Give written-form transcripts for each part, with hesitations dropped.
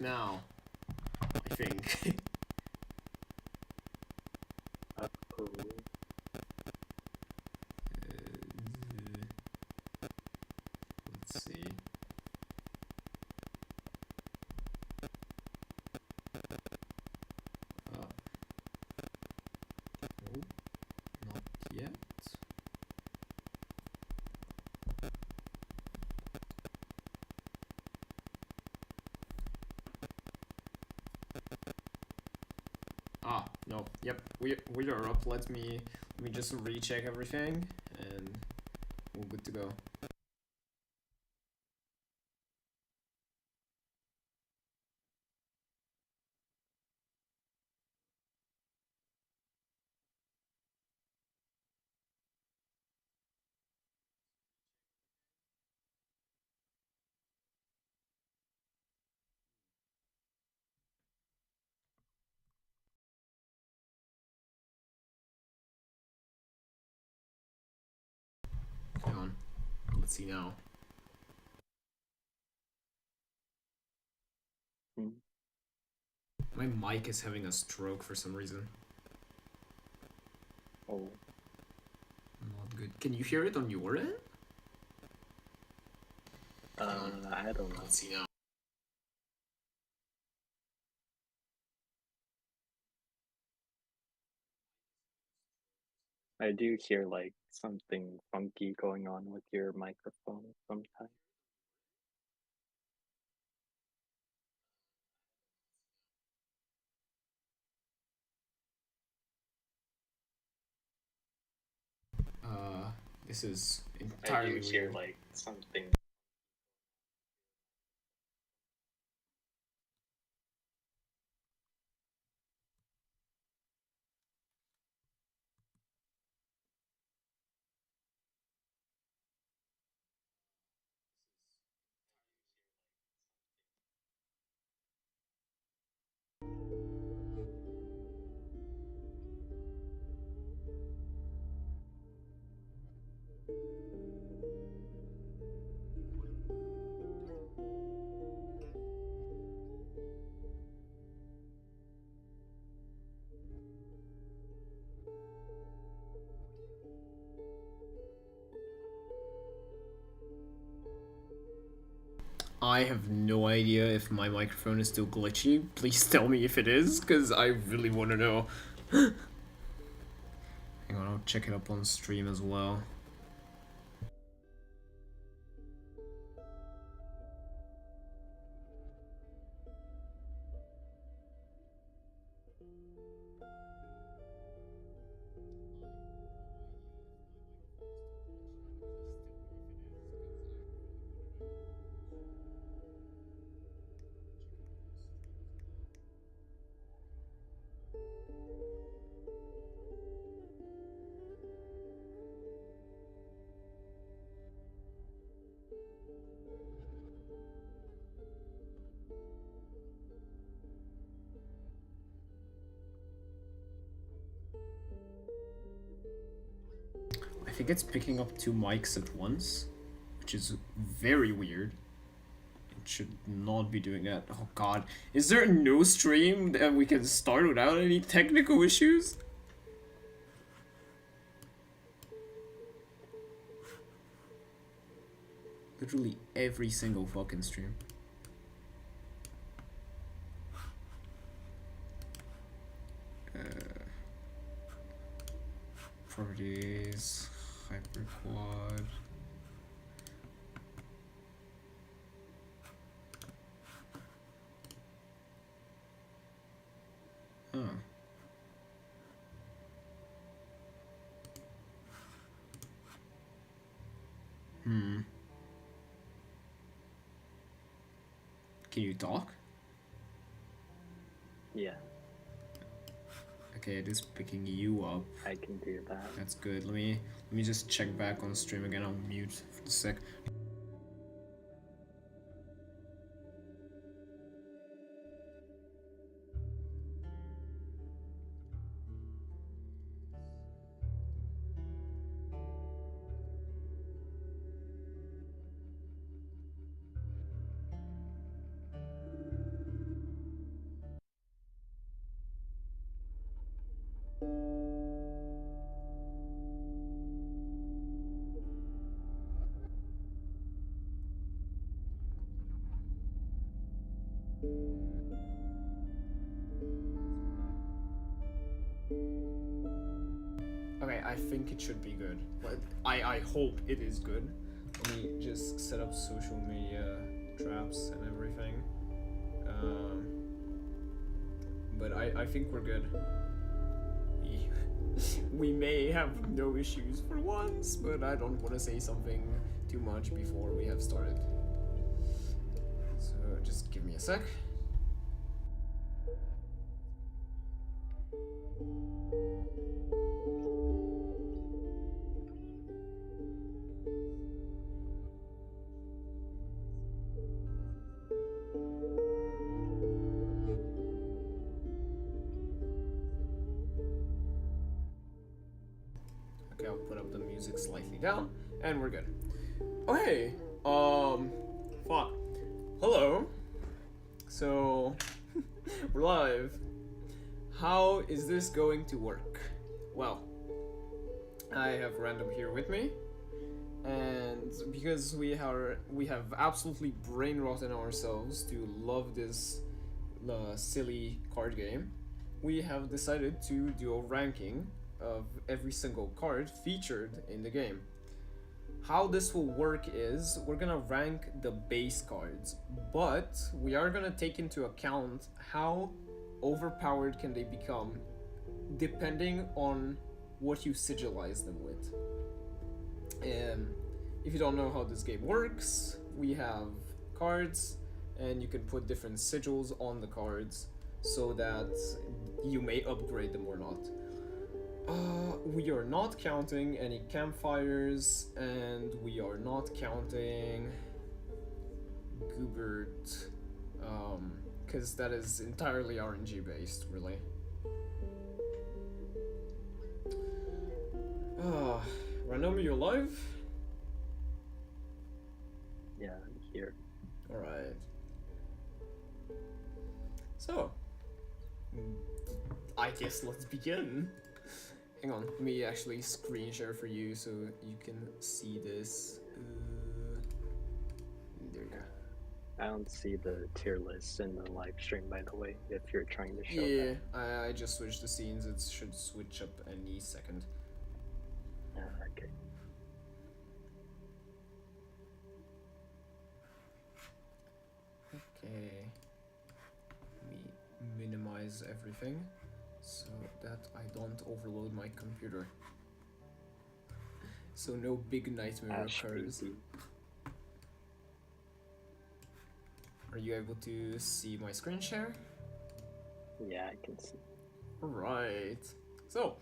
Now, I think. Cool. Let's see. No, not yet. No. Yep, we are up. Let me just recheck everything, and we're good to go. Hang on. Let's see now. My mic is having a stroke for some reason. Oh. Not good. Can you hear it on your end? I don't know. Let's see now. I do hear like something funky going on with your microphone sometimes. This is entirely I do hear weird. like something. I have no idea if my microphone is still glitchy. Please tell me if it is, because I really want to know. Hang on, I'll check it up on stream as well. I think it's picking up two mics at once, which is very weird. It should not be doing that. Oh god. Is there no stream that we can start without any technical issues? Literally every single fucking stream. Properties, hyperquad. Huh. Can you talk? Yeah. Okay, it is picking you up. I can do that. That's good. Let me just check back on stream again. I'll mute for a sec. Okay, I think it should be good. But I hope it is good. Let me just set up social media traps and everything. But I think we're good. We may have no issues for once, but I don't want to say something too much before we have started. So just give me a sec. Okay, I'll put up the music slightly down, and we're good. Okay, fuck. Hello. So, we're live. How is this going to work? Well, I have Random here with me, and because we have absolutely brain rotten ourselves to love this silly card game, we have decided to do a ranking of every single card featured in the game. How this will work is we're gonna rank the base cards, but we are gonna take into account how overpowered can they become depending on what you sigilize them with. And if you don't know how this game works, we have cards and you can put different sigils on the cards so that you may upgrade them or not. We are not counting any campfires, and we are not counting Goobert, because that is entirely RNG based, really. Random, you alive? Yeah, I'm here. Alright. So, I guess let's begin. Hang on, let me actually screen share for you so you can see this. There you go. I don't see the tier list in the live stream, by the way, if you're trying to show Yeah, that. I just switched the scenes. It should switch up any second. Okay. Okay. Let me minimize everything so that I don't overload my computer. So no big nightmare occurs. Are you able to see my screen share? Yeah, I can see. Alright. So,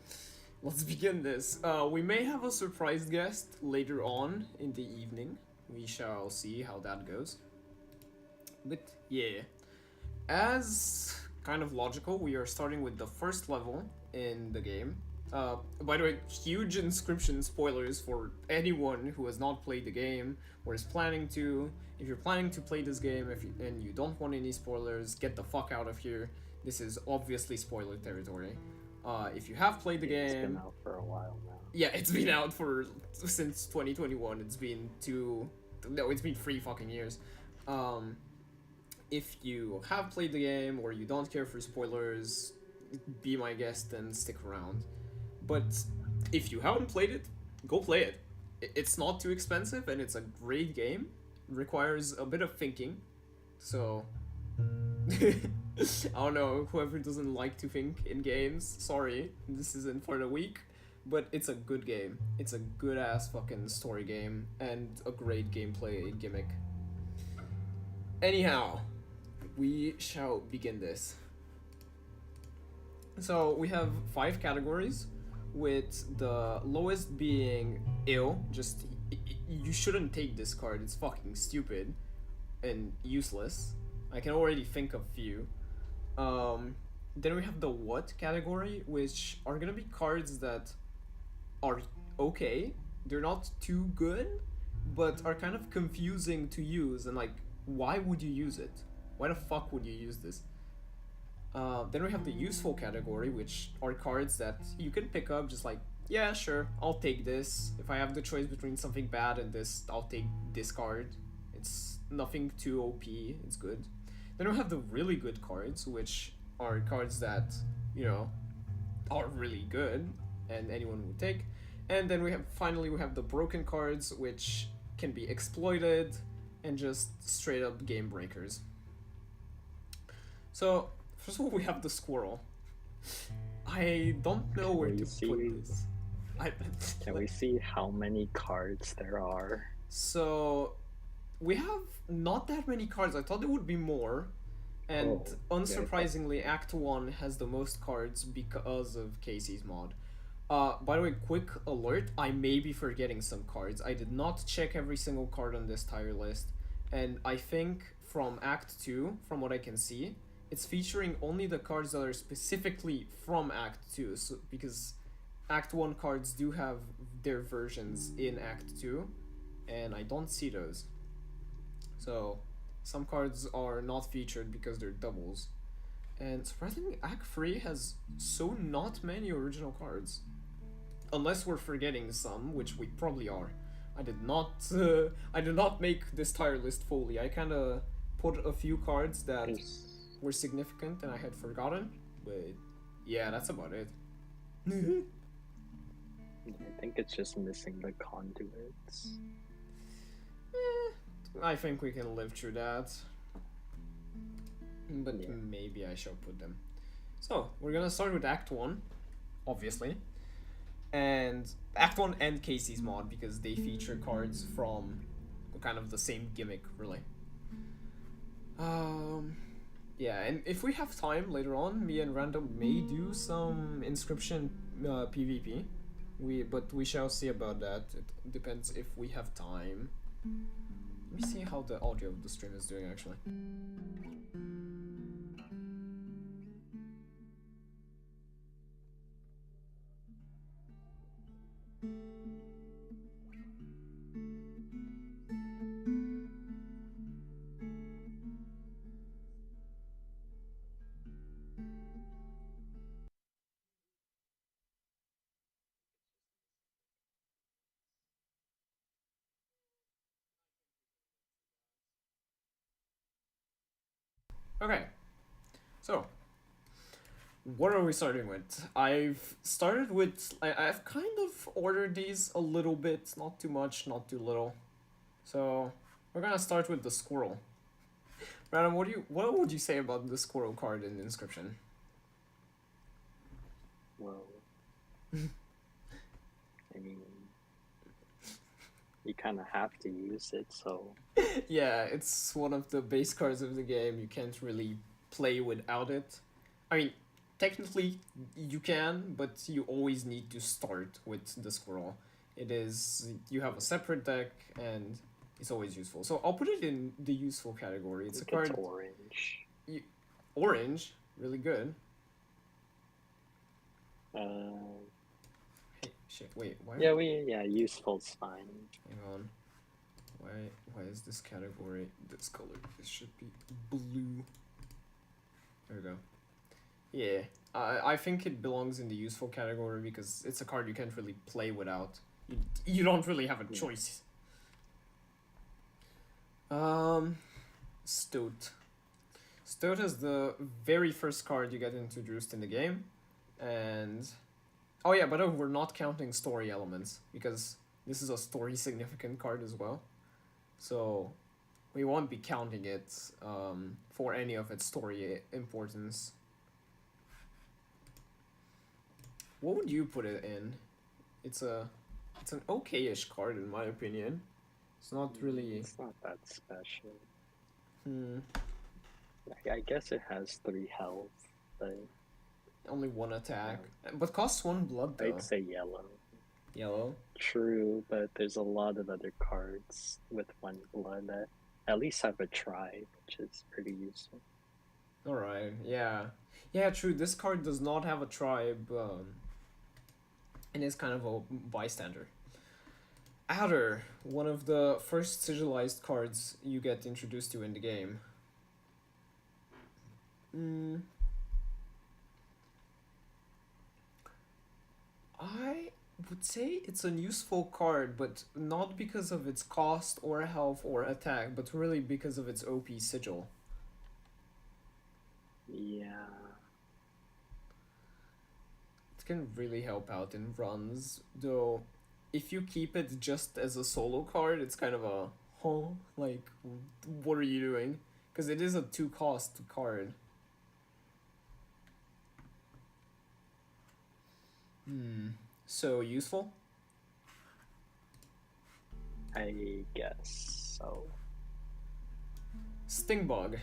let's begin this. We may have a surprise guest later on in the evening. We shall see how that goes. But yeah. As kind of logical, we are starting with the first level in the game. By the way, huge Inscryption spoilers for anyone who has not played the game or is planning to. If you're planning to play this game and you don't want any spoilers, get the fuck out of here. This is obviously spoiler territory. If you have played the game... It's been out for a while now. Yeah, it's been out since 2021. It's been 3 fucking years. If you have played the game or you don't care for spoilers, be my guest and stick around. But if you haven't played it, go play it. It's not too expensive and it's a great game. Requires a bit of thinking. So, I don't know, whoever doesn't like to think in games, sorry, this isn't for the weak. But it's a good game. It's a good ass fucking story game and a great gameplay gimmick. Anyhow, we shall begin this. So we have 5 categories, with the lowest being ill. Just you shouldn't take this card. It's fucking stupid and useless. I can already think of few. Then we have the what category, which are gonna be cards that are okay. They're not too good, but are kind of confusing to use, and like, why would you use it? Why the fuck would you use this? Then we have the useful category, which are cards that you can pick up just like, yeah, sure, I'll take this. If I have the choice between something bad and this, I'll take this card. It's nothing too OP, it's good. Then we have the really good cards, which are cards that, you know, are really good and anyone would take. And then we have finally we have the broken cards, which can be exploited and just straight up game breakers. So first of all, we have the squirrel. I don't know where to put this. Can we see how many cards there are? So we have not that many cards. I thought there would be more. And unsurprisingly, Act 1 has the most cards because of Casey's mod. By the way, quick alert, I may be forgetting some cards. I did not check every single card on this tier list. And I think from Act 2, from what I can see, it's featuring only the cards that are specifically from Act 2. So, because Act 1 cards do have their versions in Act 2, and I don't see those. So some cards are not featured because they're doubles. And surprisingly, Act 3 has so not many original cards. Unless we're forgetting some, which we probably are. I did not make this tier list fully. I kind of put a few cards that were significant and I had forgotten, but yeah, that's about it. I think it's just missing the conduits. I think we can live through that. But Yeah. maybe I shall put them. So, we're gonna start with Act 1, obviously. And Act 1 and Casey's mod, because they feature cards from kind of the same gimmick, really. Yeah, and if we have time later on, me and Random may do some Inscryption PvP. But we shall see about that. It depends if we have time. Let me see how the audio of the stream is doing, actually. Okay, so what are we starting with? I've started with I've kind of ordered these a little bit, not too much, not too little. So we're gonna start with the squirrel. Madam, what would you say about the squirrel card in Inscryption? Well, I mean, you kind of have to use it, so Yeah, it's one of the base cards of the game. You can't really play without it. I mean, technically you can, but you always need to start with the squirrel. You have a separate deck and it's always useful. So I'll put it in the useful category. It's a card. it's orange. Orange, really good. Hey, shit, wait, why? Yeah, useful's fine. Hang on. Why is this category this color? This should be blue. There we go. Yeah, I think it belongs in the useful category because it's a card you can't really play without. You don't really have a choice. Stoat. Stoat is the very first card you get introduced in the game, and oh yeah, but we're not counting story elements because this is a story significant card as well, so we won't be counting it for any of its story importance. What would you put it in? It's an okay-ish card in my opinion. It's not really. It's not that special. Hmm. I guess it has 3 health, but Only 1 attack, but costs 1 blood though. I'd say yellow. Yellow. True, but there's a lot of other cards with 1 blood that at least have a tribe, which is pretty useful. Alright, yeah. Yeah, true, this card does not have a tribe, and is kind of a bystander. Adder, one of the first sigilized cards you get introduced to in the game. I would say it's a useful card, but not because of its cost or health or attack, but really because of its OP sigil. can really help out in runs, though. If you keep it just as a solo card, it's kind of a huh, like what are you doing? Because it is a 2 cost card. So useful. I guess so. Stingbug.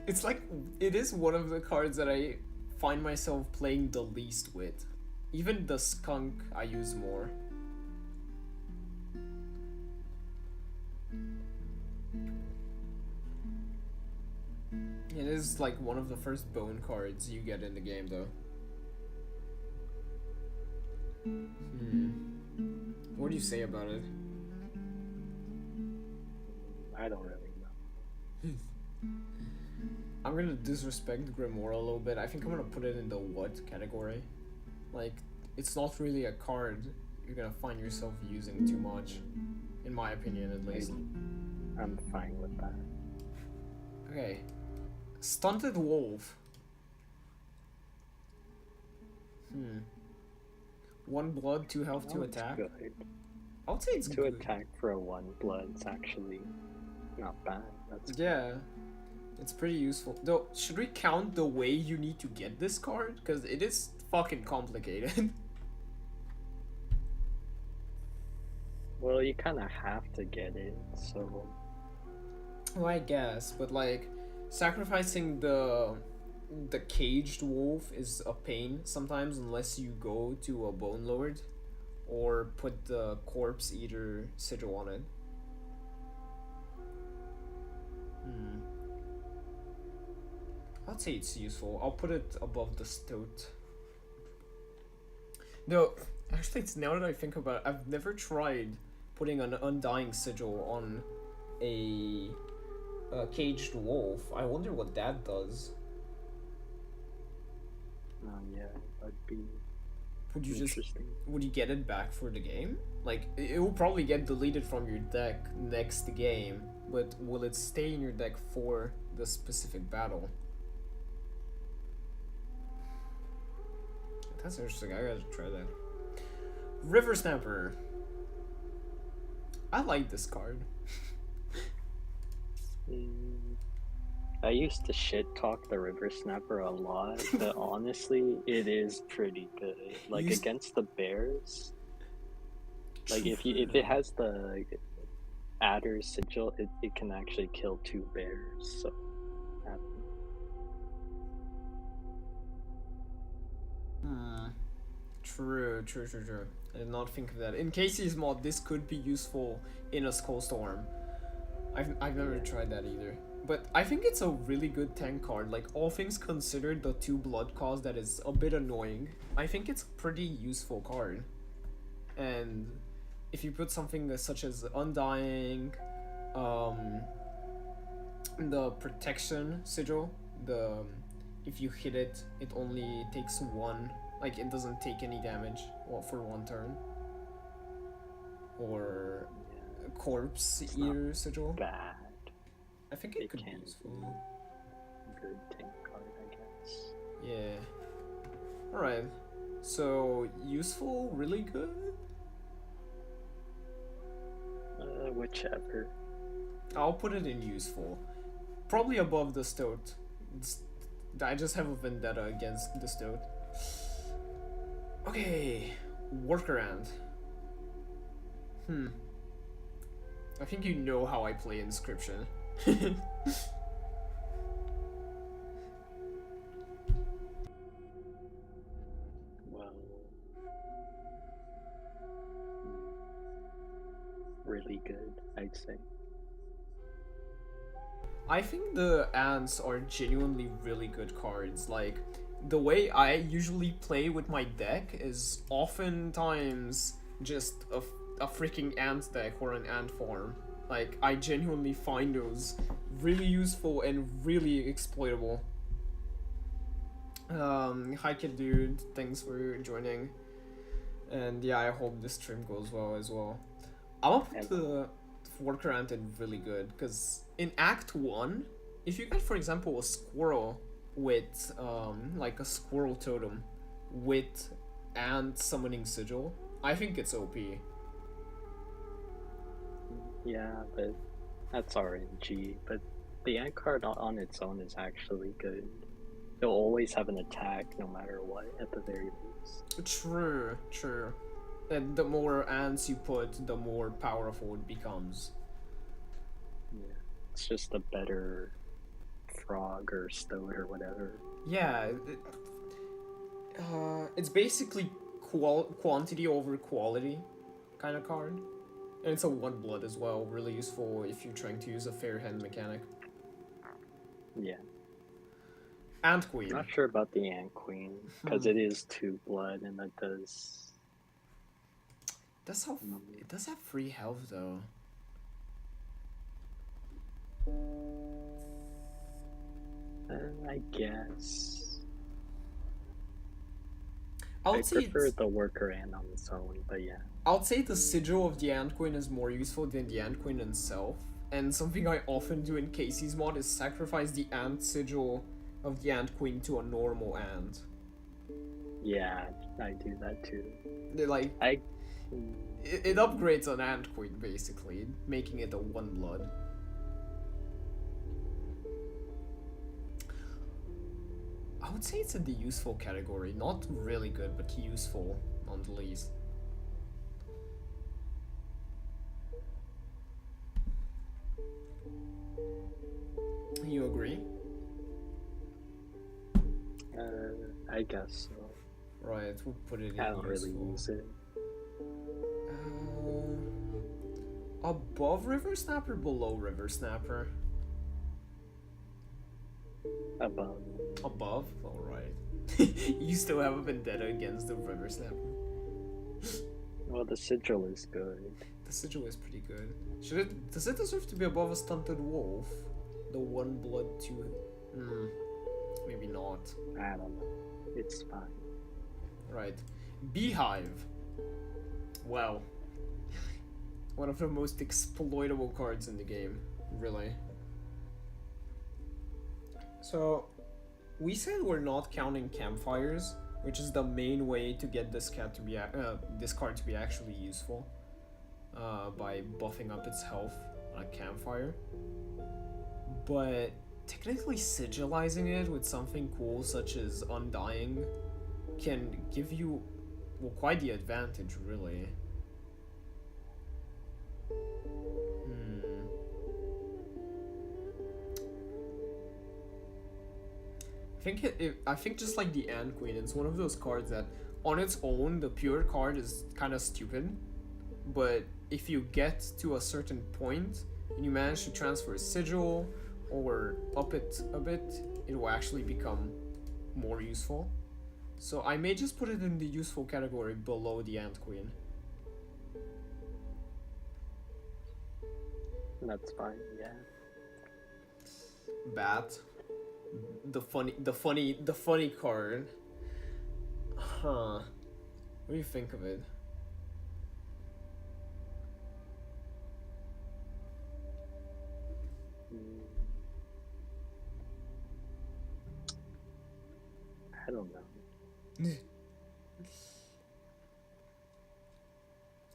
It's like it is one of the cards that I find myself playing the least with. Even the skunk I use more. It is like one of the first bone cards you get in the game though. What do you say about it? I don't really know. I'm gonna disrespect Grimoire a little bit. I think I'm gonna put it in the what category. Like, it's not really a card you're gonna find yourself using too much. In my opinion, at least. I'm fine with that. Okay. Stunted Wolf. 1 blood, 2 health, 2 attack. Good. I would say it's To good. attack for a 1 blood is actually not bad. That's Yeah. It's pretty useful. Though, should we count the way you need to get this card? Because it is fucking complicated. Well, you kind of have to get it, so Well, I guess, but like, sacrificing the caged wolf is a pain sometimes unless you go to a bone lord or put the corpse eater sigil on it. I'd say it's useful. I'll put it above the stoat. No, actually, it's now that I think about it, I've never tried putting an undying sigil on a caged wolf. I wonder what that does. yeah, that'd be Would you just interesting. would you get it back for the game? Like, it will probably get deleted from your deck next game, but will it stay in your deck for the specific battle? That's interesting. I gotta try that. River Snapper. I like this card. I used to shit talk the River Snapper a lot, but honestly, it is pretty good. Like against the bears, like if it has the adder sigil, it can actually kill 2 bears. So. True. I did not think of that. In Casey's mod, this could be useful in a Skull Storm. I've never tried that either. But I think it's a really good tank card. Like, all things considered, the 2 blood cost that is a bit annoying. I think it's a pretty useful card. And if you put something such as Undying, the Protection Sigil, if you hit it, it only takes 1. Like, it doesn't take any damage for 1 turn. Or Corpse Eater Sigil. Bad. I think it could be useful. Good tank card, I guess. Yeah. Alright. So, useful? Really good? Whichever. I'll put it in useful. Probably above the stoat. I just have a vendetta against the stoat. Okay. Workaround. I think you know how I play Inscryption. Well, really good, I'd say. I think the ants are genuinely really good cards. Like, the way I usually play with my deck is oftentimes just a freaking ant deck or an ant farm. Like, I genuinely find those really useful and really exploitable. Hi kid dude, thanks for joining. And yeah, I hope this stream goes well as well. I'm gonna put the workaround in really good, because in Act 1, if you get, for example, a squirrel with like a squirrel totem with ant summoning sigil, I think it's OP. Yeah, but that's RNG. But the ant card on its own is actually good. It'll always have an attack no matter what, at the very least. True, true. And the more ants you put, the more powerful it becomes. Yeah, it's just a better frog or stoat or whatever. Yeah, it's basically quantity over quality kind of card. And it's a 1 blood as well, really useful if you're trying to use a fair hand mechanic. Yeah. Ant Queen. Not sure about the Ant Queen, because it is 2 blood and that does... It does have free health though. I guess. I I prefer the worker ant on its own, but yeah. I would say the sigil of the Ant Queen is more useful than the Ant Queen itself. And something I often do in Casey's mod is sacrifice the ant sigil of the Ant Queen to a normal ant. Yeah, I do that too. They're like it upgrades an Ant Queen basically, making it a 1 blood. I would say it's in the useful category. Not really good, but useful on the least. You agree? I guess so. Right, we'll put it in I don't really useful. use it. Above River Snapper, below River Snapper? Above. Above? Alright. You still have a vendetta against the River Snapper. Well, the sigil is good. The sigil is pretty good. Does it deserve to be above a stunted wolf? The 1 blood 2. Maybe not. I don't know. It's fine. Right. Beehive. Wow. One of the most exploitable cards in the game, really. So, we said we're not counting campfires, which is the main way to get this card to be actually useful, by buffing up its health on a campfire. But technically sigilizing it with something cool such as Undying can give you, well, quite the advantage, really. I think just like the Ant Queen, it's one of those cards that on its own, the pure card is kind of stupid, but if you get to a certain point and you manage to transfer a sigil or up it a bit, it will actually become more useful. So I may just put it in the useful category below the Ant Queen. That's fine, yeah. Bat. The funny card. Huh. What do you think of it? I don't know.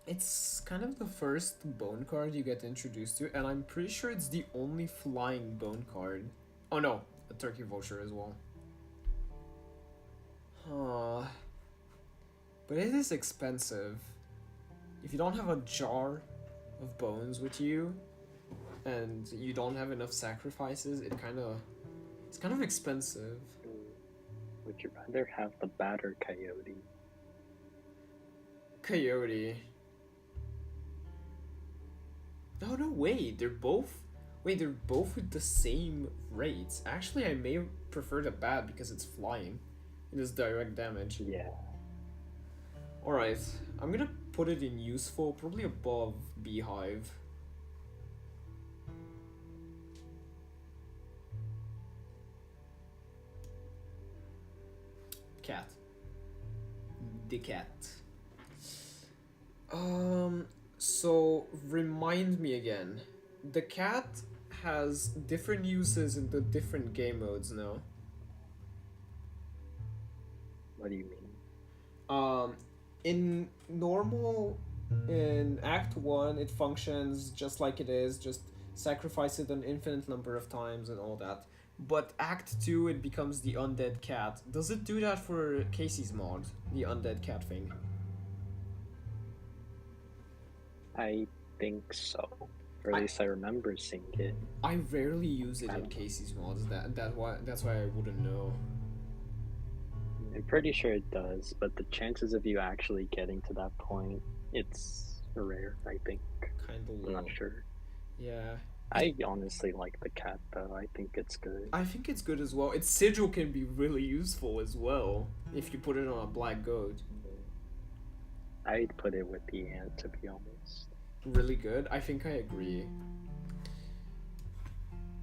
It's kind of the first bone card you get introduced to, and I'm pretty sure it's the only flying bone card. Oh no, a turkey vulture as well. Huh. But it is expensive. If you don't have a jar of bones with you, and you don't have enough sacrifices, it's kind of expensive. Would you rather have the bat or coyote? Coyote. Oh no, wait, they're both with the same rates. Actually, I may prefer the bat because it's flying. It does direct damage. Yeah. Alright, I'm gonna put it in useful, probably above Beehive. Cat. The cat. So remind me again. The cat has different uses in the different game modes now. What do you mean? In normal, in Act 1, it functions just like it is, just sacrifice it an infinite number of times and all that. But Act 2, it becomes the undead cat. Does it do that for Casey's mod, the undead cat thing? I think so. Or at least I remember seeing it. I rarely use it I in don't know. Casey's mods. That's why I wouldn't know. I'm pretty sure it does, but the chances of you actually getting to that point, it's rare, I think. Kind of I'm low. not sure. Yeah. I honestly like the cat though. I think it's good. I think it's good as well. Its sigil can be really useful as well if you put it on a black goat. I'd put it with the ant, to be honest. Really good. I think I agree.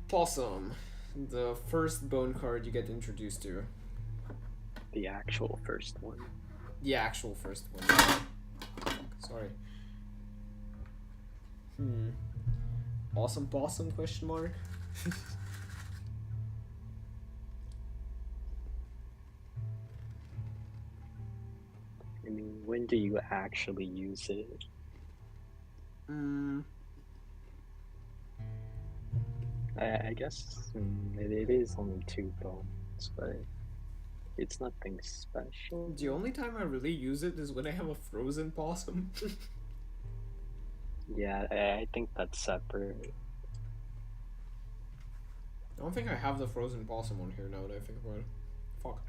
Possum, the first bone card you get introduced to. The actual first one. The actual first one. Sorry. Awesome possum, question mark? I mean, when do you actually use it? I guess it is only 2 bones, but it's nothing special. The only time I really use it is when I have a frozen possum. Yeah, I think that's separate. I don't think I have the frozen possum on here now that I think about it. Fuck.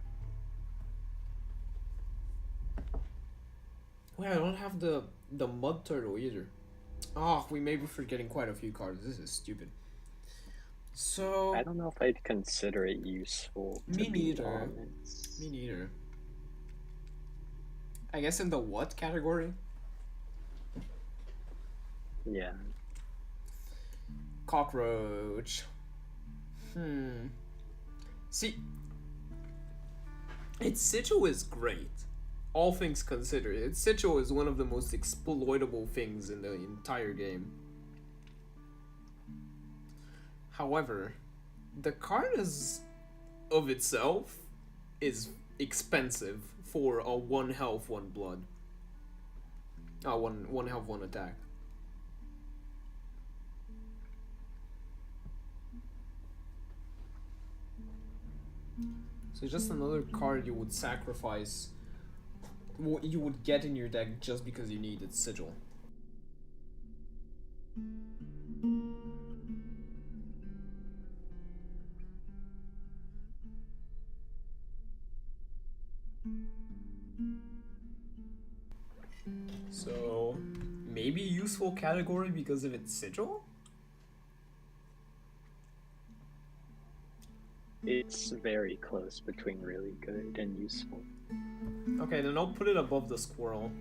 Wait, I don't have the mud turtle either. Oh, we may be forgetting quite a few cards. This is stupid. So I don't know if I'd consider it useful. Me neither. Honest. Me neither. I guess in the what category? Yeah. Cockroach. See, its sigil is great. All things considered, its sigil is one of the most exploitable things in the entire game. However, the card of itself is expensive for a 1 health, 1 blood. One health, 1 attack. So it's just another card you would sacrifice, what you would get in your deck just because you need its sigil. So maybe useful category because of its sigil? It's very close between really good and useful. Okay, then I'll put it above the squirrel.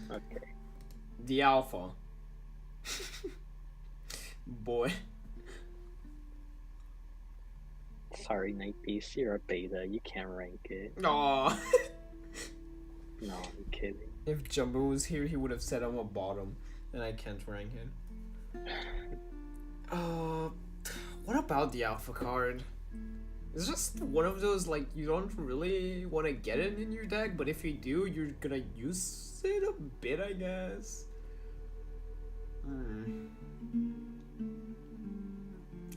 Okay. The alpha. Boy. Sorry, Night Beast, you're a beta. You can't rank it. Aww. No, I'm kidding. If Jumbo was here, he would have said I'm a bottom, and I can't rank him. What about the alpha card? It's just one of those, like, you don't really want to get it in your deck, but if you do, you're gonna use it a bit, I guess.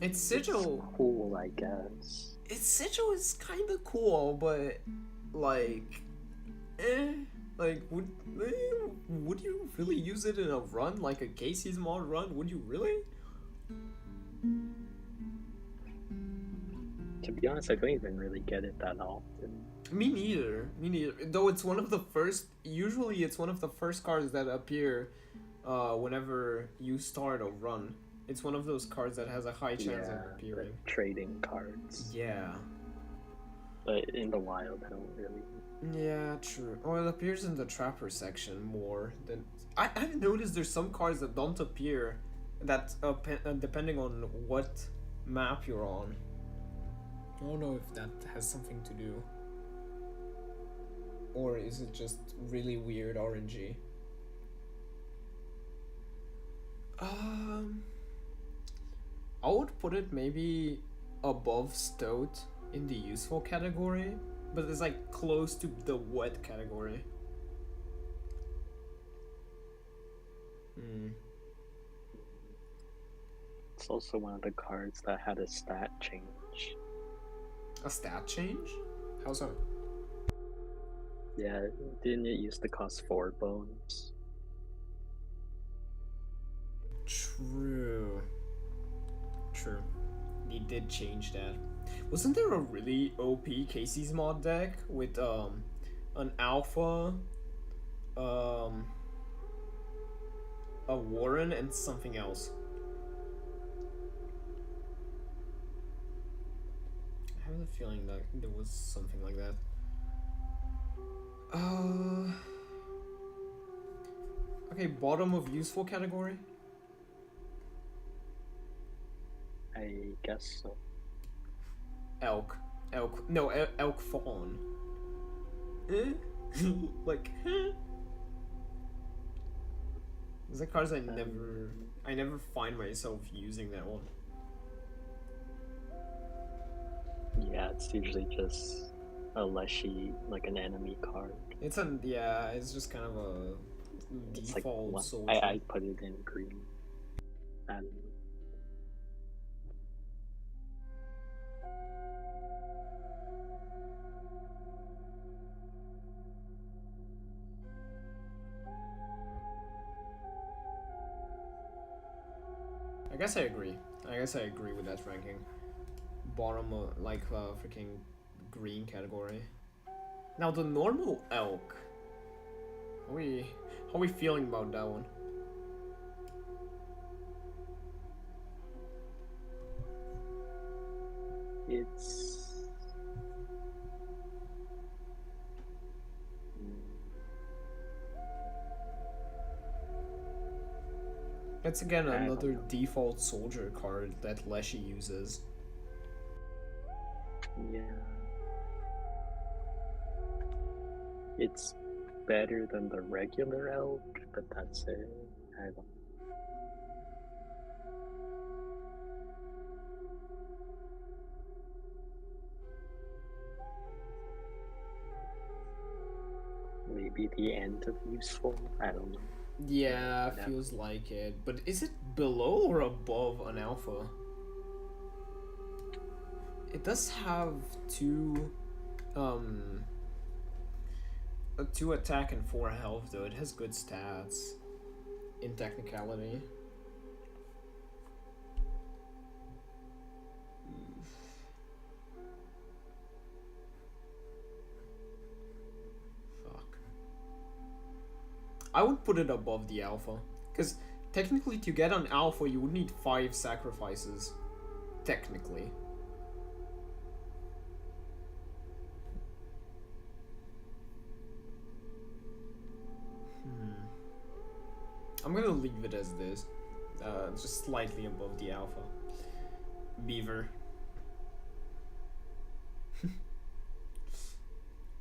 Its sigil... It's cool, I guess. Its sigil is kind of cool, but, like... Like, would you really use it in a run, like a Casey's mod run? Would you really? To be honest, I don't even really get it that often. Me neither. Me neither. Though it's one of the first. Usually, it's one of the first cards that appear, whenever you start a run. It's one of those cards that has a high chance of appearing. Like trading cards. Yeah. But in the wild, I don't really. Yeah, true. Oh, it appears in the Trapper section more than... I've noticed there's some cards that don't appear, that depending on what map you're on. I don't know if that has something to do. Or is it just really weird RNG? Um, I would put it maybe above Stoat in the useful category, but it's like close to the wet category. Hmm. It's also one of the cards that had a stat change. A stat change? How so? Yeah, didn't it used to cost 4 bones? True. True. They did change that. Wasn't there a really OP Casey's mod deck with an alpha, um a Warren and something else? I have a feeling that there was something like that. Okay, bottom of useful category? I guess so. Elk. Elk. No, elk fawn. Like, These are cards I never find myself using that one. Yeah, it's usually just a Leshy, like an enemy card. It's just kind of a It's default like soldier. I put it in green. And I guess I agree. I guess I agree with that ranking. Bottom of, like, freaking green category. Now the normal elk. How we feeling about that one? it's It's again I don't another know. default soldier card that Leshy uses. Yeah. It's better than the regular elk, but that's it. I don't know. Maybe the end of useful. I don't know. Yeah, Yeah. feels like it. But is it below or above an alpha? It does have two attack and 4 health though. It has good stats in technicality. Fuck. I would put it above the alpha. Because technically to get an alpha you would need 5 sacrifices. Technically. I'm gonna leave it as this. Just slightly above the alpha. Beaver.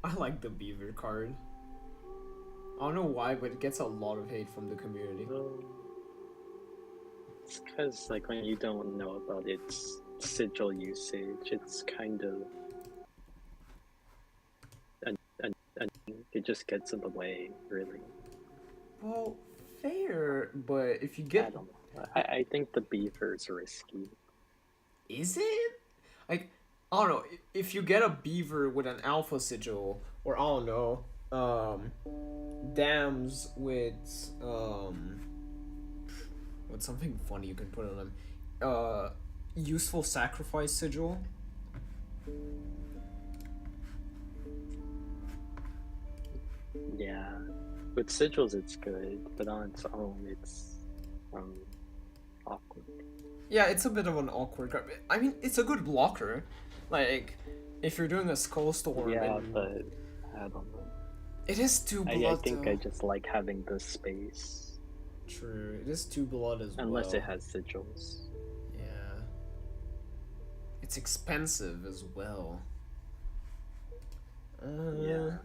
I like the Beaver card. I don't know why, but it gets a lot of hate from the community. It's because, like, when you don't know about its sigil usage, it's kind of. It just gets in the way, really. Well, fair, but if you I get... don't know. I think the beaver's risky. Is it? Like, I don't know. If you get a Beaver with an Alpha Sigil, or I don't know, dams with something funny you can put on them, useful sacrifice sigil. Yeah, with sigils it's good, but on its own it's awkward. Yeah, it's a bit of an awkward card. I mean, it's a good blocker. Like, if you're doing a Skull Storm, Yeah, and but I don't know. it is 2 blood. I think I just like having the space. True, it is 2 blood as well. Unless it has sigils. Yeah. It's expensive as well. Yeah.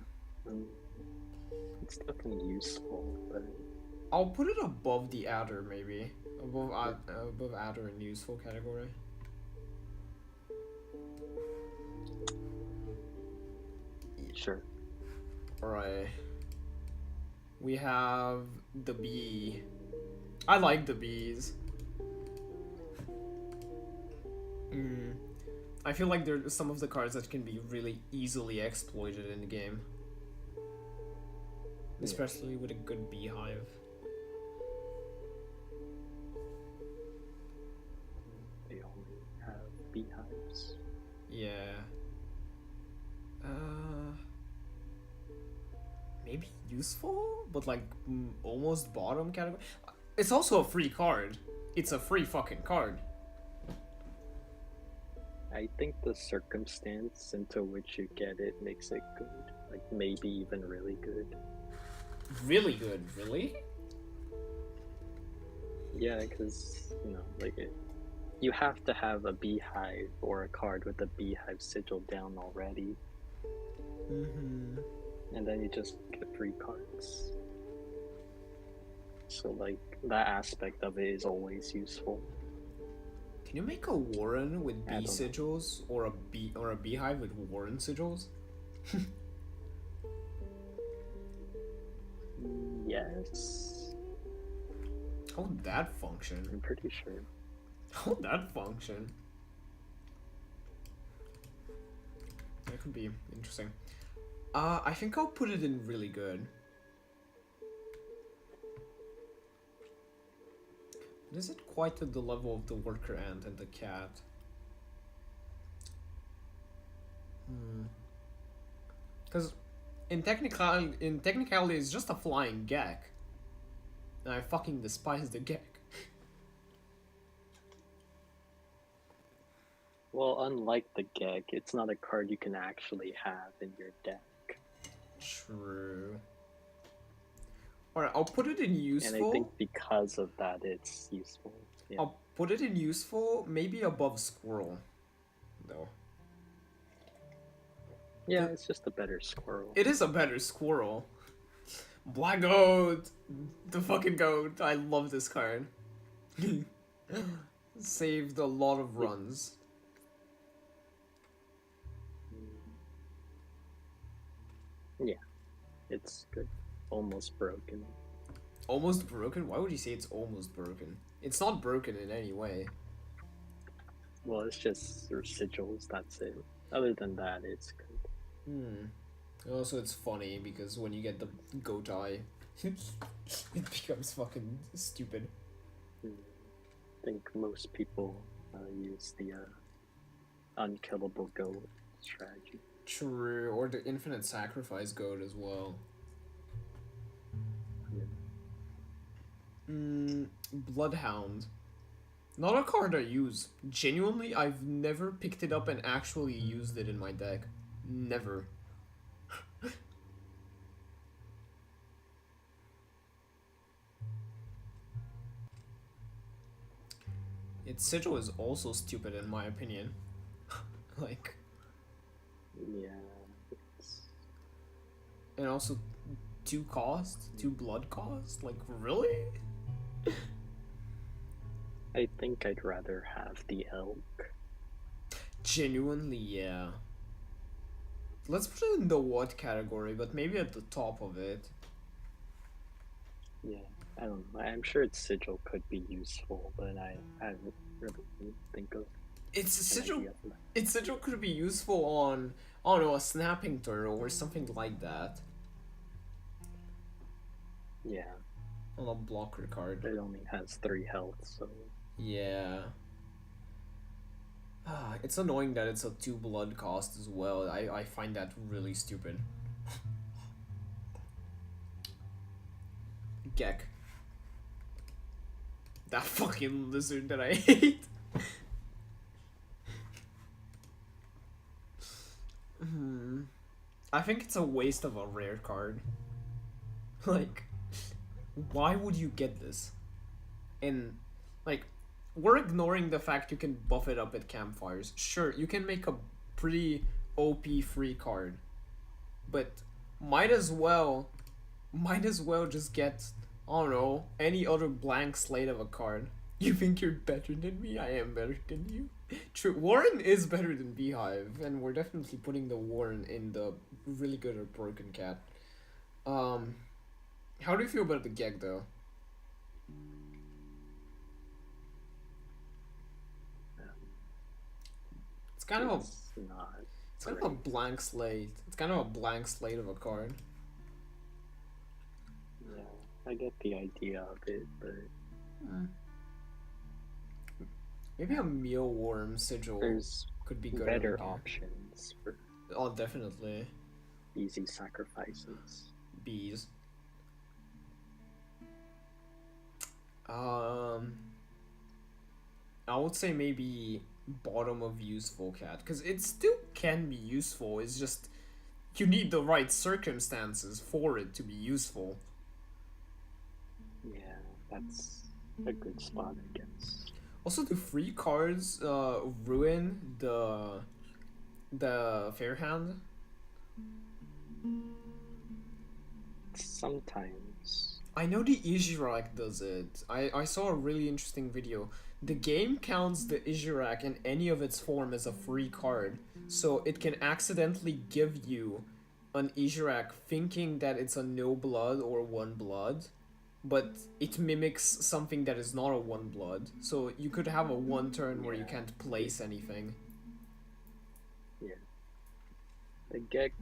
It's definitely useful, but I'll put it above the adder, maybe. Above adder in useful category. Sure. Alright. We have the bee. I like the bees. I feel like there are some of the cards that can be really easily exploited in the game. Especially with a good beehive. They only have beehives. Yeah. Maybe useful, but like almost bottom category. It's also a free card. It's a free fucking card. I think the circumstance into which you get it makes it good. Like maybe even really good. Really good, really? Yeah, because like you have to have a beehive or a card with a beehive sigil down already. And then you just get free cards. So like that aspect of it is always useful. Can you make a Warren with bee sigils or a beehive with Warren sigils? Yes. How would that function? I'm pretty sure. How would that function? That could be interesting. I think I'll put it in really good. Is it quite at the level of the worker ant and the cat? Because in technicality, it's just a flying gek. And I fucking despise the gek. Well, unlike the Gek, it's not a card you can actually have in your deck. True. Alright, I'll put it in useful. And I think because of that, it's useful. Yeah. I'll put it in useful, maybe above squirrel, though. Yeah, it's just a better squirrel. It is a better squirrel. Black Goat! The fucking goat. I love this card. Saved a lot of runs. Yeah, it's good. Almost broken. Almost broken? Why would you say it's almost broken? It's not broken in any way. Well, it's just sigils, that's it. Other than that, it's good. Also, it's funny because when you get the goat eye, it becomes fucking stupid. I think most people use the unkillable goat strategy. True, or the infinite sacrifice goat as well. Bloodhound. Not a card I use. Genuinely, I've never picked it up and actually used it in my deck. Never. Its sigil is also stupid in my opinion. Like... Yeah. And also 2 cost? 2 blood cost? Like, really? I think I'd rather have the elk. Genuinely, yeah. Let's put it in the what category, but maybe at the top of it. Yeah, I don't know. I'm sure its sigil could be useful, but I haven't really think of its sigil could be useful on, I don't know, a snapping turtle or something like that. Yeah. On a blocker card. It only has 3 health, so... Yeah. It's annoying that it's a 2 blood cost as well. I find that really stupid. Gek. That fucking lizard that I hate. I think it's a waste of a rare card. Like, why would you get this? And, like, we're ignoring the fact you can buff it up at campfires. Sure, you can make a pretty OP free card. But might as well just get I don't know, any other blank slate of a card. You think you're better than me? I am better than you. True, Warren is better than Beehive, and we're definitely putting the Warren in the really good or broken cat. How do you feel about the Geg though? It's kind of a It's not. it's kind of a blank slate. It's kind of a blank slate of a card. Yeah, I get the idea of it, but Maybe a mealworm sigil there's could be good. better options for Oh, definitely. easy sacrifices. Bees. I would say maybe bottom of useful cat, because it still can be useful. It's just you need the right circumstances for it to be useful. Yeah, that's a good spot, I guess. Also, do free cards ruin the fair hand? Sometimes. I know the Ijirak does it. I saw a really interesting video. The game counts the Ijirak in any of its form as a free card, so it can accidentally give you an Ijirak thinking that it's a no blood or one blood, but it mimics something that is not a one blood. So you could have a one turn where you can't place anything. Yeah. The Gek,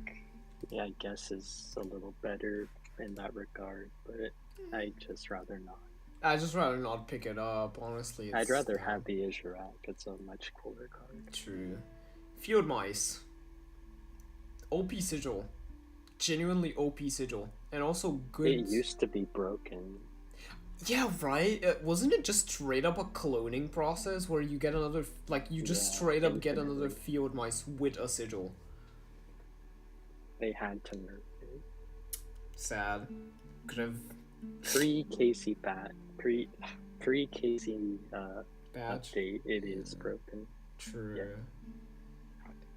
yeah, I guess is a little better in that regard, but I'd just rather not. I'd just rather not pick it up, honestly. I'd rather have the Ishirak. It's a much cooler card. True. Field Mice. OP Sigil. Genuinely OP Sigil. And also good... It used to be broken. Yeah, right? Wasn't it just straight up a cloning process where you get another... Like, you just straight up get another Field Mice with a Sigil? They had to nerf it. Sad. Could have... Pre-Casey pre-Casey Badge. update, it is broken. True. Yeah.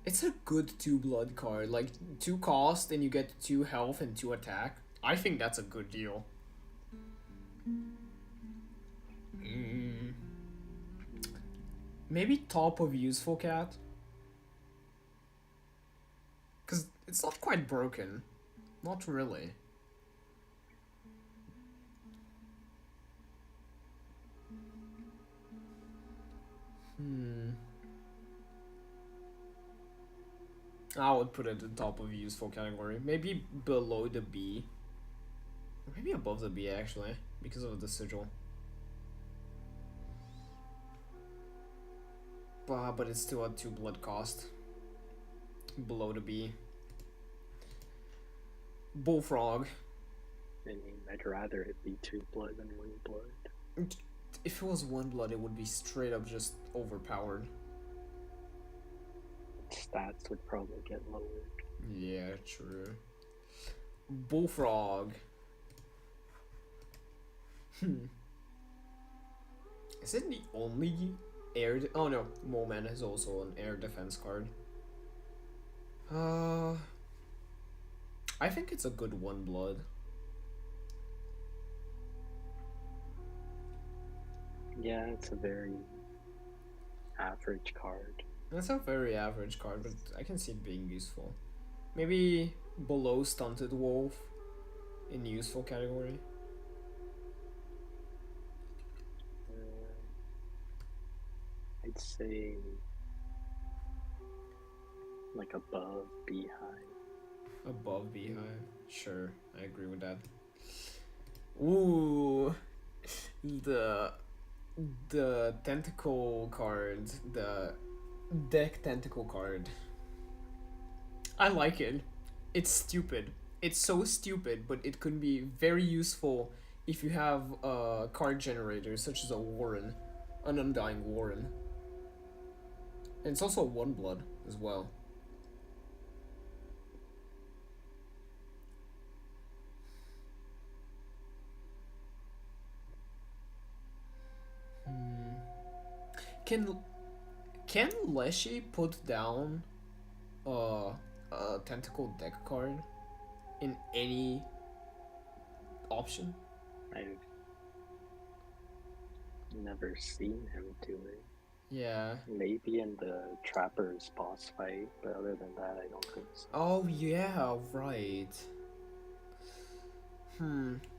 It's a good 2 blood card. Like, 2 cost and you get 2 health and 2 attack. I think that's a good deal. Maybe top of useful cat? Because it's not quite broken. Not really. I would put it at the top of useful category. Maybe below the B. Or maybe above the B actually, because of the sigil. But it's still at 2 blood cost. Below the B. Bullfrog. I mean, I'd rather it be 2 blood than 1 blood. If it was 1 blood, it would be straight up just overpowered. Stats would probably get lowered. Yeah, true. Bullfrog. Is it the only air? Oh no, Moman is also an air defense card. I think it's a good 1 blood. Yeah, it's a very average card. That's a very average card, but I can see it being useful. Maybe below Stunted Wolf in useful category. I'd say like above Beehive. Above Beehive? Sure, I agree with that. Ooh, the tentacle card, the deck tentacle card. I like it. It's stupid. It's so stupid, but it could be very useful if you have a card generator such as a Warren, an Undying Warren. And it's also a 1 blood as well. Can Leshy put down a tentacle deck card in any option? I've never seen him do it. Yeah. Maybe in the Trapper's boss fight, but other than that, I don't think so. Oh yeah, right.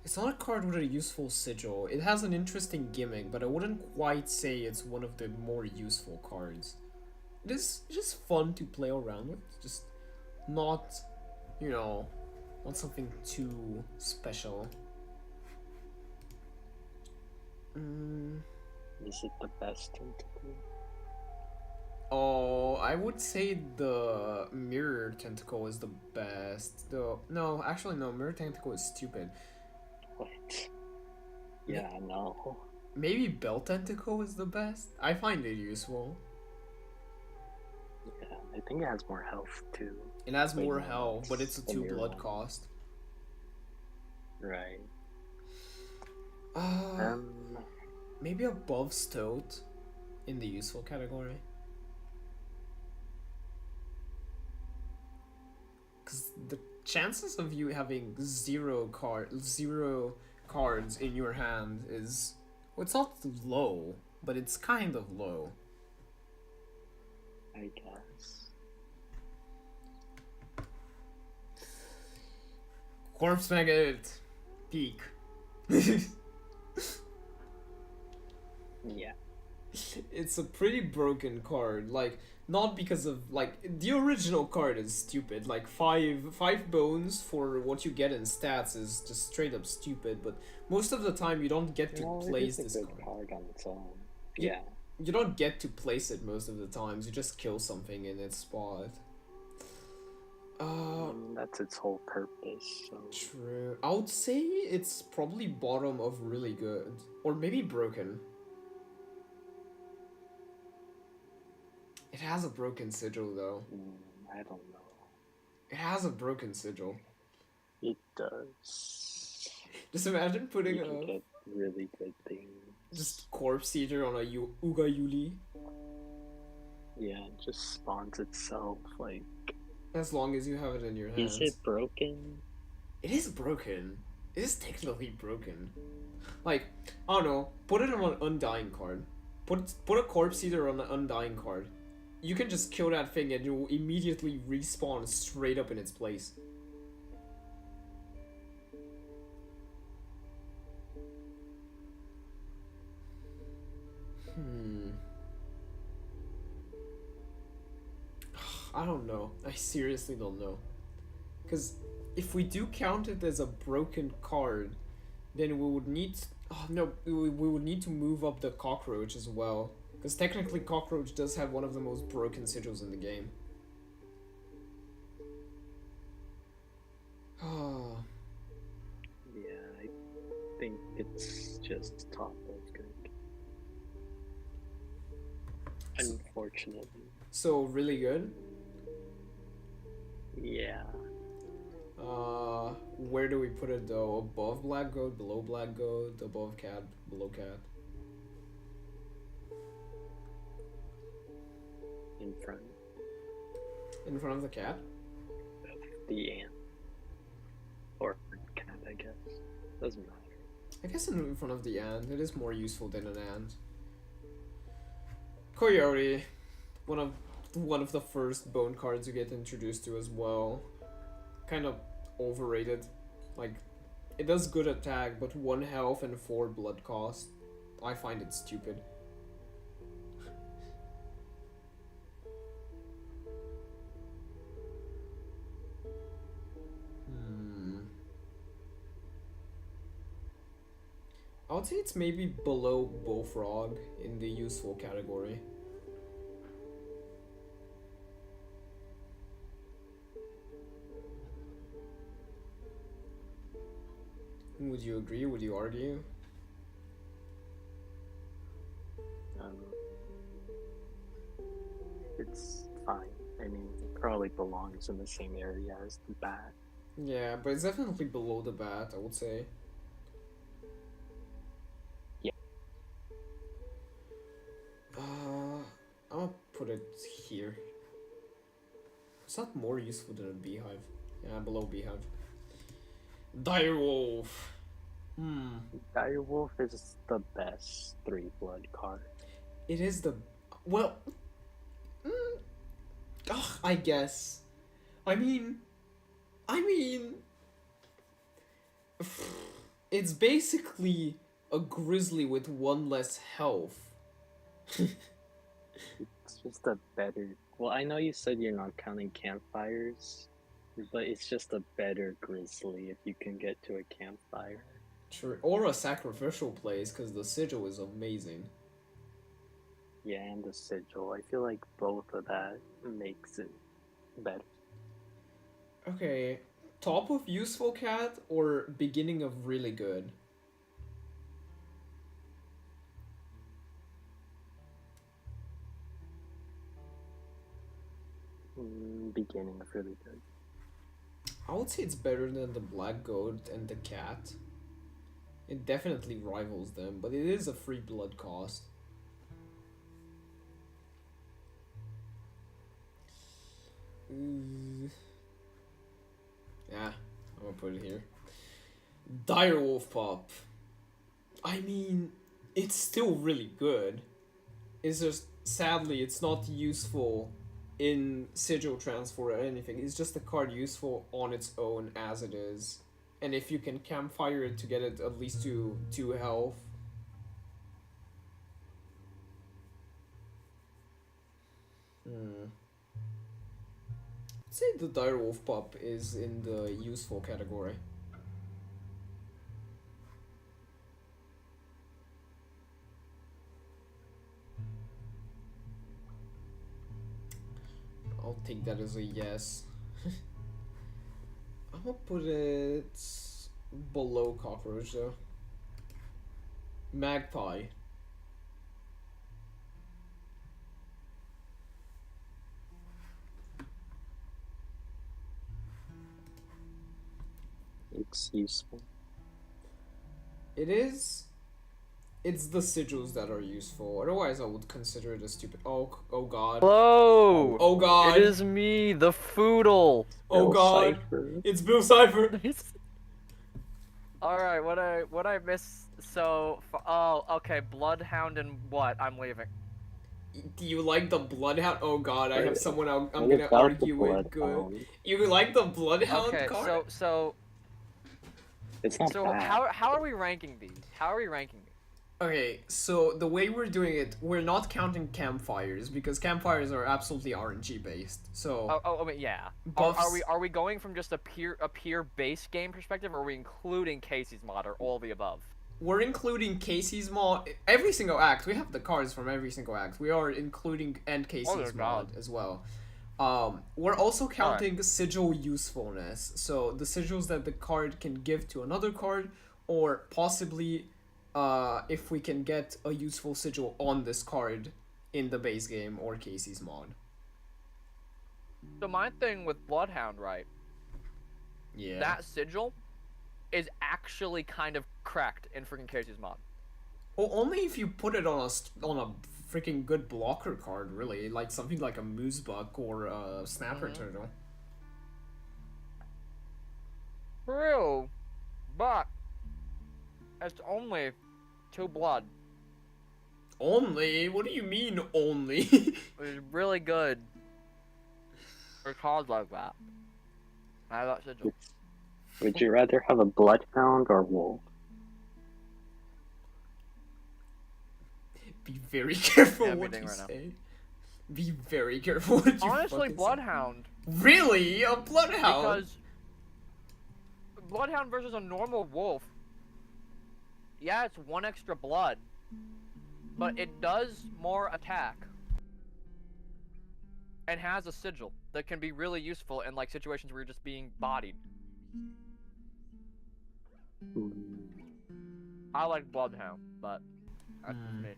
It's not a card with a useful sigil. It has an interesting gimmick, but I wouldn't quite say it's one of the more useful cards. It's just fun to play around with. Just not, you know, not something too special. Is it the best tentacle? Oh, I would say the mirror tentacle is the best. No, actually no, mirror tentacle is stupid. What? Yeah, no. Maybe bell tentacle is the best. I find it useful. Yeah, I think it has more health too. It has Wait, more no, health, but it's a the 2 mirror blood one. cost. Right. Uh, maybe above Stoat in the useful category. Because the chances of you having zero cards in your hand is, well, it's not low, but it's kind of low. I guess. Corpse Maggot peak. Yeah. It's a pretty broken card. Like, not because of, like, the original card is stupid. Like, five bones for what you get in stats is just straight up stupid, but most of the time you don't get to place it is this a good card on its own. Yeah. You don't get to place it most of the times. You just kill something in its spot. That's its whole purpose. So. True. I would say it's probably bottom of really good, or maybe broken. It has a broken sigil though. I don't know. It has a broken sigil. It does. Just imagine putting you can get really good things. Just corpse eater on a Uga Yuli. Yeah, it just spawns itself like. As long as you have it in your hands. Is it broken? It is broken. It is technically broken. Like, I don't know. Put it on an Undying card. Put a corpse eater on an Undying card. You can just kill that thing and it will immediately respawn straight up in its place. I don't know. I seriously don't know. Because if we do count it as a broken card, then we would need... Oh no, we would need to move up the cockroach as well. Because technically cockroach does have one of the most broken sigils in the game. Oh. Yeah, I think it's just top of good. Unfortunately. So, really good? Yeah. Where do we put it though? Above black goat, below black goat, above cat, below cat? In front. In front of the cat? The ant. Or cat, I guess. Doesn't matter. I guess in front of the ant. It is more useful than an ant. Coyote. One of the first bone cards you get introduced to as well. Kind of overrated. Like, it does good attack, but 1 health and 4 blood cost. I find it stupid. I would say it's maybe below Bullfrog in the useful category. Would you agree? Would you argue? It's fine. I mean, it probably belongs in the same area as the bat. Yeah, but it's definitely below the bat, I would say. Yeah. I'll put it here. It's not more useful than a beehive. Yeah, below beehive. Direwolf. Hmm. Direwolf is the best 3 blood card. It is the well. Mm, ugh, I guess. I mean, I mean, it's basically a grizzly with 1 less health. It's just a better. Well, I know you said you're not counting campfires, but it's just a better grizzly if you can get to a campfire. Sure, or a sacrificial place because the sigil is amazing. Yeah, and the sigil. I feel like both of that makes it better. Okay, top of useful cat or beginning of really good? Beginning of really good. I would say it's better than the black goat and the cat. It definitely rivals them, but it is a free blood cost. Yeah, I'm gonna put it here. Direwolf Pop. I mean, it's still really good. It's just, sadly, it's not useful in sigil transfer or anything. It's just a card useful on its own as it is. And if you can campfire it to get it at least to 2 health. I'd say the Direwolf Pup is in the useful category. I'll take that as a yes. I'm gonna put it below cockroach though. Magpie. It's useful. It is. It's the sigils that are useful. Otherwise, I would consider it a stupid. Oh god. Hello! Oh god. It is me, the Foodle! Oh Bill god. Cipher. It's Bill Cipher. Alright, what I miss? So, oh, okay, Bloodhound and what? I'm leaving. Do you like the Bloodhound? Oh god, I have someone I'm What gonna about argue the with. Good. Bloodhound? You like the Bloodhound Okay, card? so It's not bad. how are we ranking these? How are we ranking these? Okay, so the way we're doing it, we're not counting campfires because campfires are absolutely RNG based. So I mean, yeah. Buffs- Are we going from just a pure base game perspective, or are we including Casey's mod, or all the above? we're including Casey's mod. Every single act, we have the cards from every single act. We are including and Casey's mod as well. We're also counting sigil usefulness. So the sigils that the card can give to another card, or possibly if we can get a useful sigil on this card in the base game or Casey's mod. So my thing with Bloodhound, right? Yeah. That sigil is actually kind of cracked in freaking Casey's mod. Well, only if you put it on a freaking good blocker card, really, like something like a Moose Buck or a Snapper Turtle. True, but it's only 2 blood. Only? What do you mean only? It's really good for cards like that. I got sigil. Would you rather have a bloodhound or wolf? Be very careful Yeah, what you right now. say. Be very careful what you Honestly, fucking Bloodhound. say. Really? A Bloodhound? Because Bloodhound versus a normal wolf. Yeah, it's 1 extra blood, but it does more attack and has a sigil that can be really useful in like situations where you're just being bodied. I like Bloodhound, but that's just me.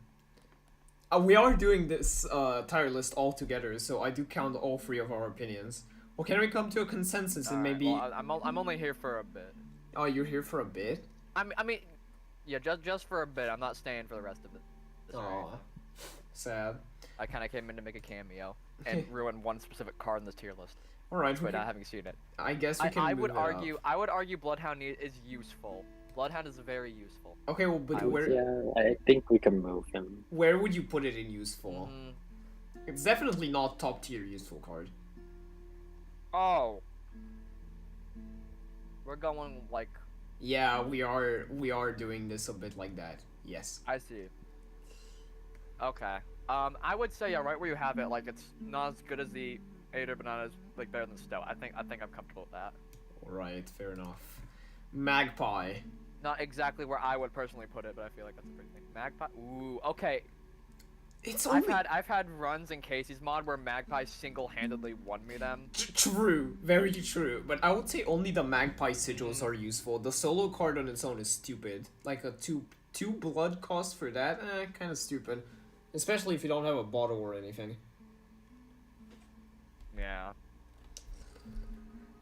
We are doing this tier list all together, so I do count all 3 of our opinions. Well, can we come to a consensus and Alright, maybe... well, I'm only here for a bit. Oh, you're here for a bit? I mean, yeah, just for a bit. I'm not staying for the rest of it. Aw. Sad. I kind of came in to make a cameo and ruin one specific card in this tier list Alright, by not having seen it. I guess we can I move would it argue. up. I would argue Bloodhound is useful. Bloodhound is very useful. Okay, well, but I would where I think we can move him. where would you put it in useful? Mm, It's definitely not top tier useful card. oh. We're going like Yeah, we are doing this a bit like that. Yes. I see. Okay. I would say yeah, right where you have it, like it's not as good as the Ader, but not as like better than Stow. I think I'm comfortable with that. Alright, fair enough. Magpie. Not exactly where I would personally put it, but I feel like that's a pretty thing. Magpie. Ooh, okay. It's only I've had runs in Casey's mod where Magpie single-handedly won me them. true, very true. But I would say only the Magpie sigils are useful. The solo card on its own is stupid. Like a two blood cost for that, kind of stupid. Especially if you don't have a bottle or anything. Yeah.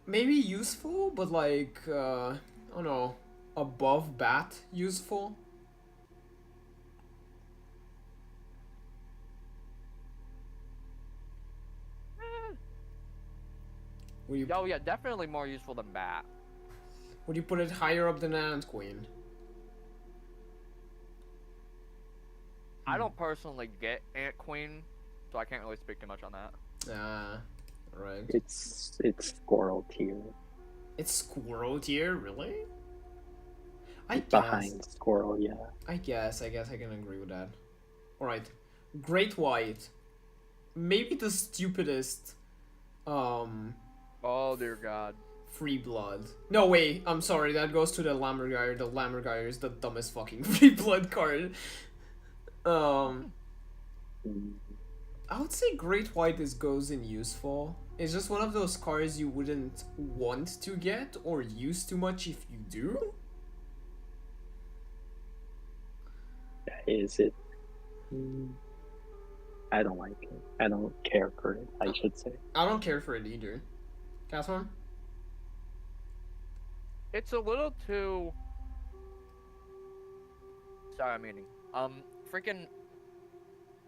Maybe useful, but like I don't know, above bat useful. Would you Oh yeah, definitely more useful than Bat. would you put it higher up than Ant Queen? I don't personally get Ant Queen, so I can't really speak too much on that. Right. It's squirrel tier. It's squirrel tier, really? I guess. Behind squirrel, yeah. I guess I can agree with that. Alright. Great White. Maybe the stupidest Oh dear God. free blood. No wait, I'm sorry, that goes to the Lammergeier. The Lammergeier is the dumbest fucking free blood card. Mm. I would say Great White goes in useful. It's just one of those cards you wouldn't want to get or use too much if you do. Is it? I don't like it. I don't care for it, I should say. I don't care for it either. Catherine? It's a little too. Sorry, I'm eating. Freaking.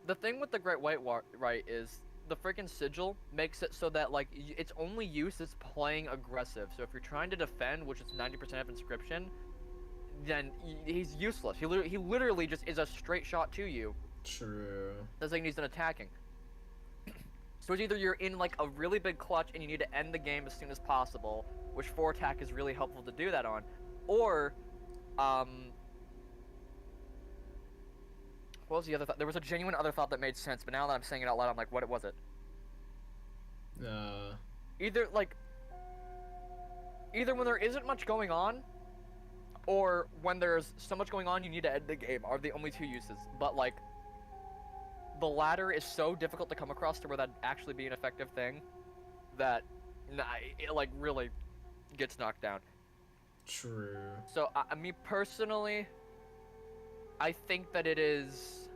The thing with the Great White right is the freaking sigil makes it so that like its only use is playing aggressive. So if you're trying to defend, which is 90% of Inscryption, then he's useless. He literally just is a straight shot to you. True. Doesn't like he's an attacking. So it's either you're in like a really big clutch and you need to end the game as soon as possible, which 4 attack is really helpful to do that on, or what was the other thought? There was a genuine other thought that made sense, but now that I'm saying it out loud, I'm like, what was it? Either when there isn't much going on, or when there's so much going on you need to end the game are the only 2 uses. But like, the latter is so difficult to come across to where that actually be an effective thing, that it like really gets knocked down. True. So me personally, I think that it is.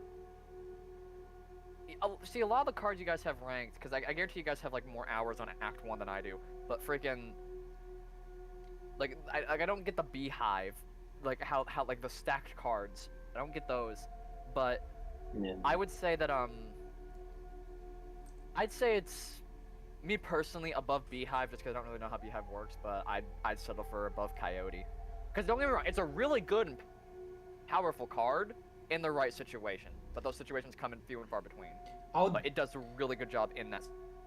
See, a lot of the cards you guys have ranked, because I guarantee you guys have like more hours on Act 1 than I do. But freaking, like I don't get the beehive, like how like the stacked cards. I don't get those, but Yeah. I would say that I'd say it's me personally above beehive just because I don't really know how beehive works, but I'd settle for above coyote. Because don't get me wrong, it's a really good and powerful card in the right situation, but those situations come in few and far between. But it does a really good job in that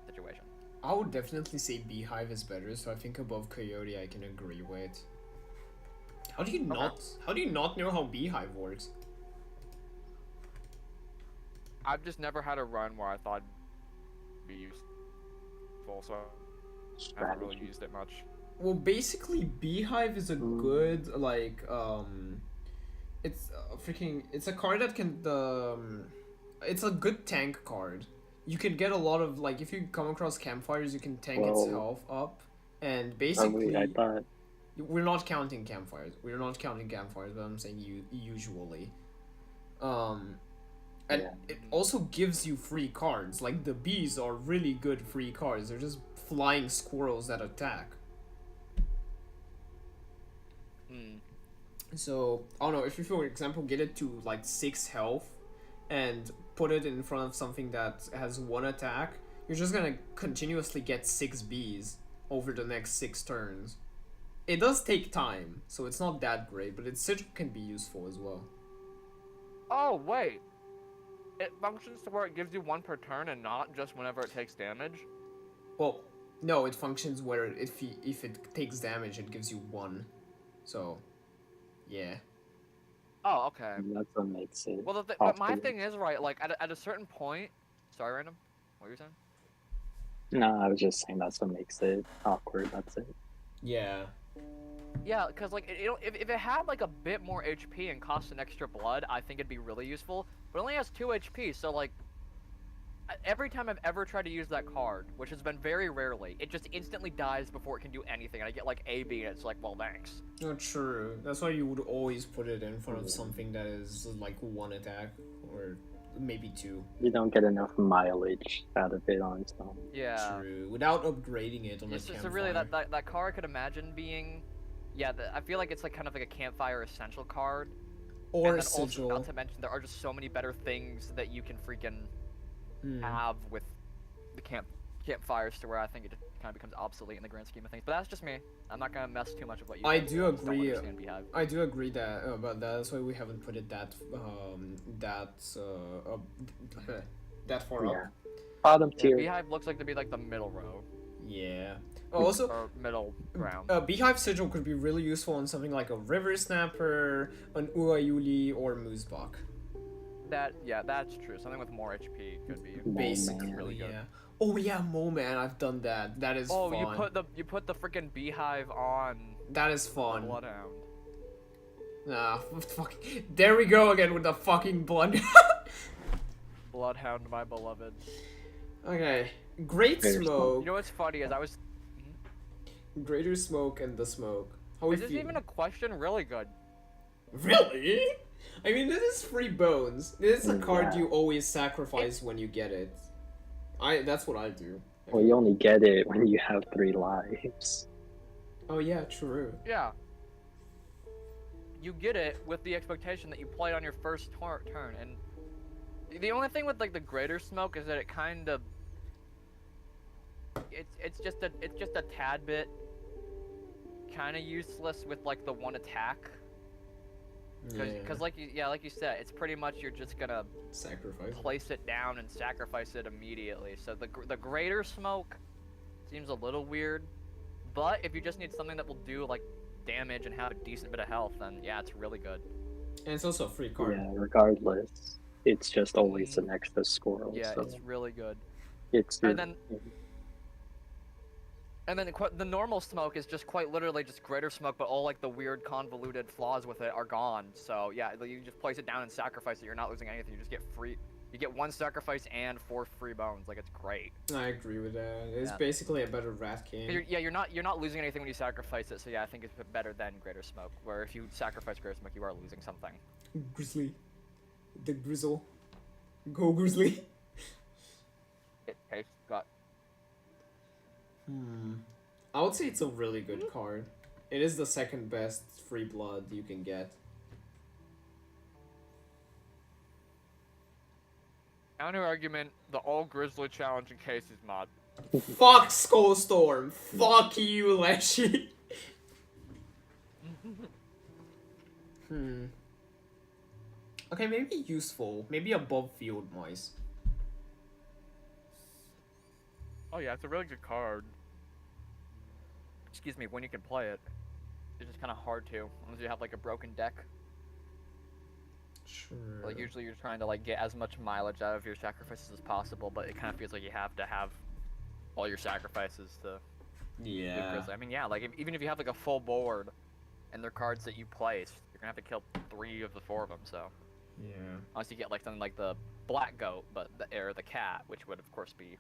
situation. I would definitely say Beehive is better, so I think above Coyote I can agree with. How do you not know how Beehive works? I've just never had a run where I thought it'd be useful, so I haven't really used it much. Well, basically Beehive is a good like it's it's a card that can it's a good tank card. You can get a lot of like if you come across campfires, you can tank its health up, and basically I thought we're not counting campfires. We're not counting campfires, but I'm saying usually. And it also gives you free cards. Like the bees are really good free cards. They're just flying squirrels that attack. So I don't know if you, for example, get it to like 6 health, and put it in front of something that has 1 attack, you're just gonna continuously get 6 bees over the next 6 turns. it does take time, so it's not that great, but its sigil can be useful as well. Oh wait, it functions to where it gives you 1 per turn and not just whenever it takes damage. Well, no, it functions where if it takes damage, it gives you 1. So, yeah. Oh, okay. That's what makes it. Well, but my often- thing is right. Like at a certain point. Sorry, random. What were you saying? No, I was just saying that's what makes it awkward. That's it. Yeah. Yeah, because like if it had like a bit more HP and cost an extra blood, I think it'd be really useful. But it only has 2 HP, so like every time I've ever tried to use that card, which has been very rarely, it just instantly dies before it can do anything, and I get like AB, and it's like, well, thanks. No, true. That's why you would always put it in front of something that is like 1 attack or maybe 2. You don't get enough mileage out of it on its own. Yeah. True. Without upgrading it on a So campfire. really, that card I could imagine being, yeah, I feel like it's like kind of like a campfire essential card. Or and a then also, sigil. not to mention, there are just so many better things that you can freaking Hmm. have with the campfires to where I think it just kind of becomes obsolete in the grand scheme of things. But that's just me. I'm not gonna mess too much with what you. I think. do just don't agree. understand Beehive. I do agree that about that. That's why we haven't put it that that far Yeah. up. Bottom Yeah, tier. Beehive looks like to be like the middle row Yeah. Also, or middle ground. Beehive Sigil could be really useful on something like a River Snapper, an Uayuli, or Moosebach. That's true. Something with more HP could be. Basically, really good. yeah. Oh yeah, Moman, I've done that. That is Oh, fun. you put the freaking Beehive on That is fun. Bloodhound. Nah, fuck. There we go again with the fucking blood. Bloodhound, my beloved. Okay, Great Greater Smoke. You know what's funny is I was. Greater Smoke and the Smoke. How we Is this feel? even a question? Really good. Really? I mean, this is free bones. This is a card Yeah. you always sacrifice when you get it. That's what I do. Well, you only get it when you have 3 lives. Oh yeah, true. Yeah. You get it with the expectation that you play on your first turn, and the only thing with like the greater smoke is that it kind of it's just a tad bit kind of useless with like the 1 attack. Because like you said, it's pretty much you're just gonna Sacrifice. place it down and sacrifice it immediately. So the greater smoke seems a little weird, but if you just need something that will do like damage and have a decent bit of health, then yeah, it's really good. And it's also a free card. Yeah, regardless. It's just always an extra squirrel. Yeah, so it's really good. it's And then the normal smoke is just quite literally just greater smoke, but all like the weird convoluted flaws with it are gone. So yeah, you just place it down and sacrifice it. You're not losing anything. You just get free. You get 1 sacrifice and 4 free bones. Like, it's great. I agree with that. It's Yeah. basically a better rat king. You're not losing anything when you sacrifice it. So yeah, I think it's better than greater smoke. Where if you sacrifice greater smoke, you are losing something. Grizzly. The Grizzle. Go Grizzly. Okay, got. I would say it's a really good card. It is the second best free blood you can get. Counter argument: the all grizzly challenge in cases mod. Fuck Skullstorm. Fuck you, Leshy. Okay, maybe useful. Maybe above field mice. Oh yeah, it's a really good card. Excuse me, when you can play it. It's just kind of hard to, unless you have like a broken deck. Sure. Like usually you're trying to like get as much mileage out of your sacrifices as possible, but it kind of feels like you have to have all your sacrifices to do Yeah. Grizzly. I mean, yeah, like if, even if you have like a full board and they're cards that you place, you're gonna have to kill 3 of the 4 of them. So Yeah. unless you get like something like the black goat, but or the cat, which would of course be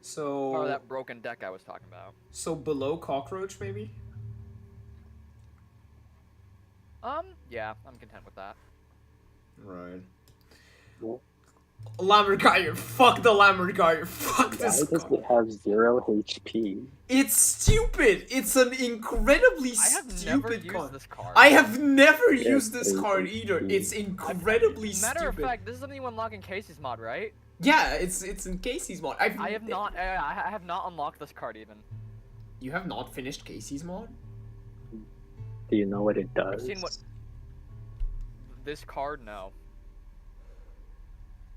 So. or that broken deck I was talking about. So below cockroach, maybe. Yeah, I'm content with that. Right. Well, Lammergeier. Fuck the Lammergeier. Fuck why this does card. it have 0 HP? It's stupid. It's an incredibly I have never stupid used card. this card. I have never Yes, used this it's card either. stupid. It's incredibly Matter of stupid. fact, this is something you unlock in Casey's mod, right? Yeah, it's in Casey's mod. I have not unlocked this card even. You have not finished Casey's mod? Do you know what it I've does? seen what this card. No.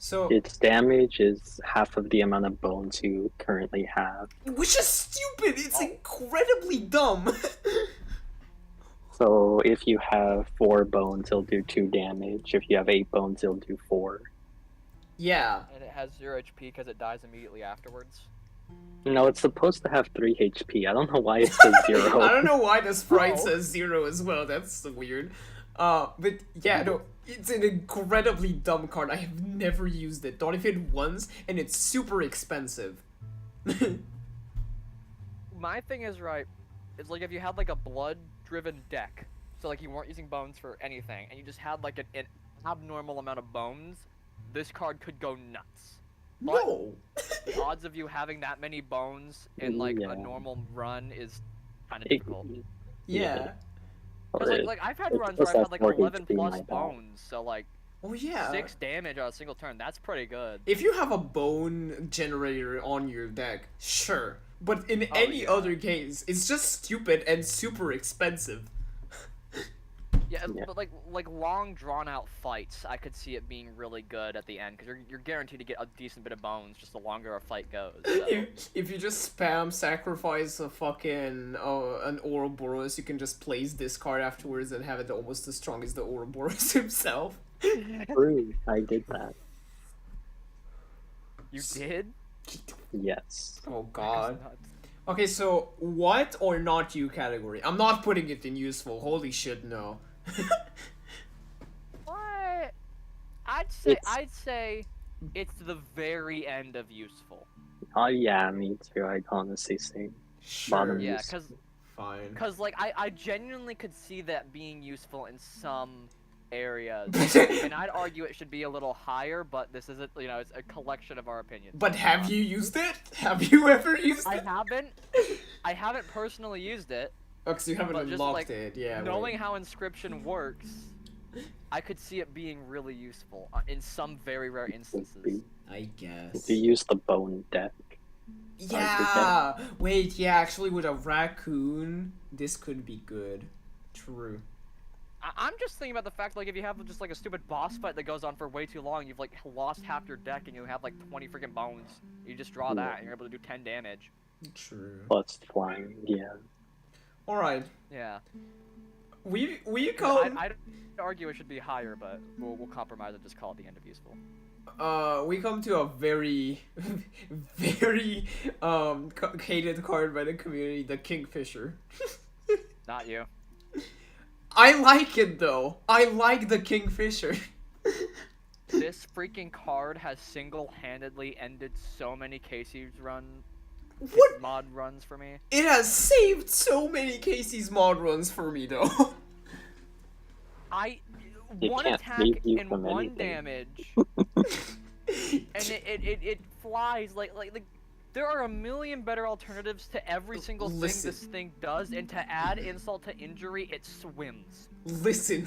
So, Its damage is half of the amount of bones you currently have. which is stupid. It's Oh. incredibly dumb. So if you have 4 bones, it'll do 2 damage. If you have 8 bones, it'll do 4. Yeah. And it has 0 HP because it dies immediately afterwards. No, it's supposed to have 3 HP. I don't know why it says 0. I don't know why the sprite Oh. says 0 as well. That's weird. But yeah, no, it's an incredibly dumb card. I have never used it. Not even once, and it's super expensive. My thing is right. It's like if you had like a blood-driven deck, so like you weren't using bones for anything, and you just had like an abnormal amount of bones, this card could go nuts. But No. the odds of you having that many bones in like Yeah. a normal run is kind of It- difficult. Yeah. Because it- like I've had it runs where just I've has had like more 11 HP, plus my bad. bones, so like Oh yeah. 6 damage on a single turn. That's pretty good. If you have a bone generator on your deck, sure. But in Oh, any yeah. other case, it's just stupid and super expensive. Yeah, Yeah. but like long drawn out fights, I could see it being really good at the end because you're guaranteed to get a decent bit of bones just the longer a fight goes. So. If you just spam sacrifice a fucking an Ouroboros, you can just place this card afterwards and have it almost as strong as the Ouroboros himself. True, I did that. You did? Yes. Oh That's god. nuts. Okay, so what or not you category? I'm not putting it in useful. Holy shit, no. What? I'd say it's the very end of useful. Oh yeah, me too. I'd honestly say. Sure. Bottom. Yeah, Useful. Fine. cause like I genuinely could see that being useful in some areas, and I'd argue it should be a little higher. But this isn't, it's a collection of our opinions. But have you used it? Have you ever used I it? haven't personally used it. Oh, 'cause you haven't But just, unlocked like, it. Yeah. Knowing wait. how Inscryption works, I could see it being really useful in some very rare instances. I guess. If you use the bone deck. Yeah. Wait. Yeah. Actually, with a raccoon, this could be good. True. I'm just thinking about the fact, like, if you have just like a stupid boss fight that goes on for way too long, you've like lost half your deck and you have like 20 freaking bones. You just draw that and you're able to do 10 damage. True. Plus flying, yeah. All right. Yeah. We I'd come. argue it should be higher, but we'll compromise and just call it the end of useful. We come to a very, very hated card by the community, the Kingfisher. Not you. I like it though. I like the Kingfisher. This freaking card has single-handedly ended so many Casey's What? mod runs for me. It has saved so many Casey's mod runs for me though. It One can't attack save you and from 1 anything. damage, and it flies like there are a million better alternatives to every single thing Listen. this thing does, and to add insult to injury, it swims. Listen.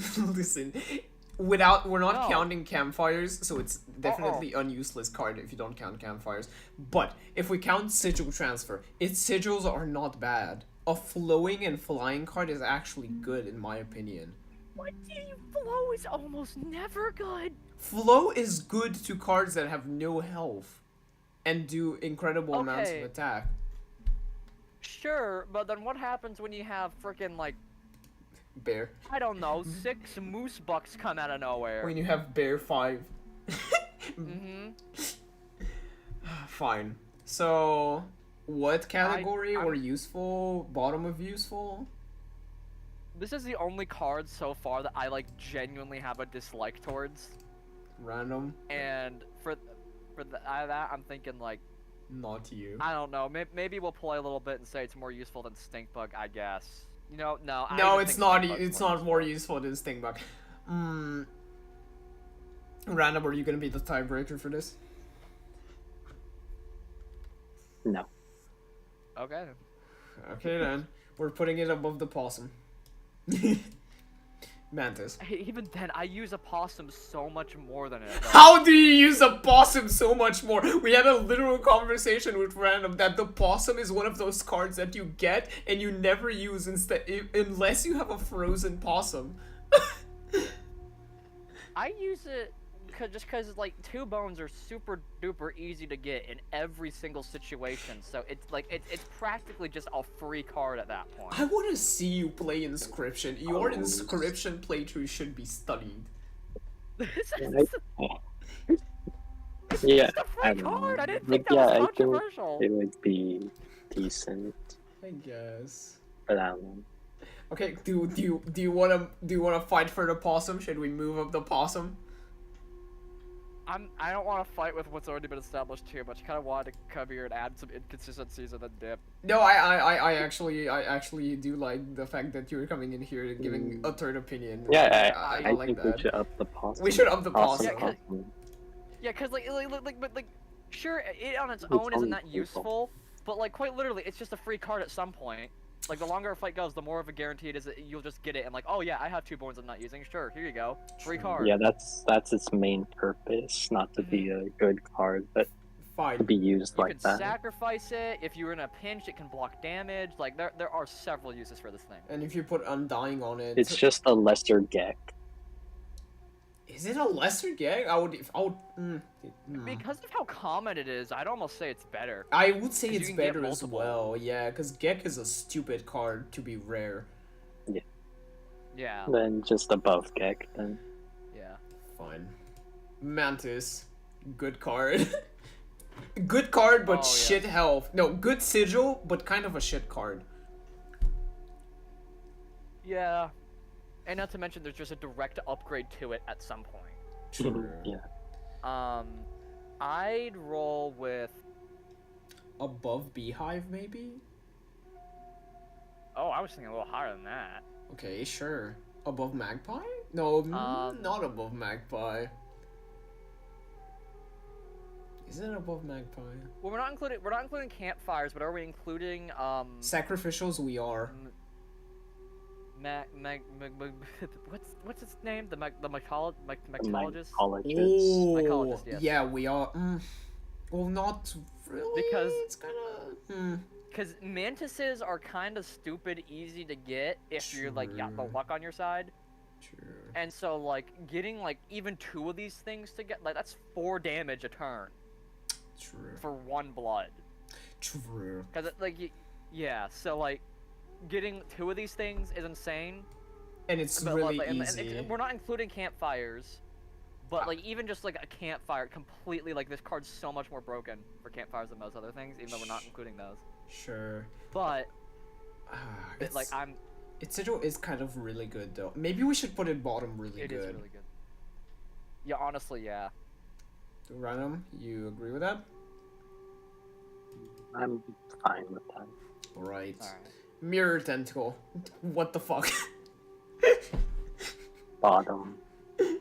We're not No. counting campfires, so it's definitely an useless card if you don't count campfires. But if we count sigil transfer, its sigils are not bad. A flowing and flying card is actually good in my opinion. What do you flow is almost never good. Flow is good to cards that have no health and do incredible amounts of Okay. attack. Sure, but then what happens when you have frickin' like, Bear. I don't know, 6 moose bucks come out of nowhere? When you have bear 5. Mm-hmm. Fine. So, what category I'm- were useful? Bottom of useful? This is the only card so far that I like genuinely have a dislike towards, Random? and for that I'm thinking like, Not you. I don't know, maybe we'll play a little bit and say it's more useful than Stinkbug, I guess. No, I No, even it's think not. Stinkbug's It's not more useful than Stingbug. Random, are you gonna be the tiebreaker for this? No. Okay. Okay then, we're putting it above the possum. Mantis. Even then, I use a possum so much more than it. Though. How do you use a possum so much more? We had a literal conversation with Random that the possum is one of those cards that you get and you never use unless you have a frozen possum. I use it just because like 2 bones are super duper easy to get in every single situation. So it's like it's practically just a free card at that point. I want to see you play Inscryption. Your Inscryption playthrough should be studied. Yeah, It's a I free don't card. know. I didn't Like, think that yeah, was I think controversial. it would be decent, I guess. but I don't know. Okay, do you wanna fight for the possum? Should we move up the possum? I don't want to fight with what's already been established too much. Kind of wanted to come here and add some inconsistencies and then dip. No, I actually do like the fact that you're coming in here and giving a third opinion. Yeah, I I like think that. we should up the possum. We should up the possum. Yeah, cause like, sure, it on its It's own isn't only that people. useful, but like quite literally, it's just a free card at some point. Like the longer a fight goes, the more of a guarantee it is that you'll just get it and like, oh yeah, I have 2 bones I'm not using. Sure, here you go, free card. Yeah, that's its main purpose, not to be a good card, but to Fine. be used You like can that. sacrifice it if you're in a pinch. It can block damage. Like there are several uses for this thing. And if you put Undying on it, It's just a lesser Gek. is it a lesser gag? I would. Because of how common it is, I'd almost say it's better. I would say 'Cause you it's can get better as multiple. well. Yeah, because Gek is a stupid card to be rare. Yeah, Then just above Gek, then. yeah. Fine. Mantis, good card. Good card, but Oh, yeah. shit health. No, good sigil, but kind of a shit card. Yeah. And not to mention, there's just a direct upgrade to it at some point. True. Yeah. I'd roll with. Above Beehive, maybe? Oh, I was thinking a little higher than that. Okay, sure. Above Magpie? No, not above Magpie. Is it above Magpie? Well, we're not including campfires, but are we including Sacrificials, we are. what's its name? The mycologist. Oh, Mycologist, yes. yeah, we are. Well, not really. Because- it's kind of. Because mantises are kind of stupid, easy to get if you're like got the True. luck on your side. True. And so like getting like even 2 of these things to get like that's 4 damage a turn True. for 1 blood. True. Because yeah, so like getting 2 of these things is insane. And it's But, really like, and easy. we're not including campfires, but like even just like a campfire, completely like this card's so much more broken for campfires than most other things, even though we're not including those. Sure. But It's like its sigil is kind of really good though. Maybe we should put it bottom really it good. is really good. Yeah, honestly, yeah. Random, you agree with that? I'm fine with that. Alright. All right. Mirror Tentacle. What the fuck? Bottom.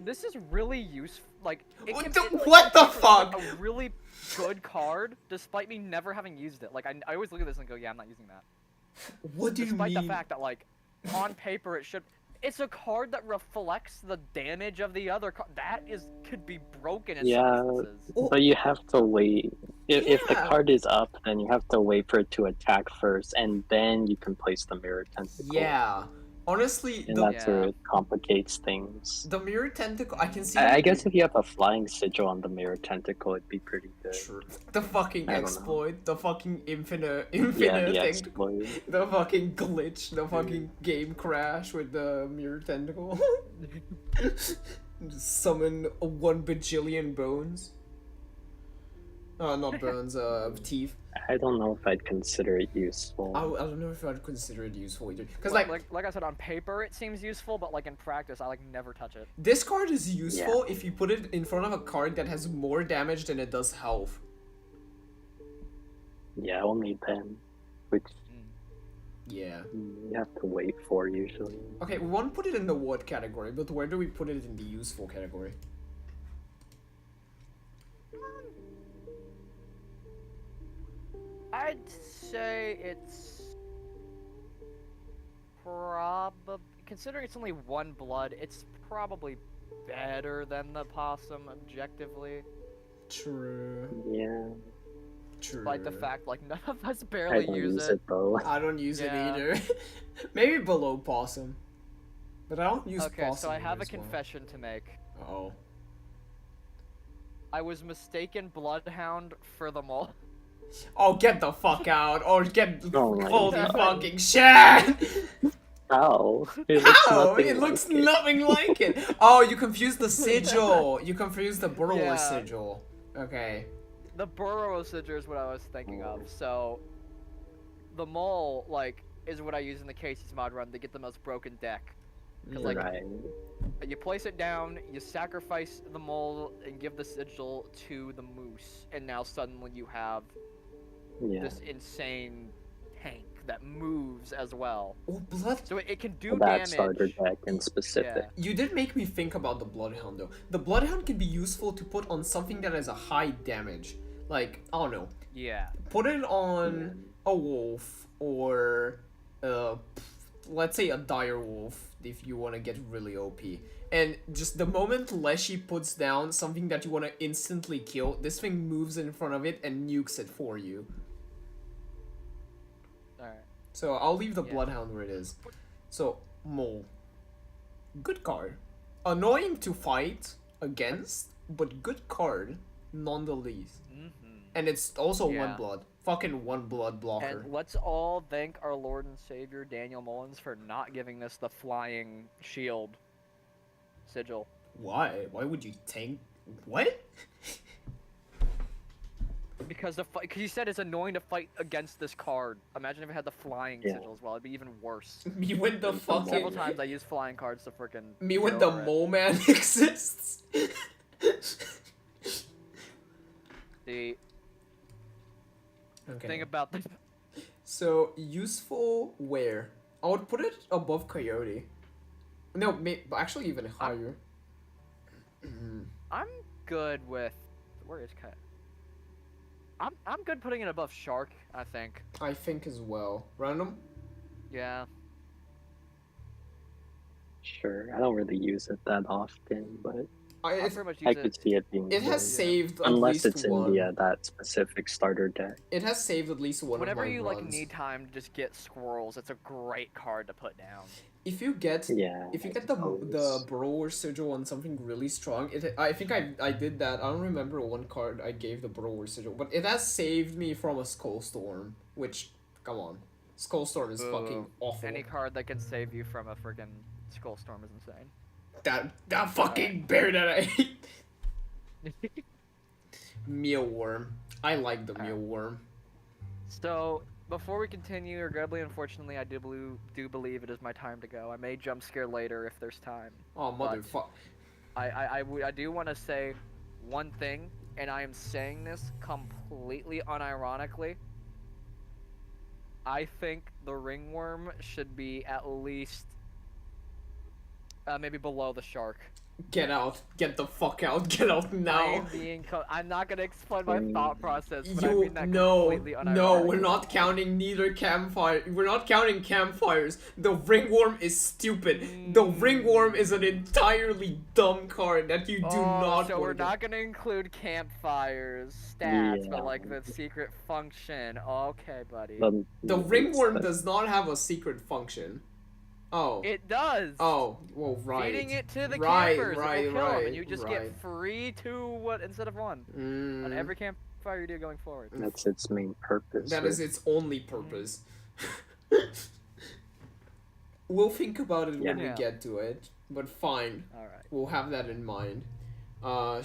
This is really useful. Like, it What can, the- it, like, what the it's, like, fuck? a really good card, despite me never having used it. Like, I always look at this and go, yeah, I'm not using that. What do you Despite mean? the fact that, like, on paper it should. It's a card that reflects the damage of the other card. That could be broken in Yeah. some instances. Oh. But you have to wait. If the Yeah. card is up, then you have to wait for it to attack first, and then you can place the mirror tentacle. Yeah. Honestly, And the that's where Yeah. it complicates things. mirror tentacle, I can see. I guess if you have a flying sigil on the mirror tentacle, it'd be pretty good. True. The fucking I don't know. exploit, the fucking infinite Yeah, the thing, exploit. the fucking glitch, the fucking game crash with the mirror tentacle. Just summon 1 bajillion bones. Not bones, teeth. I don't know if I'd consider it useful. I don't know if I'd consider it useful either. Because like I said, on paper it seems useful, but like in practice, I like never touch it. this card is useful if you put it in front of a card that has more damage than it does health. Yeah, only then. Which Yeah. you have to wait for usually. Okay, we want to put it in the what category, but where do we put it in the useful category? I'd say it's probably considering it's only one blood, it's probably better than the possum objectively. True. Yeah. True. Like the fact, like none of us I barely don't use use it. it though. I don't use it Yeah. either. Maybe below possum. But I don't use Okay, possum so I have either a as well. confession to make. Uh-oh. I was mistaken Bloodhound for the mole. Oh, get the fuck out. Or get Oh my holy God. fucking shit. How? It looks How? nothing It looks like it. nothing like it. Oh, you confused the sigil. You confused the burrower Yeah. sigil. Okay. The burrow sigil is what I was thinking of. So, the mole, like, is what I use in the Casey's mod run to get the most broken deck. Cause like, Right. you place it down, you sacrifice the mole, and give the sigil to the moose, and now suddenly you have Yeah. this insane tank that moves as well. Oh, blood. So it can do That damage. starter deck in specific. Yeah. You did make me think about the Bloodhound though. The Bloodhound can be useful to put on something that has a high damage. Like, I don't know. Yeah. Put it on a wolf or let's say a dire wolf if you want to get really OP. And just the moment Leshy puts down something that you want to instantly kill, this thing moves in front of it and nukes it for you. Alright. So I'll leave the Yeah. Bloodhound where it is. So, Mole. Good card. Annoying to fight against, but good card nonetheless. And it's also Yeah. one blood. Fucking one blood blocker. And let's all thank our Lord and Savior Daniel Mullins for not giving this the flying shield sigil. Why? Why would you tank? What? Because he said it's annoying to fight against this card. Imagine if it had the flying Yeah. sigil as well. It'd be even worse. Me with the Several fucking. times I use flying cards to freaking. Me with get the over it. mole man exists. The Okay. thing about the So useful where? I would put it above Coyote. No, actually even higher. I'm good with. Where is Cat? I'm good putting it above Shark. I think. I think as well. Random. Yeah. Sure. I don't really use it that often, but I It, pretty much I use could it. see it being it has good. saved at Unless least it's one. in the that specific starter deck. It has saved at least one Whenever of my you runs. like need time to just get squirrels, it's a great card to put down. If you get Yeah. If you I get the suppose. Burrower sigil on something really strong, I think I did that. I don't remember one card I gave the Burrower sigil, but it has saved me from a Skull Storm, which, come on. Skull Storm is fucking Boo. awful. Any card that can save you from a freaking skull storm is insane. That fucking bear that I hate. Mealworm. I like the Alright. Mealworm. So before we continue, regrettably, unfortunately, I do believe it is my time to go. I may jump scare later if there's time. Oh, But- motherfucker. I do want to say one thing, and I am saying this completely unironically. I think the ringworm should be at least maybe below the shark. Get out. Get the fuck out. Get out I now. am being I'm not gonna explain my thought process, but I You mean that no, completely unironically. no, we're not counting neither campfire. We're not counting campfires. The ringworm is stupid. The ringworm is an entirely dumb card that you do not. So wanna we're get. not gonna include campfires stats, Yeah. but like the secret function. Okay, buddy. The it's ringworm the- does not have a secret function. Oh. It does. Oh. Well, right. Feeding it to the Right, campers, right, it will kill 'em, right, and you just right. get free 2 instead of 1 on every campfire you do going forward. That's its main purpose. That right? is its only purpose. We'll think about it when we Yeah. get to it, but fine. All right. We'll have that in mind.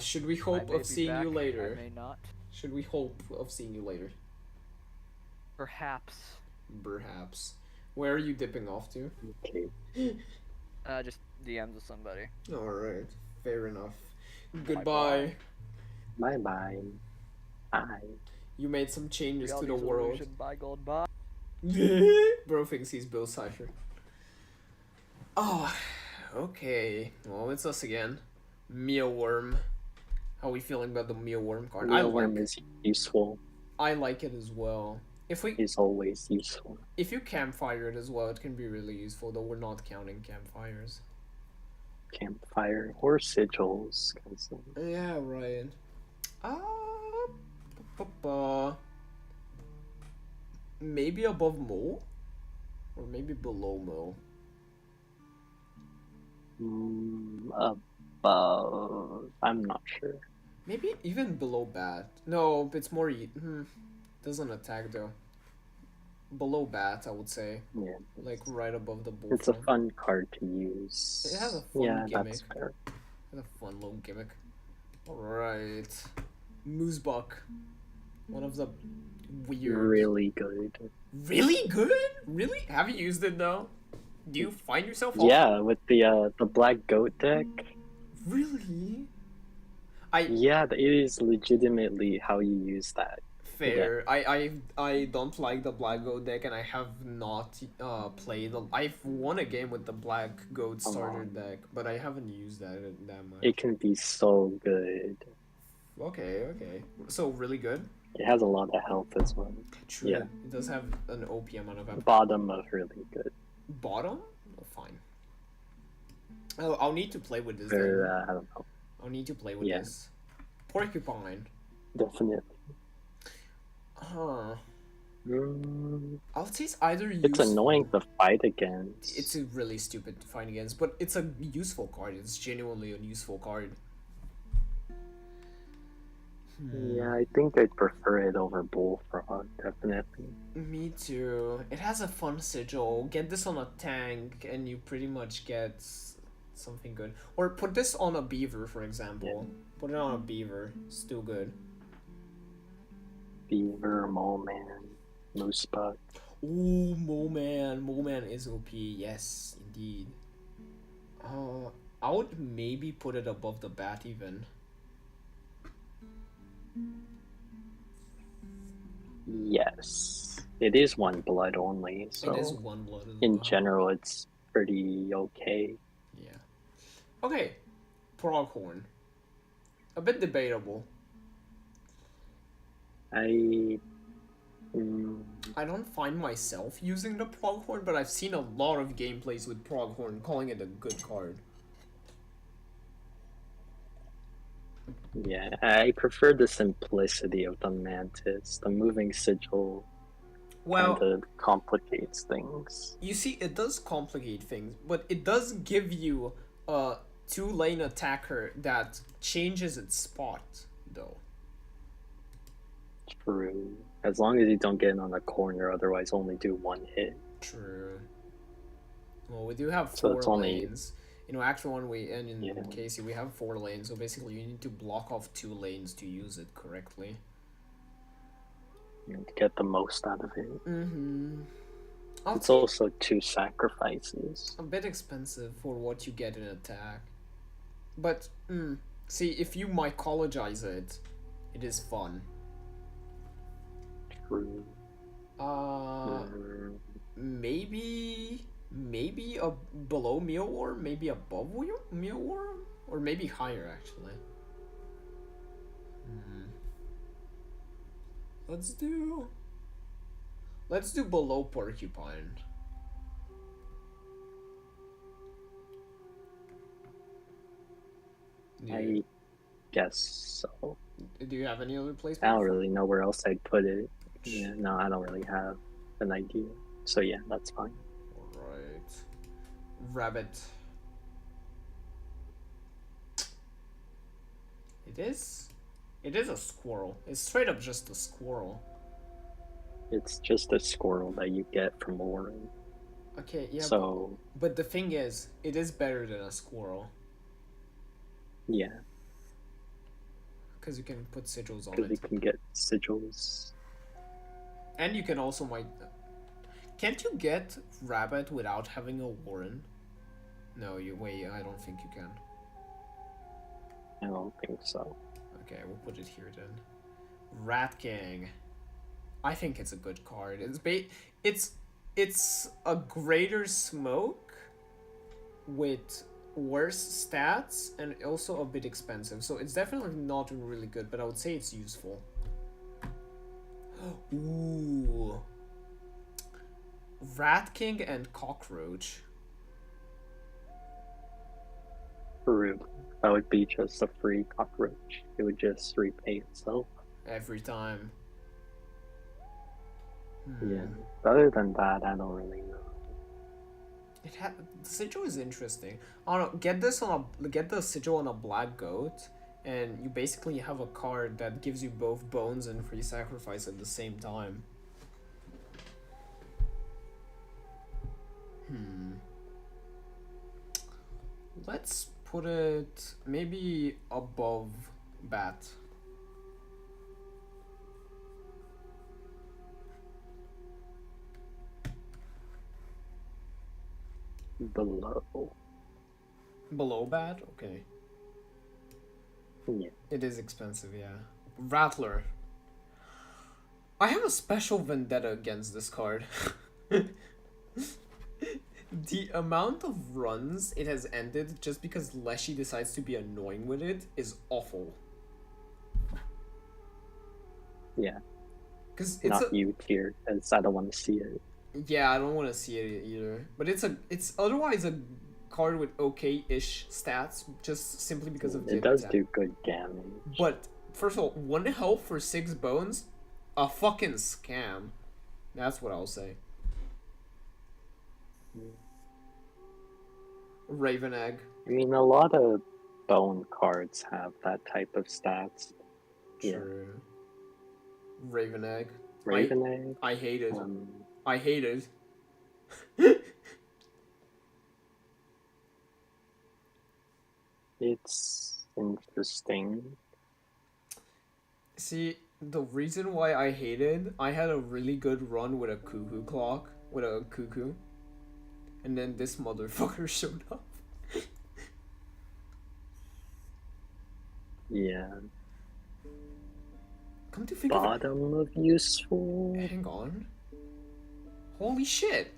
Should we I hope may of be seeing back, you I later? may not. Should we hope of seeing you later? Perhaps. Perhaps. Where are you dipping off to? Okay. Just DMs with somebody. Alright, fair enough. Goodbye. Bye bye. Bye. You made some changes to the Reality's world. illusion, Bye, gold, bye. Bro thinks he's Bill Cipher. Oh, okay. Well, it's us again. Mealworm. How are we feeling about the mealworm card? Mealworm is useful. I like it as well. is always useful. If you campfire it as well, it can be really useful, though we're not counting campfires. Campfire or sigils. Yeah, right. Maybe above Mo? Or maybe below Mo? Above. I'm not sure. Maybe even below Bat. No, it's more... doesn't attack, though. Below Bat, I would say. Yeah. Like, right above the bullfrog. It's a fun card to use. It has a fun gimmick. That's fair. It has a fun little gimmick. Alright. Moosebuck. One of the weird... Really good. Really good? Really? Have you used it, though? Do you find yourself... Yeah, with the black goat deck. Really? Yeah, it is legitimately how you use that. Fair. Yeah. I don't like the Black Goat deck, and I have not played. I've won a game with the Black Goat starter deck, but I haven't used that much. It can be so good. Okay. So really good? It has a lot of health as well. True. Yeah. It does have an OP amount of health. Bottom of really good. Bottom? Oh, fine. I'll need to play with this. I don't know. I'll need to play with this. Porcupine. Definitely. Huh. I'll say it's either useful. It's annoying to fight against. It's really stupid to fight against, but it's a useful card. It's genuinely a useful card. Yeah, I think I'd prefer it over Bullfrog, definitely. Me too. It has a fun sigil. Get this on a tank, and you pretty much get something good. Or put this on a beaver, for example. Yeah. Put it on a beaver. Still good. Beaver, Moleman, Moosebuck. Ooh, Moleman. Moleman is OP. Yes, indeed. I would maybe put it above the Bat even. Yes. It is one blood only, so it is one blood as in well. general it's pretty okay. Yeah. Okay. Pronghorn. A bit debatable. I don't find myself using the Pronghorn, but I've seen a lot of gameplays with Pronghorn calling it a good card. Yeah, I prefer the simplicity of the Mantis. The moving sigil kind of complicates things. You see, it does complicate things, but it does give you a 2-lane attacker that changes its spot, though. True. As long as you don't get in on the corner, otherwise only do one hit. True. Well, we do have 4 lanes. In Act 1, in Casey, we have 4 lanes, so basically you need to block off 2 lanes to use it correctly. You need to get the most out of it. Mm-hmm. It's also 2 sacrifices. A bit expensive for what you get in attack. But, see, if you mycologize it, it is fun. True. Maybe a below Mealworm, maybe above Mealworm, or maybe higher actually. Let's do below Porcupine. I guess so. Do you have any other place? I don't really know where else I'd put it. Yeah, no, I don't really have an idea. So yeah, that's fine. Alright. Rabbit. It is a squirrel. It's straight up just a squirrel. It's just a squirrel that you get from Warren. Okay, yeah. So, but the thing is, it is better than a squirrel. Yeah. Because you can put sigils on it. Because you can get sigils. And you can also Can't you get Rabbit without having a Warren? No, wait, I don't think you can. I don't think so. Okay, we'll put it here then. Rat King. I think it's a good card. It's a greater smoke with worse stats and also a bit expensive. So it's definitely not really good, but I would say it's useful. Ooh. Rat King and Cockroach. Rude. That would be just a free cockroach. It would just repay itself. Every time. Yeah. Other than that, I don't really know. The sigil is interesting. I don't know, get the sigil on a black goat, and you basically have a card that gives you both bones and free sacrifice at the same time. Let's put it maybe above bat. Below. Below bat? Okay. Yeah. It is expensive, yeah. Rattler. I have a special vendetta against this card. The amount of runs it has ended just because Leshy decides to be annoying with it is awful. Yeah. Because it's Not you, tier, because I don't want to see it. Yeah, I don't want to see it either. But it's otherwise a card with okay-ish stats, just simply because of the It does attack. do good damage. But first of all, 1 health for 6 bones, a fucking scam. That's what I'll say. Raven Egg. I mean, a lot of bone cards have that type of stats. True. Raven Egg. Raven Egg. I hate it. I hate it. It's interesting. See, the reason why I hated, I had a really good run with a cuckoo clock, with a cuckoo. And then this motherfucker showed up. Yeah. Come to think of it. Bottom of useful. Hang on. Holy shit.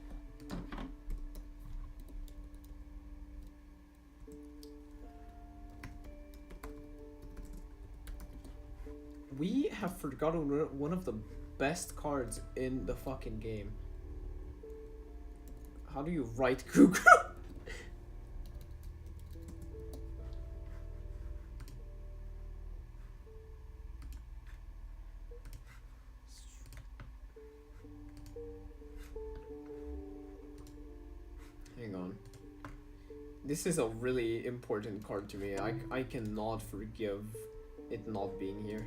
We have forgotten one of the best cards in the fucking game. How do you write cuckoo? Hang on. This is a really important card to me. I cannot forgive it not being here.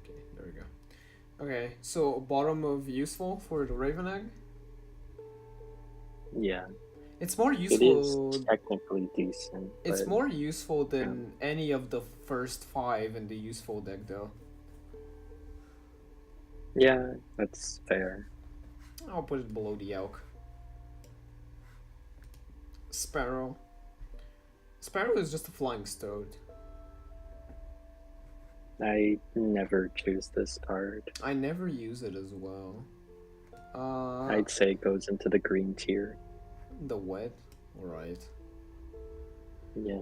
Okay, there we go. Okay, so bottom of useful for the Raven Egg. Yeah. It's more It useful. is technically decent. It's but more useful than any of the first 5 in the useful deck, though. Yeah, that's fair. I'll put it below the elk. Sparrow. Sparrow is just a flying stoat. I never choose this card. I never use it as well. I'd say it goes into the green tier. The wet? Alright. Yeah.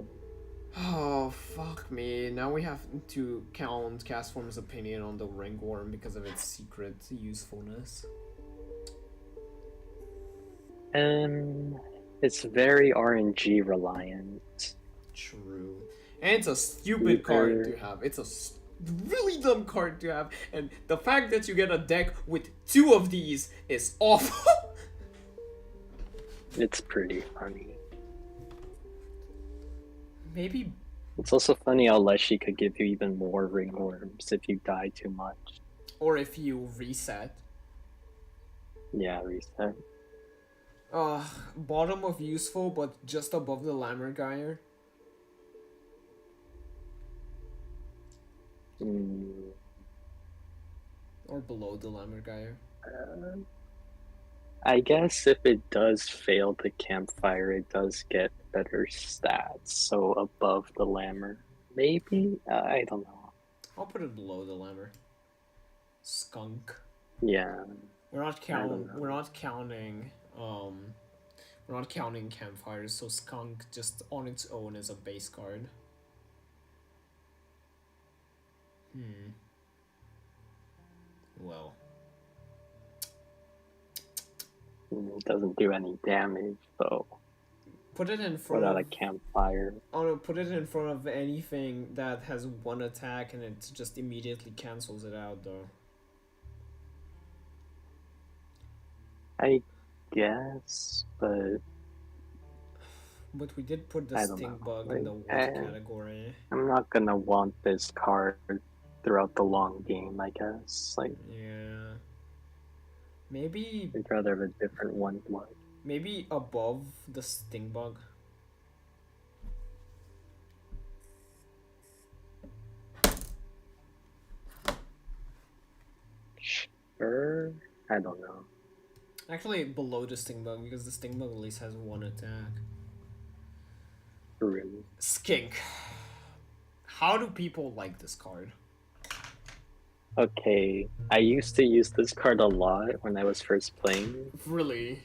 Oh, fuck me. Now we have to count Castform's opinion on the ringworm because of its secret usefulness. It's very RNG reliant. True. And it's a stupid card to have. It's a really dumb card to have. And the fact that you get a deck with 2 of these is awful. It's pretty funny. Maybe. It's also funny how Leshy could give you even more ringworms if you die too much. Or if you reset. Yeah, reset. Bottom of useful, but just above the Lammergeier. Or below the Lammergeier. I guess if it does fail the campfire, it does get better stats. So above the Lammer. Maybe? I don't know. I'll put it below the Lammer. Skunk. Yeah. We're not I don't know. we're not counting we're not counting campfires, so skunk just on its own is a base card. Well. It doesn't do any damage, though. Put it in front Without of a campfire. Oh no, put it in front of anything that has one attack and it just immediately cancels it out though. I guess, but But we did put the I don't stink know. bug in the what category. I'm not gonna want this card throughout the long game, I guess. Like, Yeah. Maybe I'd rather have a different one. maybe above the stink bug. Sure. I don't know. Actually below the stink bug because the stink bug at least has one attack. Really. Skink. How do people like this card? Okay, I used to use this card a lot when I was first playing. Really?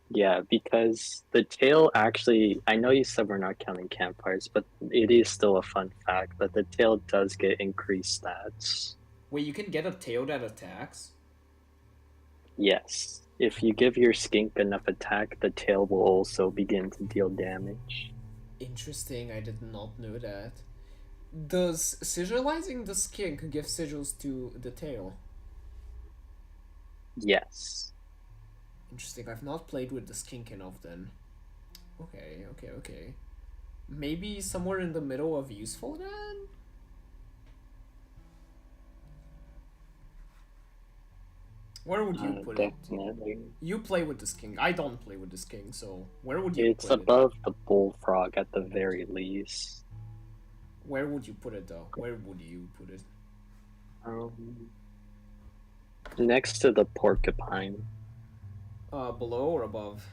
Yeah, because the tail actually, I know you said we're not counting campfires, but it is still a fun fact that the tail does get increased stats. Wait, you can get a tail that attacks? Yes. If you give your skink enough attack, the tail will also begin to deal damage. Interesting, I did not know that. Does sigilizing the skink give sigils to the tail? Yes. Interesting, I've not played with the skink enough then. Okay. Maybe somewhere in the middle of useful then? Where would you put definitely. it? You play with the skink. I don't play with the skink, so where would you It's put above the bullfrog at the very least. Where would you put it though? Where would you put it? Next to the porcupine. Below or above?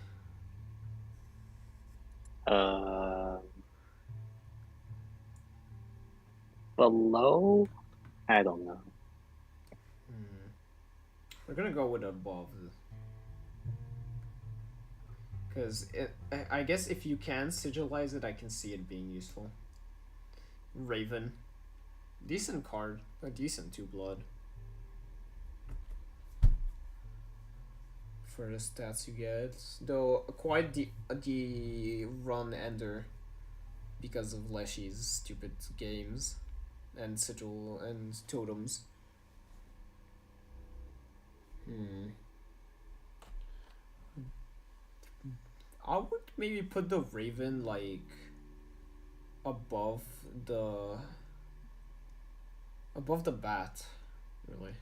Below? I don't know. We're gonna go with above. Because I guess if you can sigilize it, I can see it being useful. Raven. Decent card. A decent 2-blood. For the stats you get. Though quite the run ender. Because of Leshy's stupid games. And sigil and totems. I would maybe put the Raven like above the bat, really.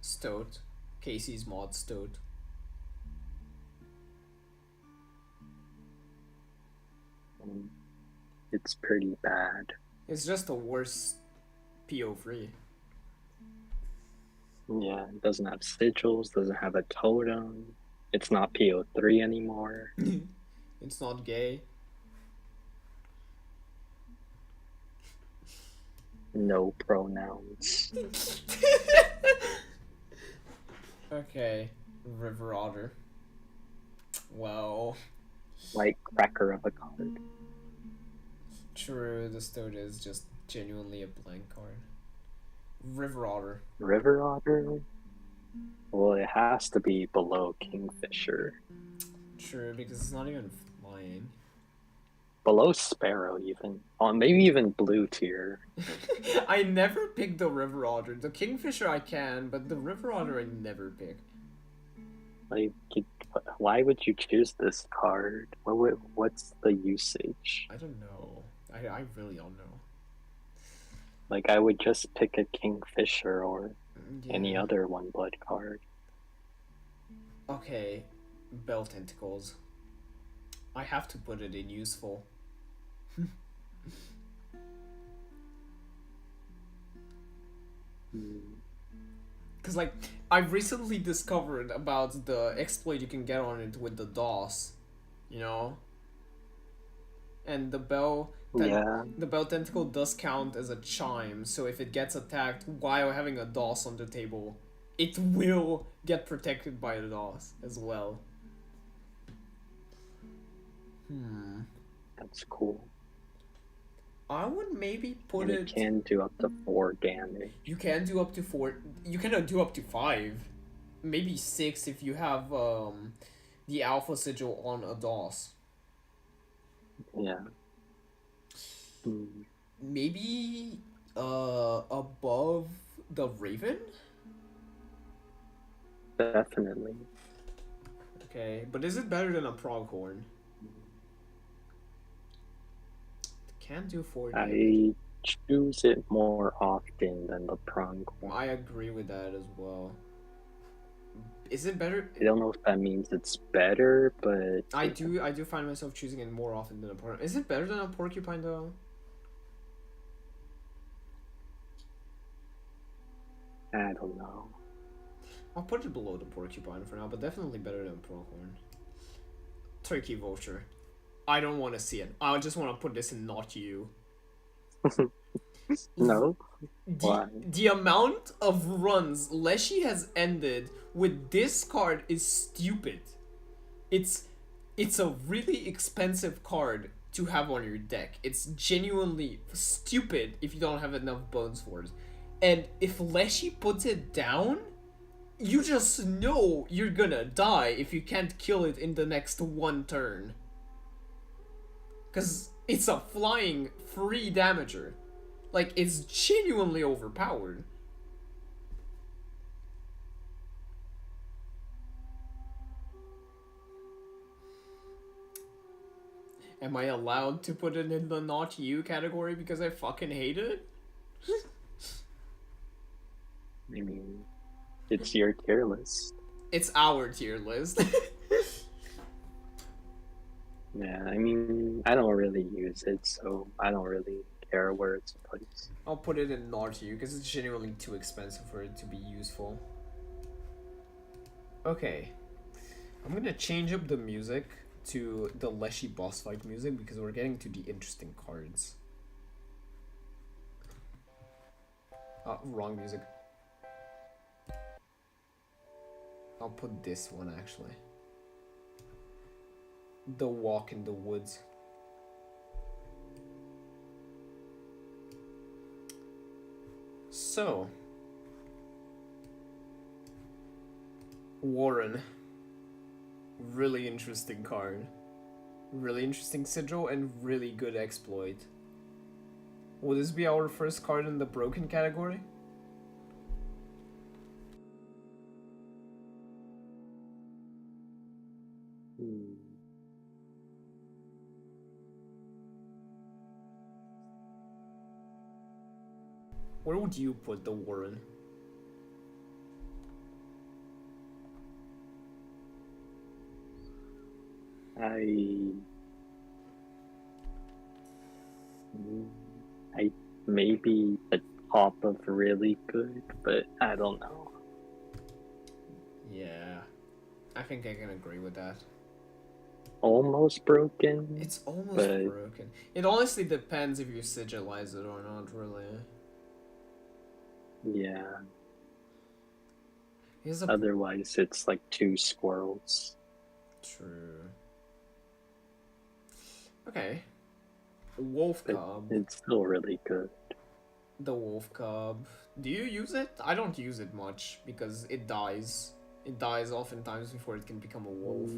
Stoat. Casey's mod Stoat. It's pretty bad. It's just the worst PO3. Yeah, it doesn't have sigils, doesn't have a totem. It's not PO3 anymore. It's not gay. No pronouns. Okay, River Otter. Well, Like cracker of a card. true, the Stoat is just genuinely a blank card. River Otter. River Otter? Well, it has to be below Kingfisher. True, because it's not even flying. Below Sparrow, even. Oh, maybe even blue tier. I never pick the River Otter. The Kingfisher I can, but the River Otter I never pick. Like, why would you choose this card? What's the usage? I don't know. I really don't know. Like, I would just pick a Kingfisher or Yeah. any other one blood card. Okay, Bell Tentacles. I have to put it in useful. Because, like, I've recently discovered about the exploit you can get on it with the DOS, you know? and the bell Yeah. the bell tentacle does count as a chime, so if it gets attacked while having a DOS on the table, it will get protected by the DOS as well. That's cool. I would maybe put And it can do up to 4 damage. You can do up to 4. You can do up to 5, maybe 6 if you have the alpha sigil on a DOS. Yeah. Maybe above the Raven. Definitely. Okay, but is it better than a Pronghorn? Can do 4 damage. I choose it more often than the pronghorn. I agree with that as well. Is it better? I don't know if that means it's better, but I do find myself choosing it more often than a porcupine. Is it better than a porcupine though? I don't know. I'll put it below the porcupine for now, but definitely better than pronghorn. Turkey vulture. I don't want to see it. I just want to put this in not you. No? Why? The amount of runs Leshy has ended with this card is stupid. It's a really expensive card to have on your deck. It's genuinely stupid if you don't have enough bones for it. And if Leshy puts it down, you just know you're gonna die if you can't kill it in the next one turn. Because it's a flying free damager. Like, it's genuinely overpowered. Am I allowed to put it in the not you category because I fucking hate it? I mean, it's your tier list. It's our tier list. Yeah, I mean, I don't really use it, so I don't really care where it's placed. I'll put it in not you because it's genuinely too expensive for it to be useful. Okay. I'm gonna change up the music to the Leshy boss fight music because we're getting to the interesting cards. Wrong music. I'll put this one actually. The Walk in the Woods. So, Warren. Really interesting card. Really interesting sigil and really good exploit. Will this be our first card in the broken category? Where would you put the Warren? I maybe the top of really good, but I don't know. Yeah, I think I can agree with that. Almost broken. It's almost but... broken. It honestly depends if you sigilize it or not, really. Yeah. Here's a... Otherwise, it's like 2 squirrels. True. Okay. Wolf Cub. It's still really good. The Wolf Cub. Do you use it? I don't use it much because it dies. It dies oftentimes before it can become a wolf.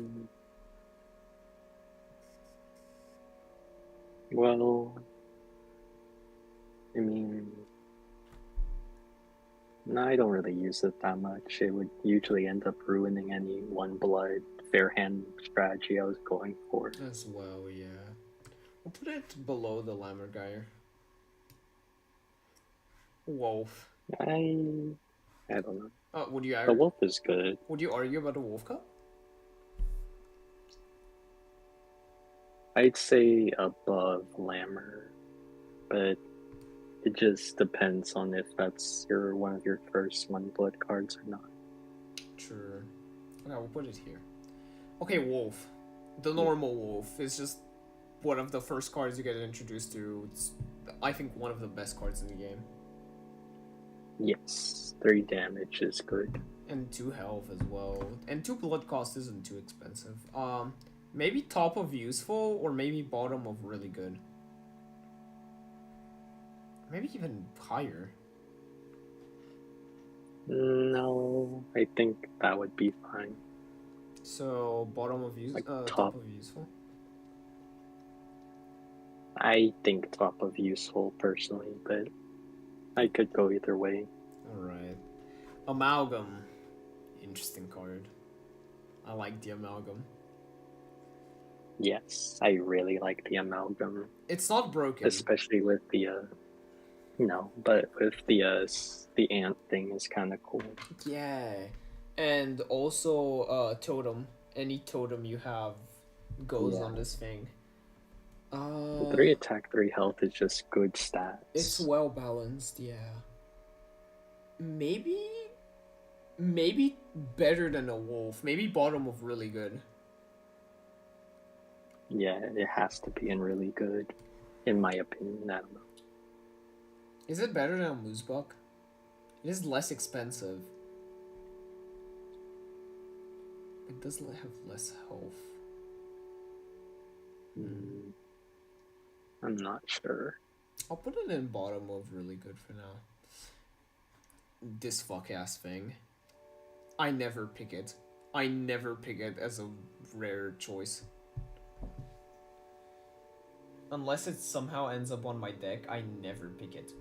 Well, I mean, no, I don't really use it that much. It would usually end up ruining any one blood fair hand strategy I was going for. As well, yeah. We'll put it below the Lammergeier. Wolf. I don't know. Would you The wolf is good. Would you argue about a Wolf Cup? I'd say above Lammer, but it just depends on if that's one of your first one blood cards or not. True. Okay, we'll put it here. Okay, Wolf. The normal Wolf is just one of the first cards you get introduced to. It's, I think, one of the best cards in the game. Yes, 3 damage is good. And 2 health as well. And 2 blood cost isn't too expensive. Maybe top of useful, or maybe bottom of really good. Maybe even higher. No, I think that would be fine. So bottom of use, Like top of useful. I think top of useful personally, but I could go either way. All right. Amalgam, interesting card. I like the amalgam. Yes, I really like the amalgam, It's not broken. especially with the no, but with the ant thing is kind of cool. Yeah, and also totem. Any totem you have goes Yeah. on this thing. 3 attack, 3 health is just good stats. It's well balanced, yeah. Maybe better than a wolf. Maybe bottom of really good. Yeah, it has to be in really good, in my opinion. I don't know. Is it better than a moose buck? It is less expensive. It does have less health. I'm not sure. I'll put it in bottom of really good for now. This fuck ass thing. I never pick it. I never pick it as a rare choice. Unless it somehow ends up on my deck, I never pick it.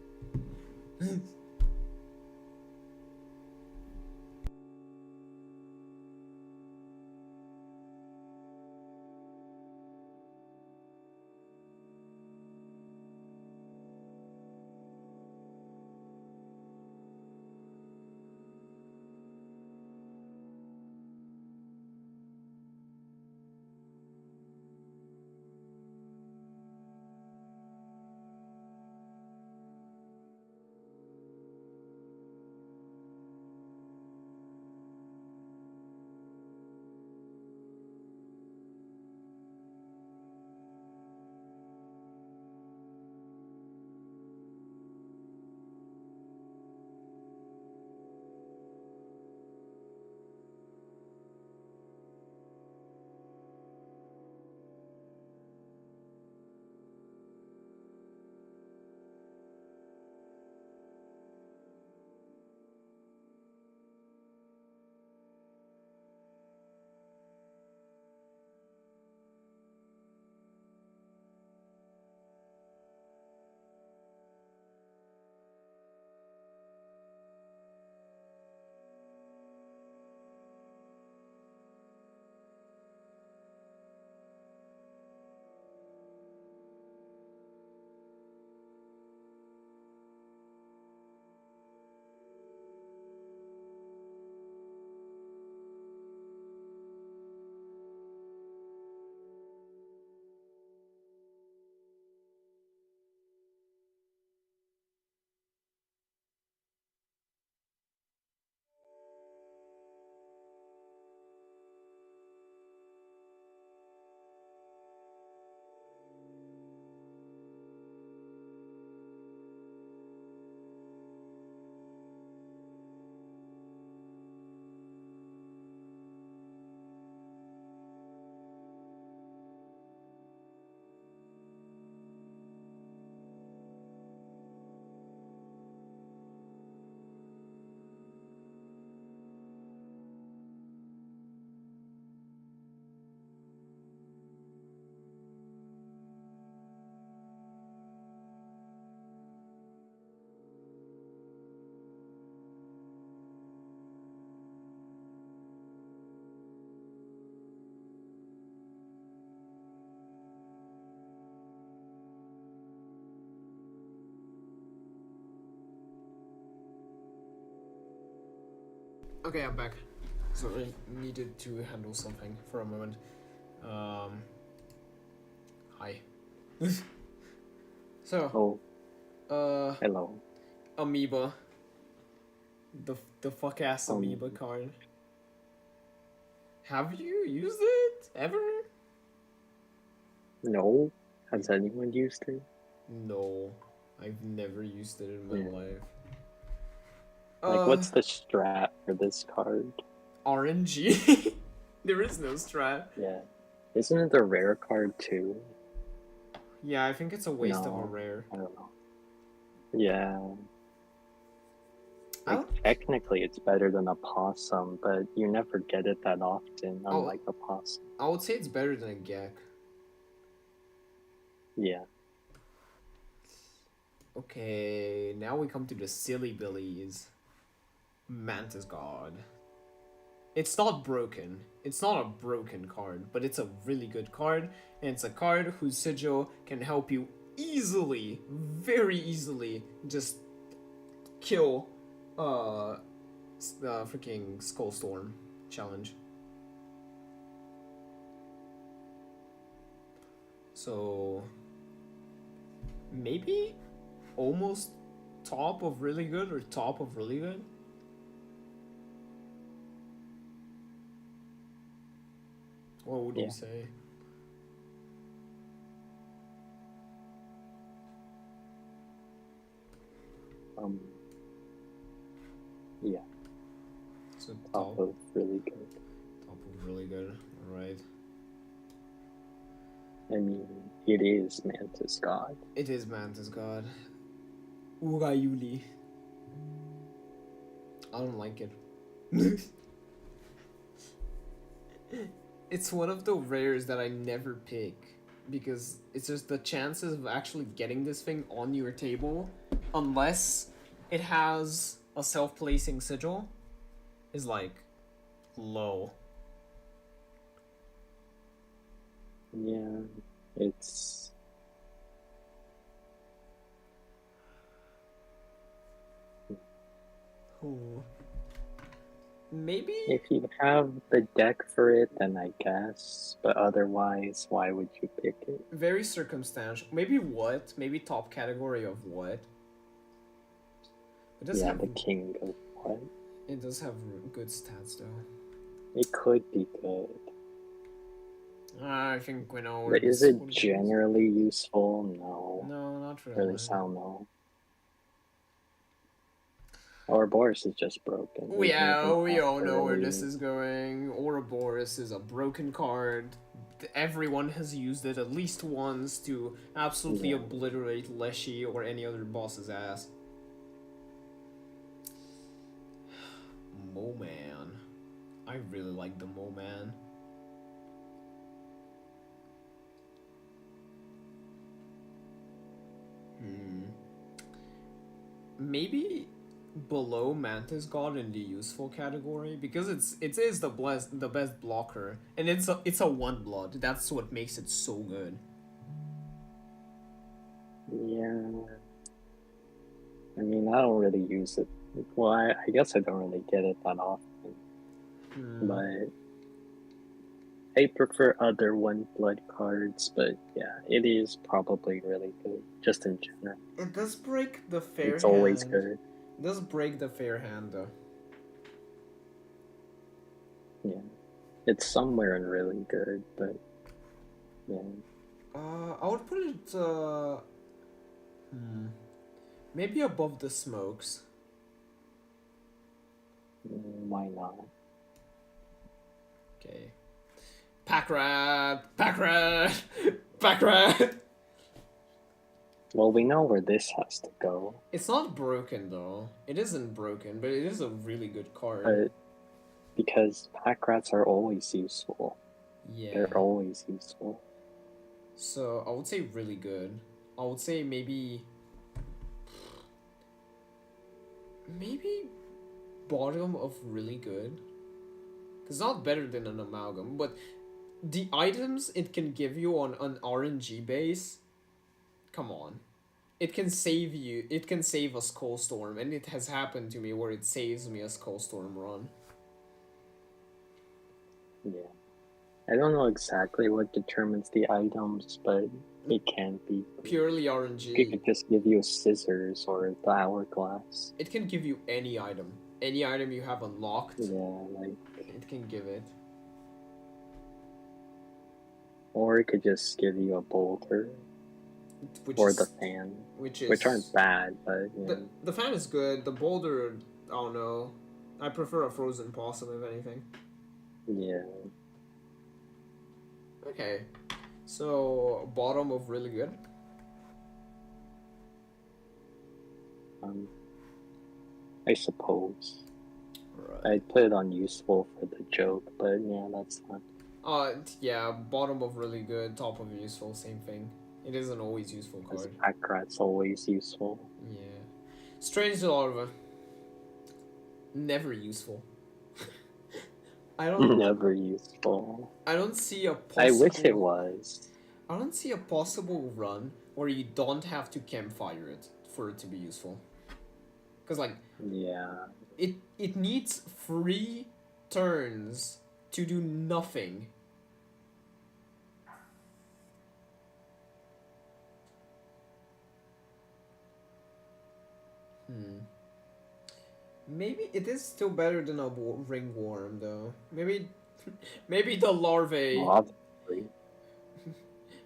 Okay, I'm back. So I needed to handle something for a moment. Hi. So, Hello. Amoeba. The fuck ass Amoeba card. Have you used it ever? No, Has anyone used it? No, I've never used it in my Yeah. life. Like, what's the strat for this card? RNG? There is no strat. Yeah. Isn't it a rare card too? Yeah, I think it's a waste of a No, rare. I don't know. Yeah. I Like, would, technically it's better than a possum, but you never get it that often, unlike a possum. I would say it's better than a Gek. Yeah. Okay, now we come to the silly billies. Mantis God. It's not broken. It's not a broken card, but it's a really good card, and it's a card whose sigil can help you easily, very easily, just kill the freaking Skullstorm challenge. So maybe almost top of really good or top of really good. What would you say? Yeah. So Top of really good. Top of really good. Alright. I mean, it is Mantis God. It is Mantis God. Urayuli. I don't like it. It's one of the rares that I never pick because it's just the chances of actually getting this thing on your table, unless it has a self-placing sigil, is like low. Yeah, it's... Oh. Maybe if you have the deck for it, then I guess. But otherwise, why would you pick it? very circumstantial. Maybe what? Maybe top category of what? It does Yeah, have, the king of what? it does have good stats though. It could be good. I think we know. But is it generally useful? No. No, not really. Really sound no. Ouroboros is just broken. Yeah, we all know where this is going. Ouroboros is a broken card. Everyone has used it at least once to absolutely obliterate Leshy or any other boss's ass. Moman. I really like the Moman. Maybe below Mantis God in the useful category because it is the best blocker, and it's a one blood. That's what makes it so good. Yeah. I mean, I don't really use it. Well, I guess I don't really get it that often. But I prefer other one blood cards, but yeah, it is probably really good, just in general. It does break the fair hand. It's always good. It does break the fair hand though. Yeah. It's somewhere in really good, but yeah. I would put it maybe above the smokes. Why not? Okay. Pack rat! Pack rat! Well, we know where this has to go. It's not broken though. It isn't broken, but it is a really good card. But because pack rats are always useful. Yeah. They're always useful. So I would say really good. I would say maybe bottom of really good. It's not better than an amalgam, but the items it can give you on an RNG base, come on. It can save you. It can save a Skullstorm, and it has happened to me where it saves me a Skullstorm run. Yeah. I don't know exactly what determines the items, but it can be. Purely RNG. It could just give you scissors or the hourglass. It can give you any item. Any item you have unlocked. Yeah, like... it can give it. Or it could just give you a boulder. which or is the fan, which is which aren't bad, but yeah. the fan is good. The boulder, I don't know. I prefer a frozen possum if anything. Yeah. Okay, so bottom of really good. I suppose. Right. I'd put it on useful for the joke, but yeah, that's fine. Yeah, bottom of really good, top of useful, same thing. It is an always useful Because card. Packrat's always useful. Yeah. Strange Larva. Never useful. I don't Never useful. I don't see a I possible wish it was. I don't see a possible run where you don't have to campfire it for it to be useful. Cause like Yeah. it needs 3 turns to do nothing. Maybe it is still better than a ringworm though. Maybe maybe the larvae Obviously.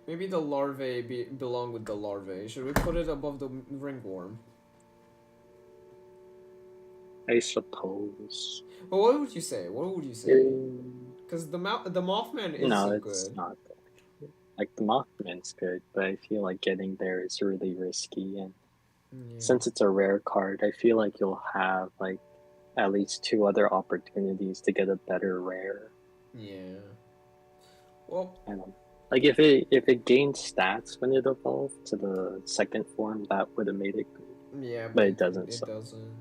maybe the larvae belong with the larvae. Should we put it above the ringworm? I suppose. But what would you say? What would you say? Because the Mothman is No, so it's good. not good. Like, the Mothman's good, but I feel like getting there is really risky, and Yeah. since it's a rare card, I feel like you'll have, like, at least 2 other opportunities to get a better rare. Yeah. Well, I don't know. Like, if it gained stats when it evolved to the second form, that would have made it good. yeah, But it doesn't. It doesn't.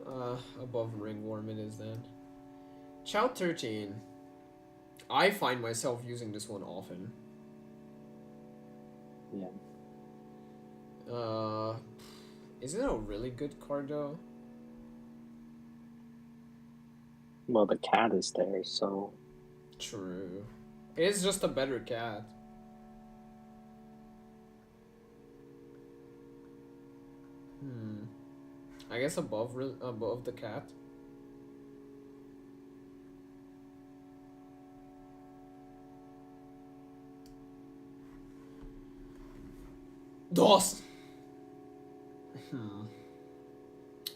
Yeah. Above ringworm it is then. Chow 13. I find myself using this one often. Yeah. Is it a really good card though? Well, the cat is there, so True. It is just a better cat. I guess above the cat. DOS.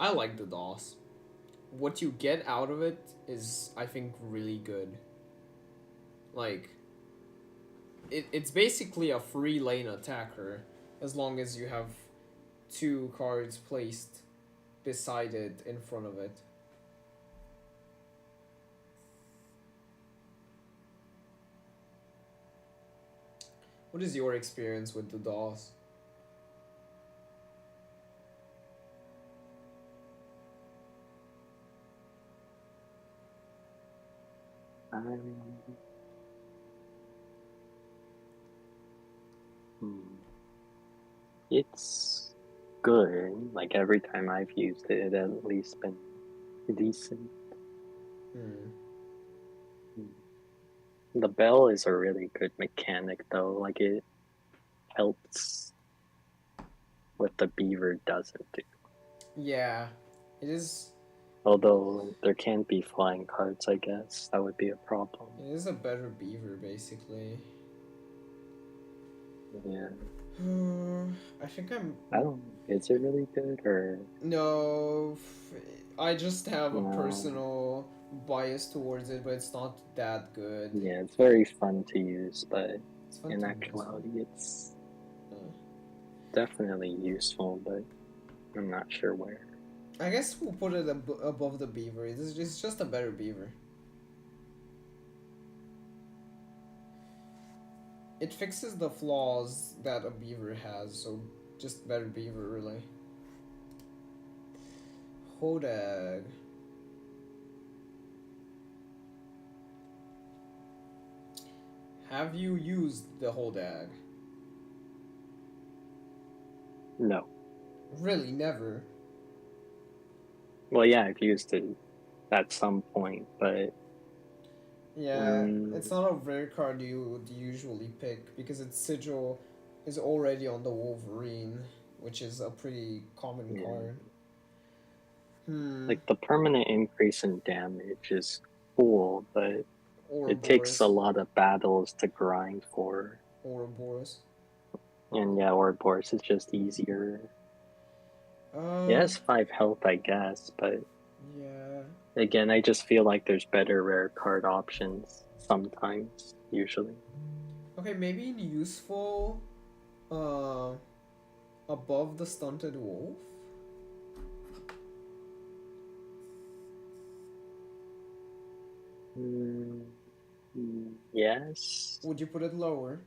I like the DOS. What you get out of it is, I think, really good. Like, it's basically a free lane attacker as long as you have 2 cards placed beside it in front of it. What is your experience with the DOS? it's good. Like, every time I've used it, it at least been decent. The bell is a really good mechanic, though. Like, it helps what the beaver doesn't do. Yeah, it is. Although there can't be flying cards, I guess that would be a problem. It is a better beaver, basically. Yeah. I think I'm. I don't. Is it really good or? No, I just have a personal bias towards it, but it's not that good. Yeah, it's very fun to use, but in to actuality, it's definitely useful, but I'm not sure where. I guess we'll put it above the beaver. It's just a better beaver. It fixes the flaws that a beaver has, so just better beaver, really. Hodag. Have you used the Hodag? No. Really, never. Well, yeah, I've used it at some point, but yeah, it's not a rare card you would usually pick because its sigil is already on the Wolverine, which is a pretty common card. Like, the permanent increase in damage is cool, but it takes a lot of battles to grind for. Ouroboros. And yeah, Ouroboros is just easier. It Uh, has 5 health, I guess, but yeah. again, I just feel like there's better rare card options sometimes, usually. Okay, maybe in useful, uh, above the stunted wolf. Mm, yes. Would you put it lower?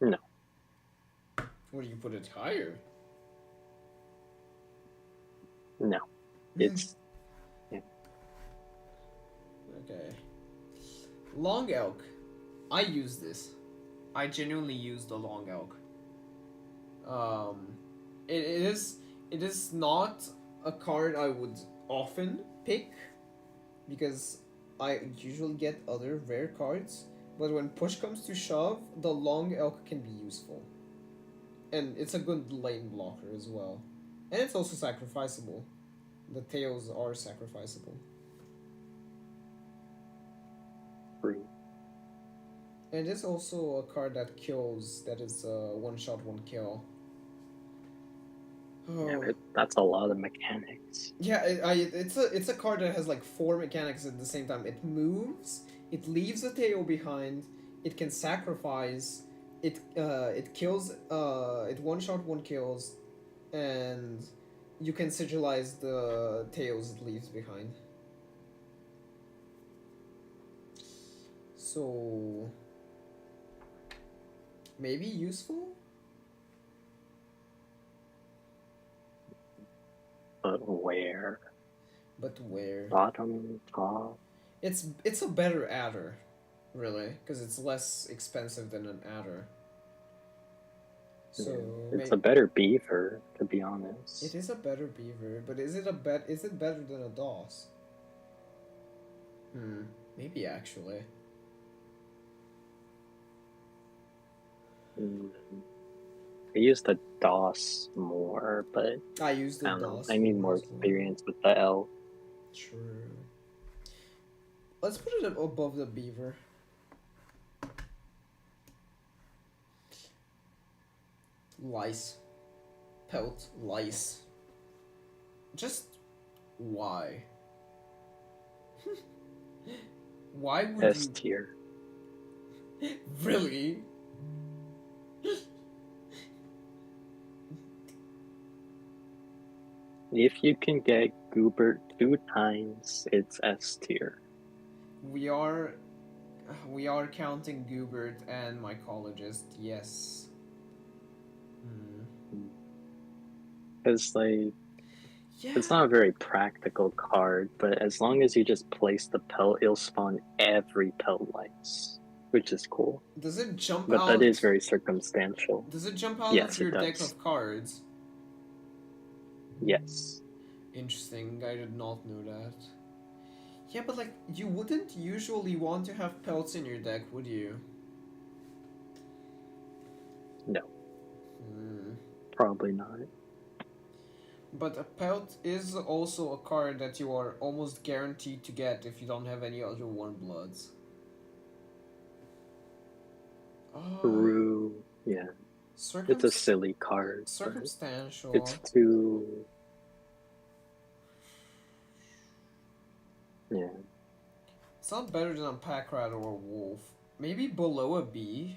No. Would you put it higher? No. It's Okay. Long elk. I use this. I genuinely use the long elk. Um, it is not a card I would often pick because I usually get other rare cards. But when push comes to shove, the long elk can be useful, and it's a good lane blocker as well, and it's also sacrificable. The tails are sacrificable. free. And it's also a card that kills, that is one shot, one kill. Yeah, Oh. but that's a lot of mechanics. Yeah, it's a card that has like 4 mechanics at the same time. It moves, it leaves a tail behind, it can sacrifice, it kills, it one shot, one kills, and you can sigilize the tails it leaves behind. So maybe useful? But where? But where? Bottom, top? It's a better adder, really, because it's less expensive than an adder. So Yeah. It's a better beaver, to be honest. it is a better beaver, but is it better than a DOS? Maybe actually. I use the DOS more, but I used the I don't know. DOS. I need more as well. experience with the L. True. Let's put it above the beaver. Lice. Pelt lice. Just why? Why would S tier. you really? If you can get Goobert 2 times, it's S tier. We are counting Goobert and mycologist, yes. Because, like, Yeah. it's not a very practical card, but as long as you just place the pelt, it'll spawn every pelt lice, which is cool. Does it jump But out? that is very circumstantial. Does it jump out Yes, of your it deck does. of cards? Yes. Interesting, I did not know that. Yeah, but like, you wouldn't usually want to have pelts in your deck, would you? No. Probably not. But a pelt is also a card that you are almost guaranteed to get if you don't have any other warm bloods. True. Yeah. It's a silly card. But circumstantial. it's too. Yeah. It's not better than a pack rat or a wolf. Maybe below a B.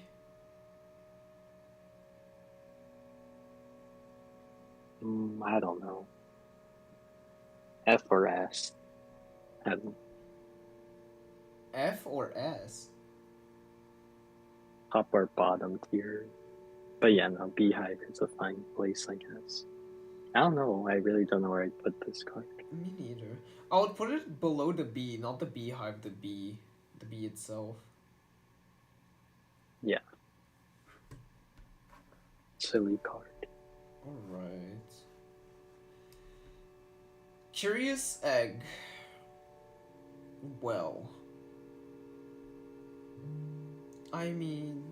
I don't know. F or S. I don't know. F or S? Top or bottom tier. But yeah, no, Beehive is a fine place, I guess. I don't know. I really don't know where I'd put this card. Me neither. I would put it below the B, not the beehive, the B. The B itself. Yeah. Silly card. Alright. Curious Egg. Well. I mean,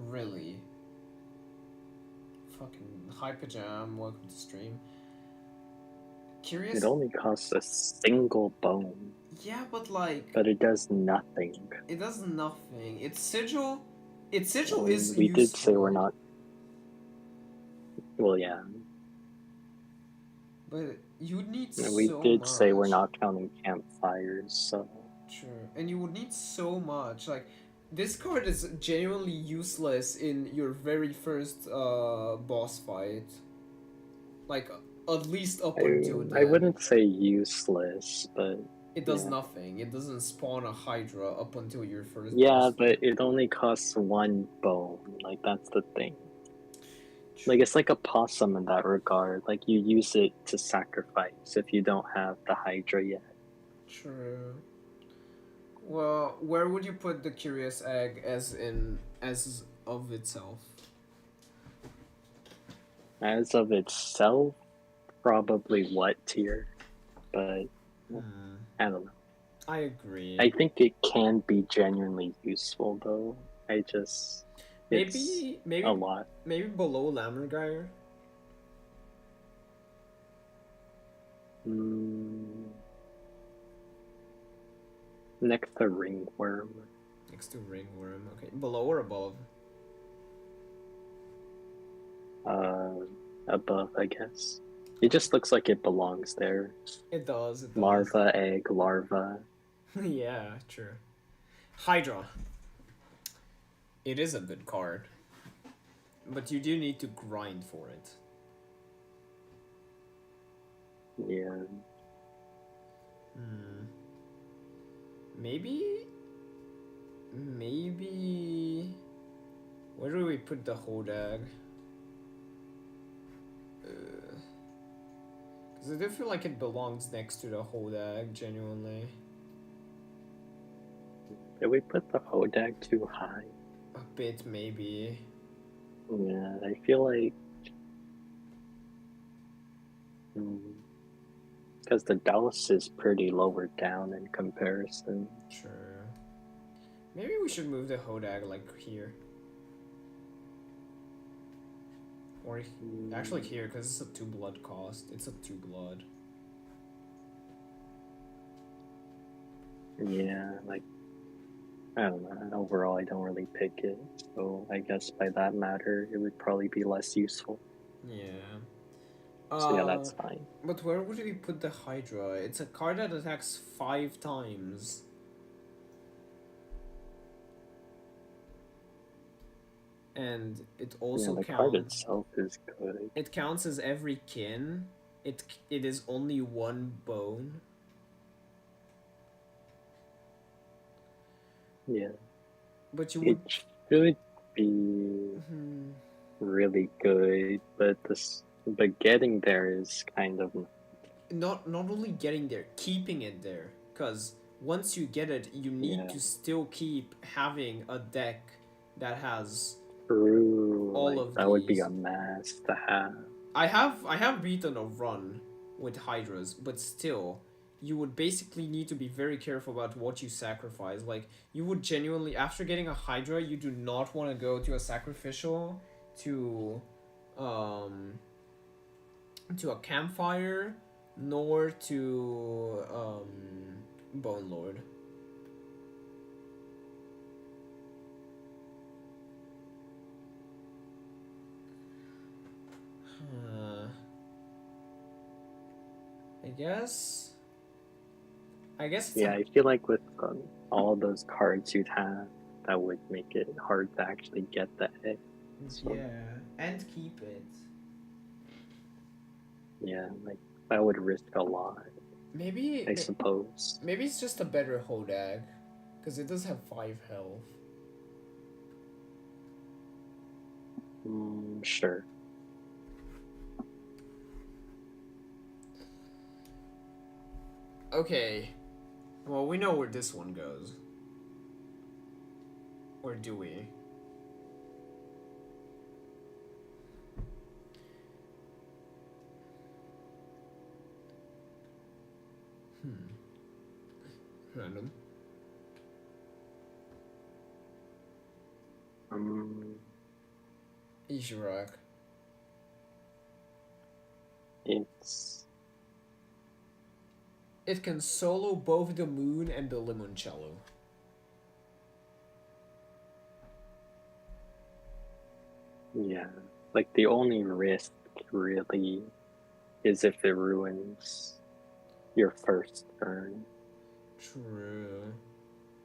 really. Fucking Hyperjam, welcome to stream. Curious. It only costs a single bone, Yeah, but like but it does nothing. it does nothing. Its sigil. Its sigil is We did say useful, we're not. Well, yeah, but you would need we so did much. say we're not counting campfires, so. Sure, and you would need so much. Like, this card is genuinely useless in your very first boss fight. Like, at least up until then. I wouldn't say useless, but It does yeah. nothing. It doesn't spawn a Hydra up until your first Yeah, boss but fight. it only costs one bone. Like, that's the thing. True. Like, it's like a possum in that regard. Like, you use it to sacrifice if you don't have the Hydra yet. True. Well, where would you put the Curious Egg as of itself? As of itself, probably what tier? But I don't know. I agree. I think it can be genuinely useful, though. Maybe a lot. Maybe below Lammergeier. Next to Ringworm. Next to Ringworm. Okay, below or above? Above, I guess. It just looks like it belongs there. It does. It does. Larva, egg, larva. Yeah, true. Hydra. It is a good card, but you do need to grind for it. Yeah. Maybe. Where do we put the Hodag? Because I do feel like it belongs next to the Hodag, genuinely. Did we put the Hodag too high? A bit, maybe. Yeah, I feel like. Because the Dallas is pretty lower down in comparison. Sure. Maybe we should move the Hodag like here. Or actually here, because it's a 2 blood cost. It's a 2 blood. Yeah, like, I don't know. Overall, I don't really pick it. So I guess by that matter, it would probably be less useful. Yeah. So yeah, that's fine. But where would we put the Hydra? It's a card that attacks 5 times. And it also the counts. card itself is good. It counts as every kin. It is only 1 bone. Yeah. But you would. It should be really good, but getting there is kind of not only getting there, keeping it there. Because once you get it, you need to still keep having a deck that has all of that these. would be a mess to have. I have beaten a run with Hydras, but still, you would basically need to be very careful about what you sacrifice. Like, you would genuinely, after getting a Hydra, you do not want to go to a sacrificial, to a campfire, nor to Bone Lord. I guess. Yeah, I feel like with all those cards you'd have, that would make it hard to actually get the egg. So, yeah, and keep it. Yeah, like that would risk a lot. Maybe. I suppose. Maybe it's just a better Hodag, because it does have 5 health. Sure. Okay. Well, we know where this one goes. Or do we? Random. It's It can solo both the moon and the limoncello. Yeah, like the only risk really is if it ruins your first turn, True.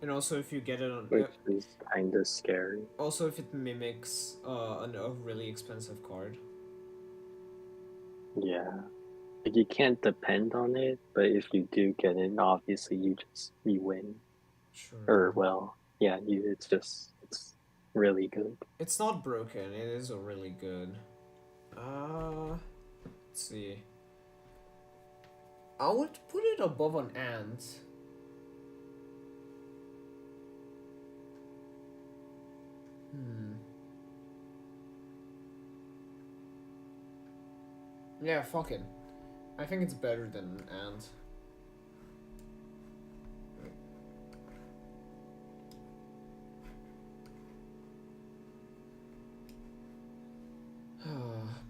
And also if you get it on... which is kind of scary. also if it mimics a really expensive card. Yeah, like you can't depend on it, but if you do get it, obviously you win. True. Or well, yeah, it's really good. It's not broken, it is a really good. Let's see. I would put it above an ant. Yeah, fuck it. I think it's better than an ant.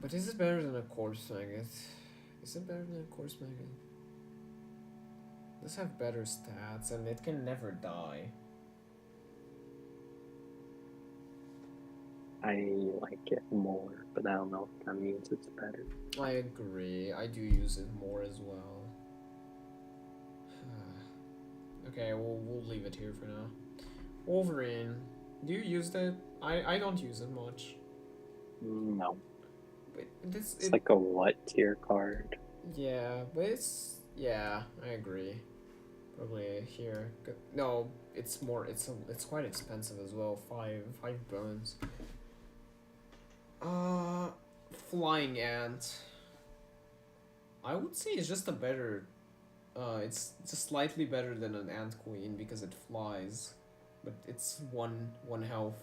But is it better than a corpse maggot? Is it better than a corpse maggot? It does have better stats and it can never die. I like it more, but I don't know if that means it's better. I agree. I do use it more as well. Okay, we'll leave it here for now. Wolverine. Do you use that? I don't use it much. No, But it's like a what tier card? yeah, but it's yeah, I agree. Probably here. No, it's more. It's quite expensive as well. Five bones. Flying ant. I would say it's just a better. It's just slightly better than an ant queen because it flies, but it's one health.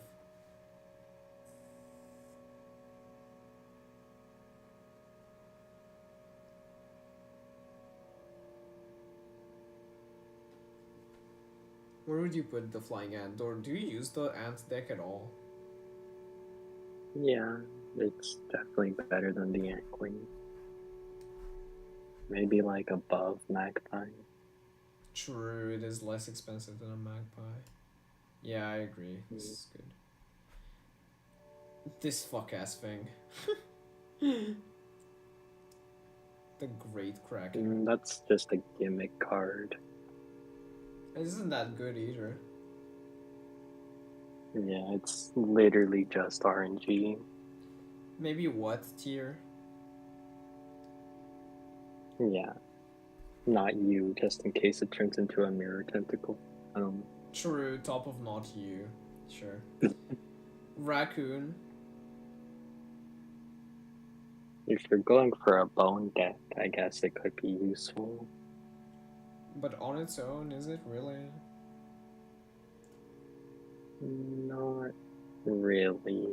Where would you put the flying ant? Or do you use the ant deck at all? Yeah, it's definitely better than the Ant Queen. Maybe like above Magpie. True, it is less expensive than a magpie. Yeah, I agree. This is good. This fuck ass thing. The Great Kraken. That's just a gimmick card. It isn't that good either. Yeah, it's literally just RNG. Maybe what tier? Yeah, not you, just in case it turns into a mirror tentacle. True, top of not you. Sure. Raccoon. If you're going for a bone deck, I guess it could be useful. But on its own, is it really? Not really.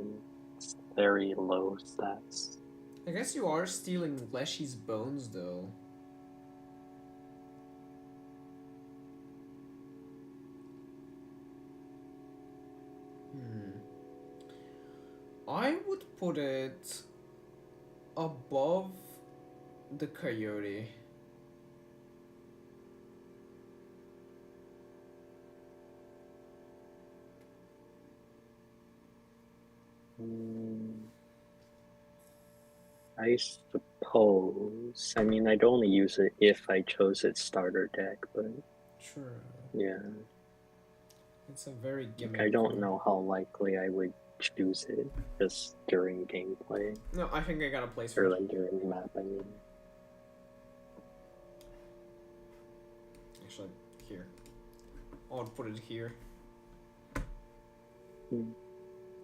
It's very low stats. I guess you are stealing Leshy's bones though. I would put it above the coyote. I suppose. I mean, I'd only use it if I chose its starter deck, but True. yeah. It's a very gimmick. I don't know how likely I would choose it just during gameplay. No, I think I got a place for Or it. like during the map, I mean. Actually, here. I'll put it here.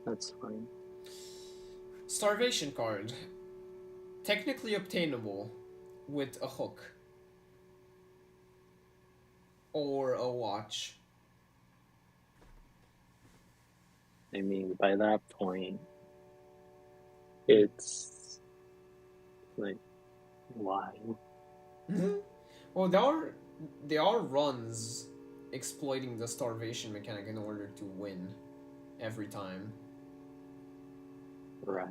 That's fine. Starvation card. Technically obtainable with a hook. Or a watch. I mean, by that point, it's like, why? Well, there are runs exploiting the starvation mechanic in order to win every time. Right.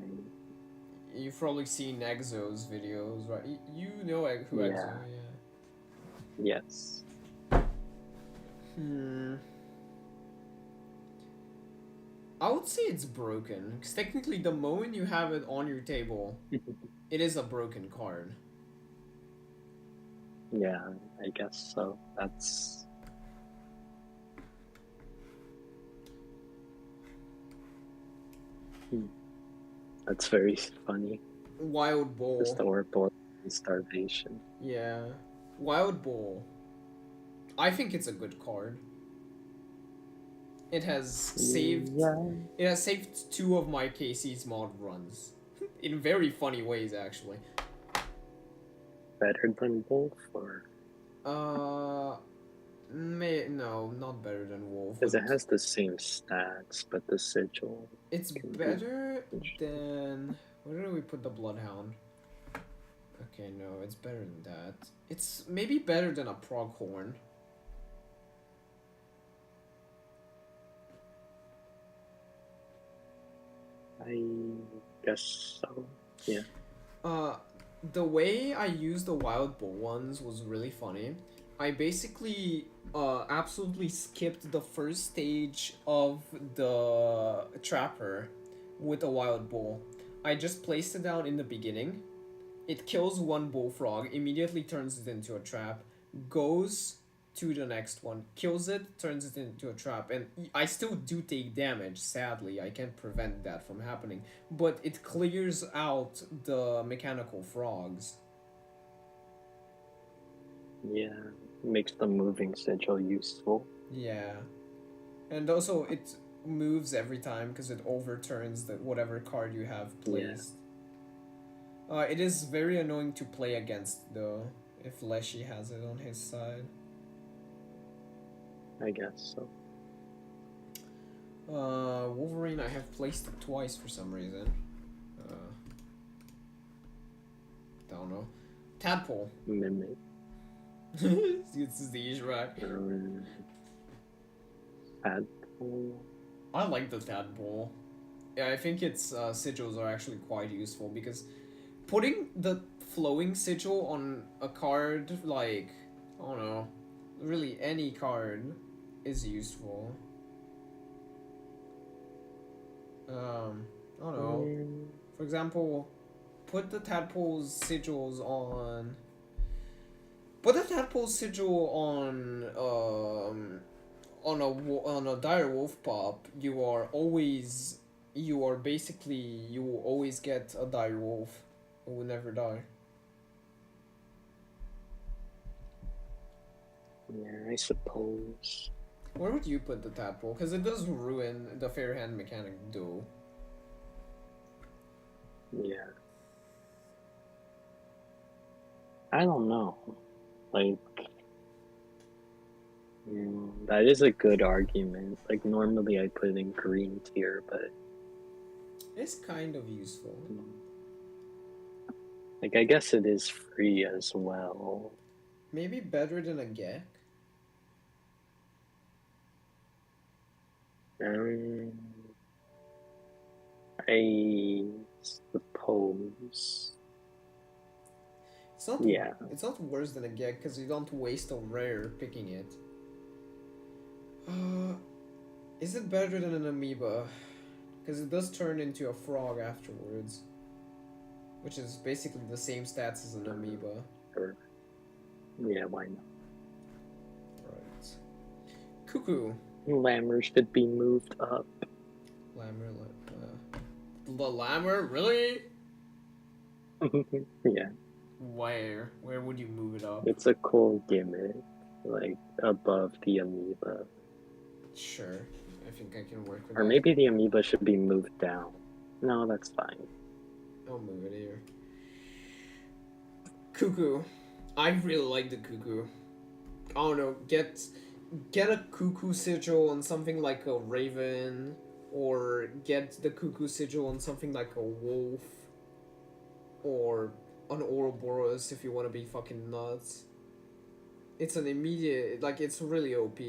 You've probably seen Exo's videos, right? You know who Yeah. Exo, yeah. Yes. I would say it's broken, because technically the moment you have it on your table, it is a broken card. Yeah, I guess so. That's that's very funny. Wild Bull. Just the Orbital starvation. Yeah. Wild Bull. I think it's a good card. It has saved Yeah. It has saved 2 of my KC's mod runs. In very funny ways, actually. Better than Wolf, or No, not better than Wolf. because it has the same stats, but the sigil. It's can be better interesting. than... Where do we put the Bloodhound? Okay, no, it's better than that. It's maybe better than a Proghorn. I guess so. Yeah. The way I used the Wild Bull ones was really funny. I basically absolutely skipped the first stage of the Trapper with a Wild Bull. I just placed it down in the beginning. It kills one bullfrog, immediately turns it into a trap, goes to the next one, kills it, turns it into a trap, and I still do take damage, sadly. I can't prevent that from happening. But it clears out the mechanical frogs. Yeah. Makes the moving sigil useful. Yeah. And also, it moves every time because it overturns the whatever card you have placed. Yeah. It is very annoying to play against, though, if Leshy has it on his side. I guess so. Wolverine, I have placed it twice for some reason. Don't know. Tadpole. Mimic. This is the Ishrak. Tadpole. I like the Tadpole. Yeah, I think its sigils are actually quite useful because putting the flowing sigil on a card, like, I don't know, really any card is useful. I don't know. For example, put the Tadpole's sigils on... Put the Tadpole sigil on a dire wolf pop. You will always get a dire wolf who will never die. Yeah, I suppose. Where would you put the Tadpole? Because it does ruin the fair hand mechanic duo. Yeah. I don't know. Like, that is a good argument. Like, normally I put it in green tier, but... It's kind of useful. Like, I guess it is free as well. Maybe better than a Gek? I suppose. It's not worse than a Gek because you don't waste a rare picking it. Is it better than an amoeba? Because it does turn into a frog afterwards. Which is basically the same stats as an amoeba. Sure. Yeah, why not? Right. Cuckoo. Lammer should be moved up. The Lammer? Really? Yeah. Where? Where would you move it up? It's a cool gimmick. Like, above the amoeba. Sure. I think I can work with Or that. maybe the amoeba should be moved down. No, that's fine. I'll move it here. Cuckoo. I really like the Cuckoo. I don't know, get a Cuckoo sigil on something like a Raven, or get the Cuckoo sigil on something like a Wolf, or an Ouroboros if you want to be fucking nuts. It's an immediate, like, it's really OP.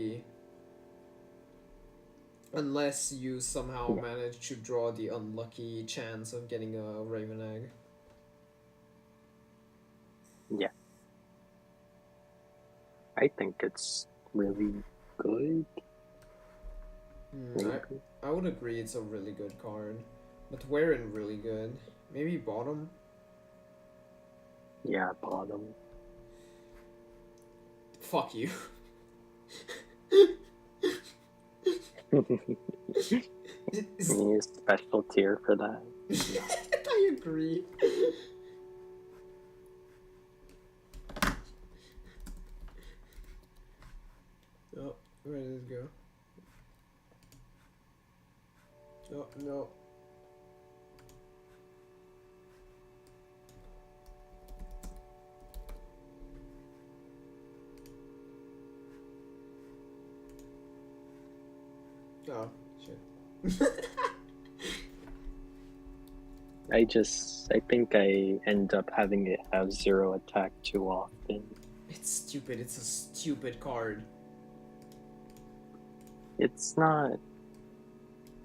Unless you somehow manage to draw the unlucky chance of getting a Raven Egg. Yeah. I think it's really good. Maybe. I would agree it's a really good card. But where in really good? Maybe bottom? Yeah, bottom. Fuck you. Is- You need a special tier for that. I agree. Oh, where did it go? Oh, no. Oh, shit. I think I end up having it have 0 attack too often. It's stupid. It's a stupid card. It's not.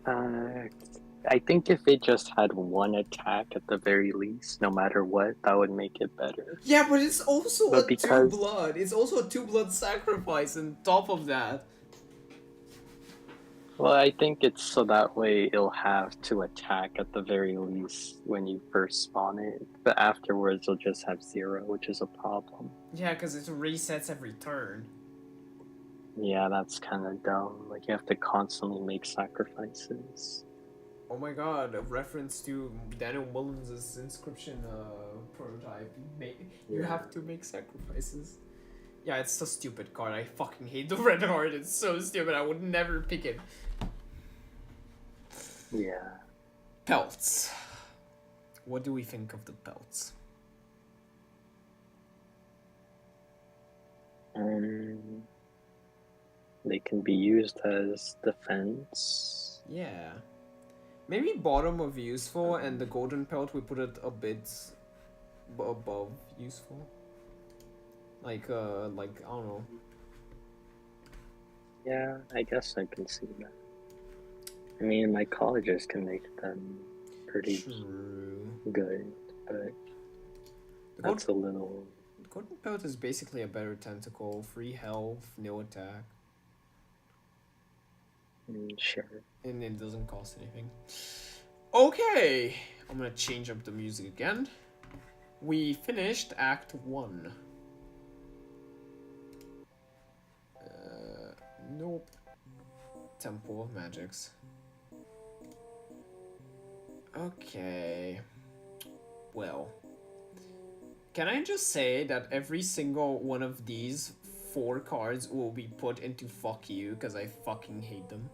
I think if it just had 1 attack at the very least, no matter what, that would make it better. Yeah, but it's also But a because- 2-blood. It's also a 2-blood sacrifice on top of that. Well, I think it's so that way it'll have to attack at the very least when you first spawn it, but afterwards it'll just have 0, which is a problem. Yeah, because it resets every turn. Yeah, that's kind of dumb. Like, you have to constantly make sacrifices. Oh my god, a reference to Daniel Mullins' Inscryption prototype. You Yeah. have to make sacrifices. Yeah, it's a stupid card. I fucking hate the red heart. It's so stupid. I would never pick it. Yeah. Pelts. What do we think of the pelts? They can be used as defense. Yeah. Maybe bottom of useful, and the golden pelt we put it a bit above useful. Like I don't know. Yeah, I guess I can see that. I mean, my colleges can make them pretty True. good, but The that's a little... golden pelt is basically a better tentacle, free health, no attack, Sure. and it doesn't cost anything. Okay, I'm gonna change up the music again. We finished Act 1. Nope. Temple of Magics. Okay. Well. Can I just say that every single one of these 4 cards will be put into fuck you because I fucking hate them?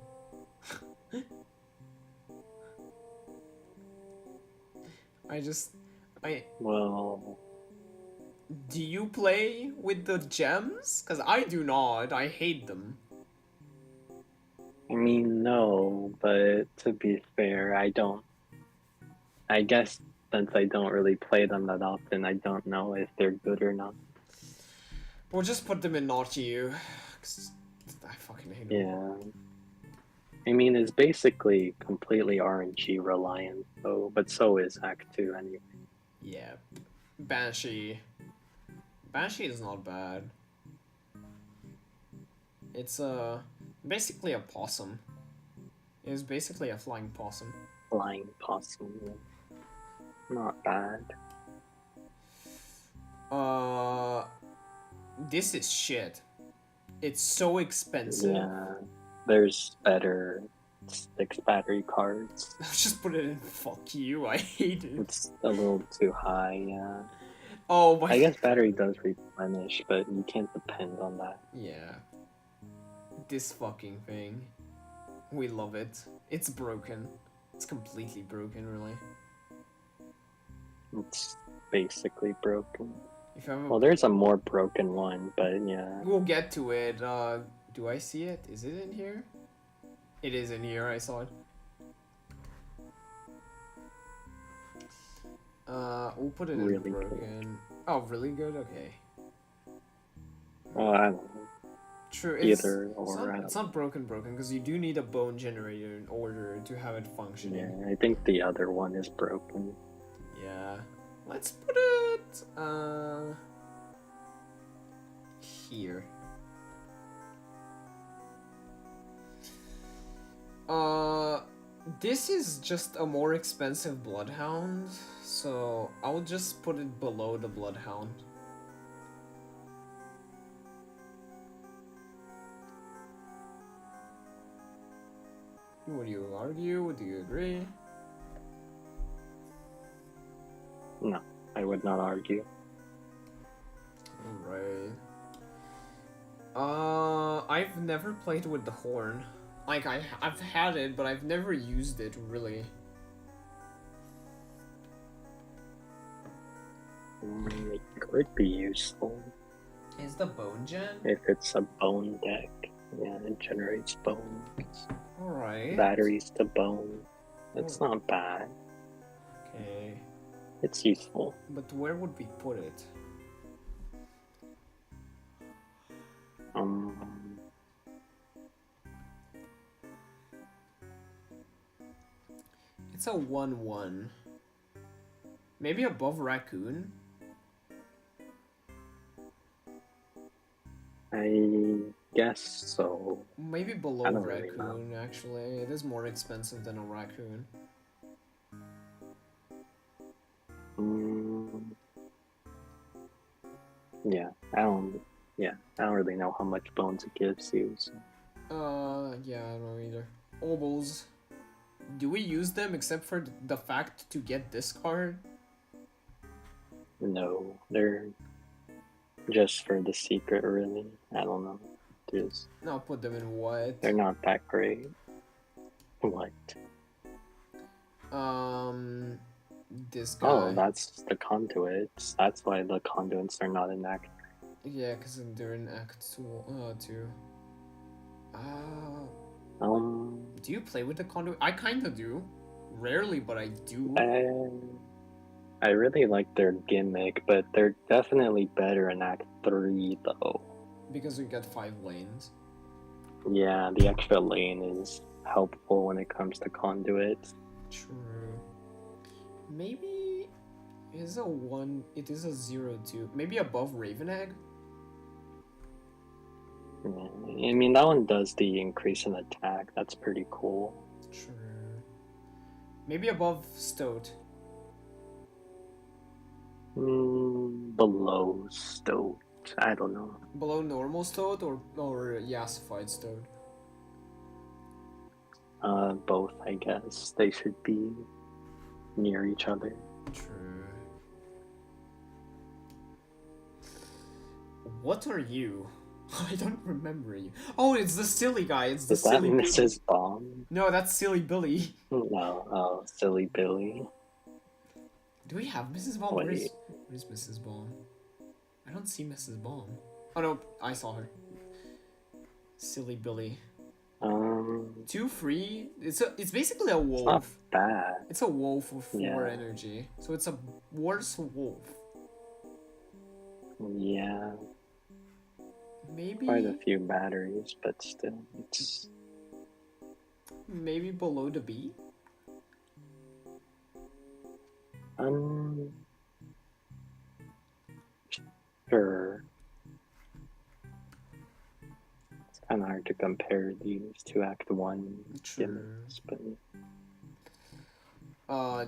Well, Do you play with the gems? Because I do not. I hate them. I mean, no, but to be fair, I don't... I guess since I don't really play them that often, I don't know if they're good or not. We'll just put them in not you. 'Cause I fucking hate them. Yeah. I mean, it's basically completely RNG reliant, though, but so is Act 2 anyway. Yeah. Banshee. Banshee is not bad. It's basically a possum. It was basically a flying possum. Flying possum. Not bad. This is shit. It's so expensive. Yeah. There's better 6 battery cards. Just put it in fuck you. I hate it. It's a little too high, yeah. Oh my. I guess battery does replenish, but you can't depend on that. Yeah. This fucking thing. We love it. It's broken. It's completely broken, really. It's basically broken. If you have a... Well, there's a more broken one, but yeah. We'll get to it. Do I see it? Is it in here? It is in here. I saw it. We'll put it in Really broken. good. Oh, really good? Okay. Well, I don't know. True. Either or. It's not broken because you do need a bone generator in order to have it functioning. Yeah, I think the other one is broken. Yeah. Let's put it here. This is just a more expensive bloodhound, so I would just put it below the bloodhound. Would you argue? Do you agree? No, I would not argue. Alright. I've never played with the horn. Like, I've had it, but I've never used it, really. It could be useful. Is the bone gen? If it's a bone deck. Yeah, it generates bones. Alright. Batteries to bone. It's not bad. Okay. It's useful. But where would we put it? It's a 1/1. Maybe above raccoon? I guess so. Maybe below I don't really raccoon, actually. It is more expensive than a raccoon. Yeah, I don't really know how much bones it gives you. So. Yeah, I don't know either. Obols. Do we use them except for the fact to get this card? No, they're just for the secret, really. I don't know. Just No, put them in what? they're not that great. What? This guy. Oh, that's the conduits. That's why the conduits are not in act. Yeah, because they're in Act 2. Do you play with the conduit? I kinda do. Rarely, but I do. I really like their gimmick, but they're definitely better in Act 3, though. Because we get 5 lanes. Yeah, the extra lane is helpful when it comes to conduits. True. Maybe it is a 1. It is a 0-2. Maybe above Raven Egg. Yeah, I mean, that one does the increase in attack. That's pretty cool. True. Maybe above Stoat. Below Stoat. I don't know. Below normal Stoat or Yassified Stoat? Both, I guess. They should be near each other. True. What are you? I don't remember you. Oh, it's the silly guy. It's the Is that silly Mrs. Bomb? No, that's Silly Billy. No, oh, Silly Billy. Do we have Mrs. Bomb? Wait. Where's Mrs. Bomb? I don't see Mrs. Bomb. Oh no, I saw her. Silly Billy. 2 free. It's basically a wolf. It's not bad. It's a wolf with 4 Yeah. energy. So it's a worse wolf. Yeah, Maybe quite a few batteries, but still, it's... maybe below the bee? Sure. It's kind of hard to compare these to Act 1 True. gimmicks, but...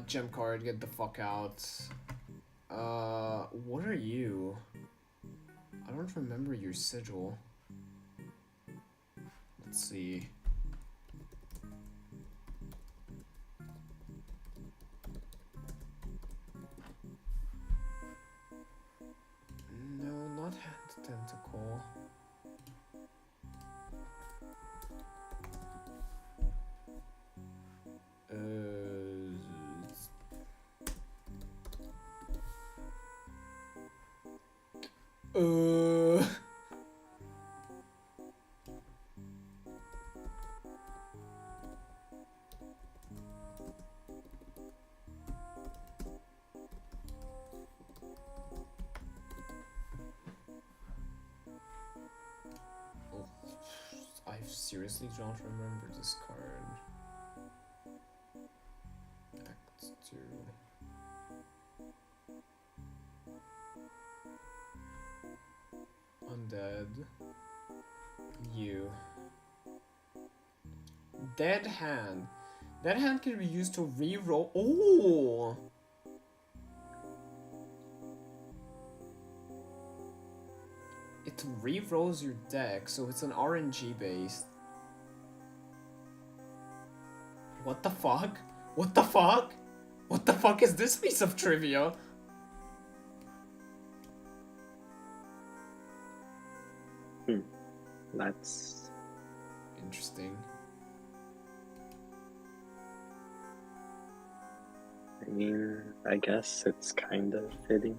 Gem card, get the fuck out. What are you? I don't remember your sigil. Let's see. No, not hand tentacle. I seriously don't remember this card. Act 2. Undead. You. Dead hand. Dead hand can be used to re-roll. Oh! It re-rolls your deck, so it's an RNG based. What the fuck? What the fuck? What the fuck is this piece of trivia? That's interesting. I mean, I guess it's kind of fitting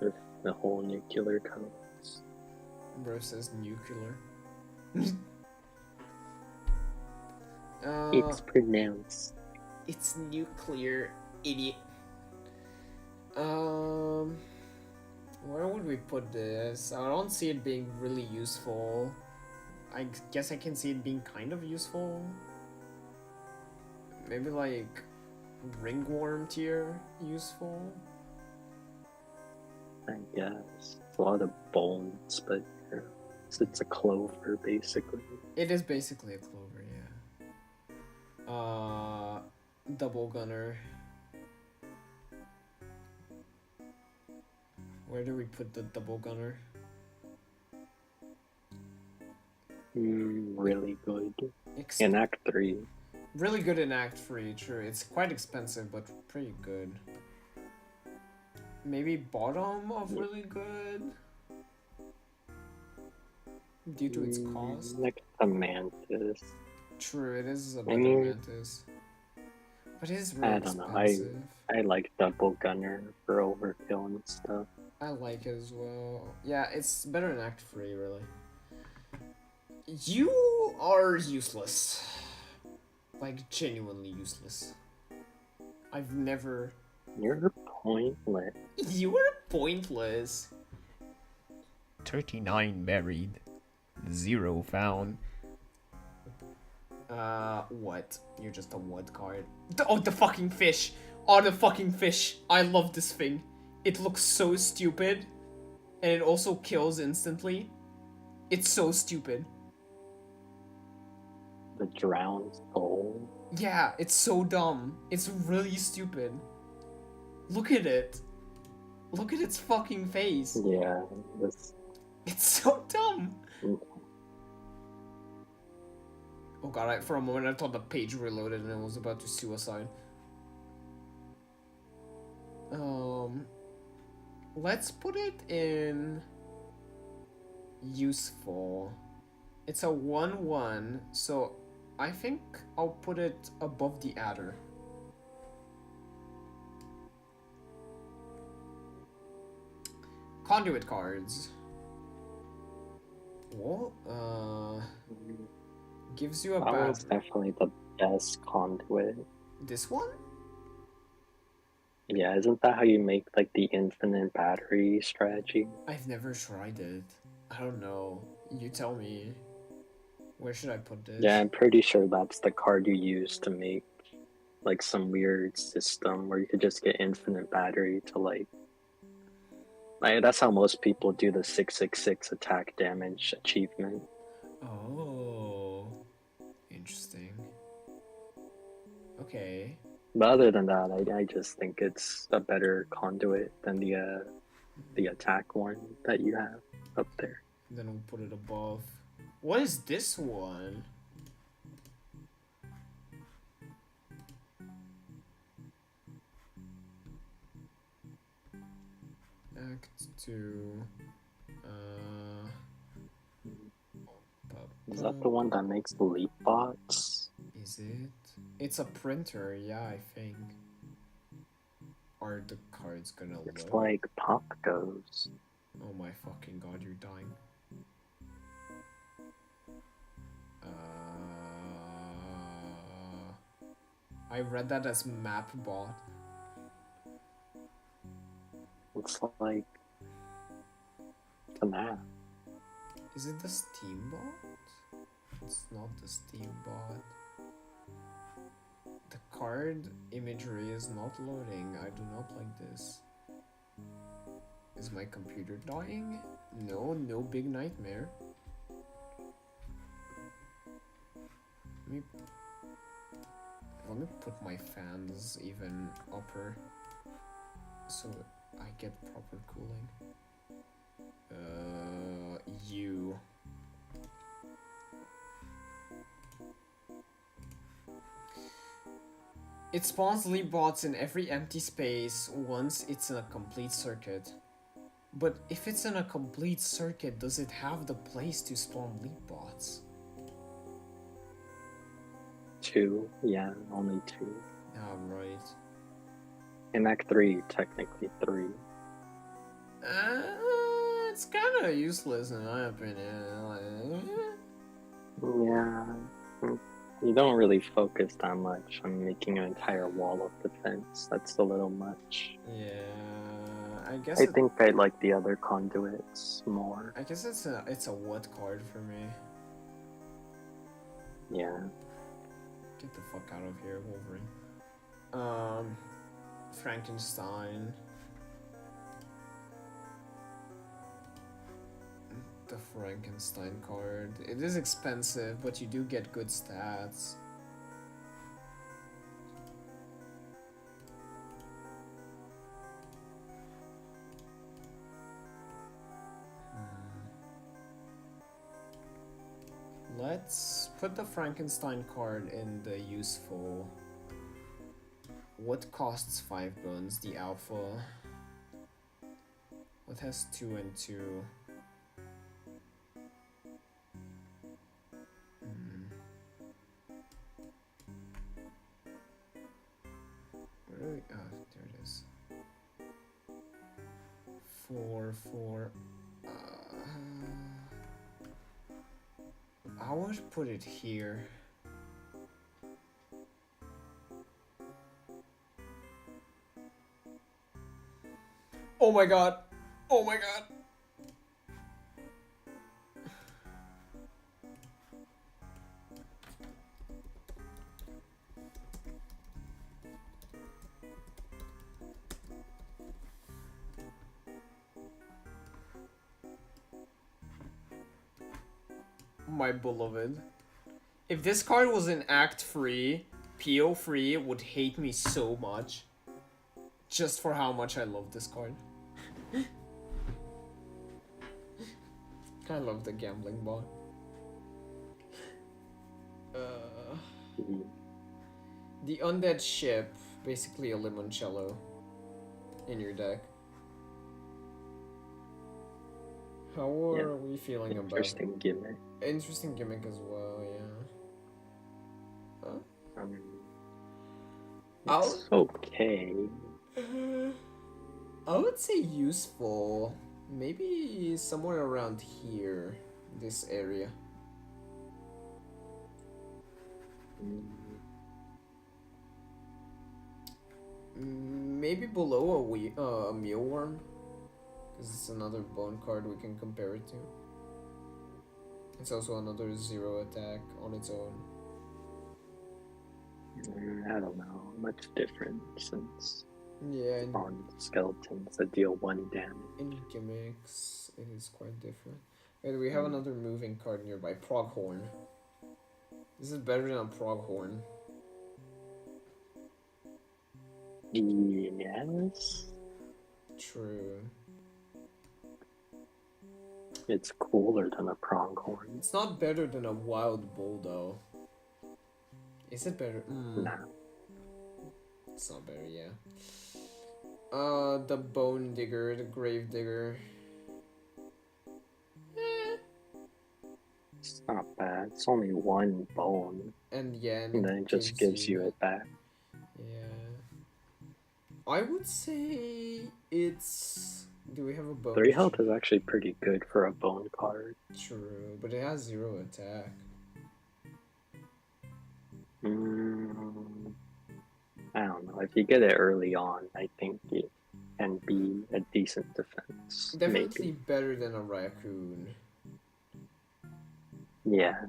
with the whole nuclear codes. Bro says nuclear. It's pronounced. It's nuclear, idiot. Where would we put this? I don't see it being really useful. I guess I can see it being kind of useful. Maybe like ringworm tier useful. I guess it's a lot of bones, but it's a clover basically. It is basically a clover, yeah. Double gunner. Where do we put the double gunner? Really good. In Act 3. Really good in Act 3, true. It's quite expensive, but pretty good. Maybe bottom of really good? Due to its cost? Like a mantis. True, it is a I better mean, mantis. But it is really I don't know. expensive. I like double gunner for overkill and stuff. I like it as well. Yeah, it's better in Act 3, really. You are useless. Like, genuinely useless. I've never... You're pointless. You are pointless. 39 buried. 0 found. What? You're just a what card? Oh, the fucking fish! Oh, the fucking fish! I love this thing. It looks so stupid. And it also kills instantly. It's so stupid. The drowned soul. Yeah, it's so dumb. It's really stupid. Look at it. Look at its fucking face. Yeah, this... It's so dumb. Okay. Oh god, for a moment I thought the page reloaded and I was about to suicide. Let's put it in useful. It's a 1/1, so I think I'll put it above the adder. Conduit cards. What? Gives you a That one's battery. definitely the best conduit. This one? Yeah, isn't that how you make like the infinite battery strategy? I've never tried it. I don't know. You tell me. Where should I put this? Yeah, I'm pretty sure that's the card you use to make like some weird system where you could just get infinite battery to like that's how most people do the 666 attack damage achievement. Oh. Interesting. Okay. But other than that, I just think it's a better conduit than the attack one that you have up there. Then we'll put it above. What is this one? Act 2. Is that the one that makes the leap bots? Is it? It's a printer, yeah, I think. Are the cards gonna It's load? like Pop Goes. Oh my fucking god, you're dying. I read that as map bot. Looks like the map. Is it the Steam bot? It's not the Steam bot. The card imagery is not loading. I do not like this. Is my computer dying? No, no big nightmare. Let me let me put my fans even upper so I get proper cooling. You. It spawns leap bots in every empty space once it's in a complete circuit. But if it's in a complete circuit, does it have the place to spawn leap bots? 2, yeah, only 2. Ah, right. In Act 3, technically 3. It's kind of useless in my opinion. Yeah. You don't really focus that much on making an entire wall of defense. That's a little much. Yeah, I guess. I think I like the other conduits more. I guess it's a what card for me. Yeah. Get the fuck out of here, Wolverine. Frankenstein. The Frankenstein card. It is expensive, but you do get good stats. Let's put the Frankenstein card in the useful. What costs 5 bones? The alpha. What has 2 and 2? Really? Oh, there it is. 4, 4. I would put it here. Oh my god! Oh my god! My beloved. If this card was in Act 3, PO3 would hate me so much. Just for how much I love this card. I love the gambling bot. The undead ship, basically a limoncello in your deck. How are we feeling about it? Interesting gimmick. Interesting gimmick as well, yeah. Huh? It's okay. I would say useful. Maybe somewhere around here, this area. Maybe below a mealworm, because it's another bone card we can compare it to. It's also another 0 attack on its own. I don't know, much different since Yeah, on skeletons that deal 1 damage. in gimmicks, it is quite different. Wait, we have another moving card nearby, Proghorn. This is better than a Proghorn. Yes. True. It's cooler than a pronghorn. It's not better than a wild bull though. Is it better? Nah. It's not better, yeah. The bone digger, the grave digger. It's not bad. It's only 1 bone. And yeah, And then it just gives you it back. Yeah. I would say it's. Do we have a bone? 3 health is actually pretty good for a bone card. True, but it has 0 attack. I don't know. If you get it early on, I think it can be a decent defense. Definitely Maybe. better than a raccoon. Yeah.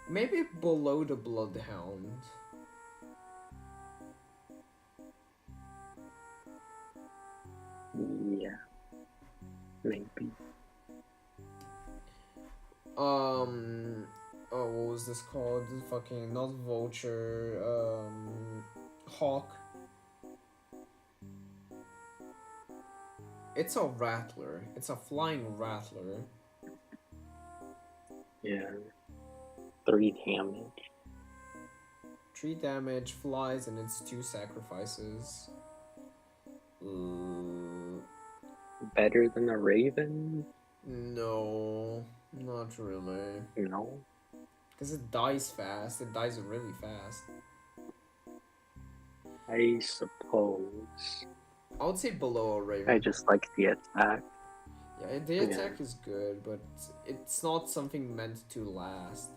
Maybe below the bloodhound. Yeah. Maybe. what was this called? Fucking not vulture. Hawk. It's a rattler. It's a flying rattler. Yeah. 3 damage. 3 damage, flies, and it's 2 sacrifices. Better than a raven? No, not really. No. Because it dies fast. It dies really fast. I suppose. I would say below a raven. I just like the attack. Yeah, the attack is good, but it's not something meant to last.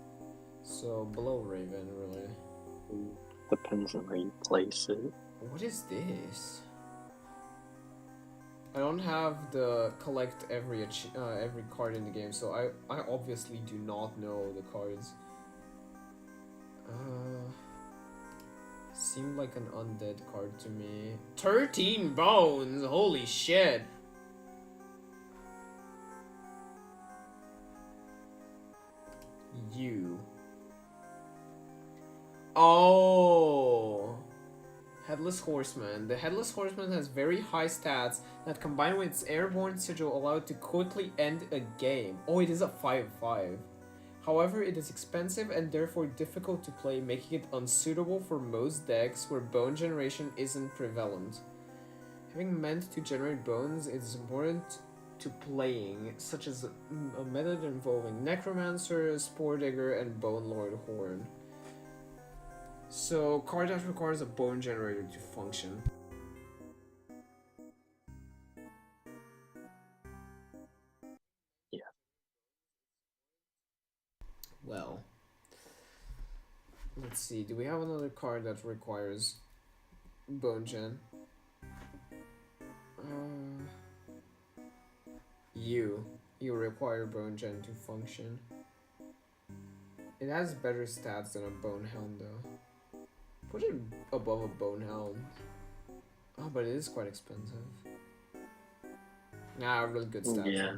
So below raven, really. Depends on where you place it. What is this? I don't have the collect every card in the game, so I obviously do not know the cards. Seemed like an undead card to me. 13 bones! Holy shit! You. Oh! Headless Horseman. The Headless Horseman has very high stats that combined with its airborne sigil allow it to quickly end a game. Oh, it is a 5/5. However, it is expensive and therefore difficult to play, making it unsuitable for most decks where bone generation isn't prevalent. Having meant to generate bones, it is important to playing, such as a method involving Necromancer, Spore Digger, and Bone Lord Horn. So, card that requires a bone generator to function. Yeah. Well, let's see. Do we have another card that requires bone gen? You require bone gen to function. It has better stats than a bone hound though. Put it above a bone hound. Oh, but it is quite expensive. Nah, really good stats. Yeah.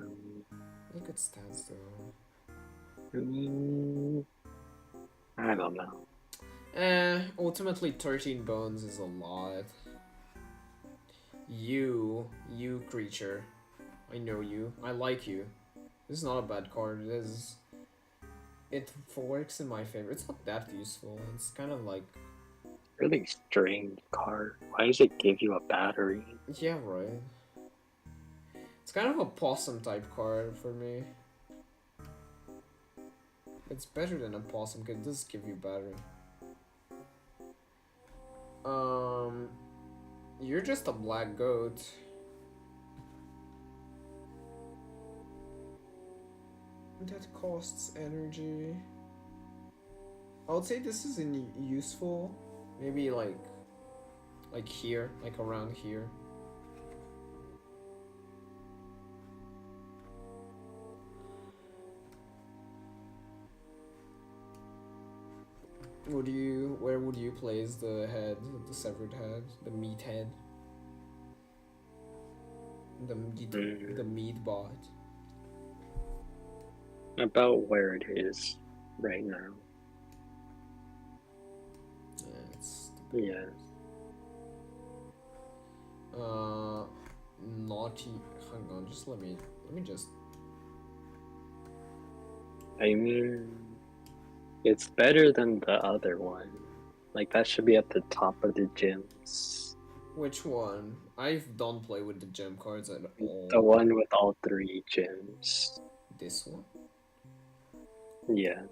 Really good stats though. I don't know. Ultimately 13 bones is a lot. You creature. I know you. I like you. This is not a bad card. It works in my favor. It's not that useful. It's kind of like... Really strange card. Why does it give you a battery? Yeah, right. It's kind of a possum type card for me. It's better than a possum because it does give you battery. You're just a black goat. That costs energy. I would say this is useful. Maybe like here, like around here. Where would you place the head, the severed head, the meat head? The meat bot. About where it is right now. Yeah, it's... Yeah. Naughty. Hang on, just let me just... I mean, it's better than the other one. Like, that should be at the top of the gyms. Which one? I don't play with the gem cards at all. The one with all 3 gyms. This one? Yeah.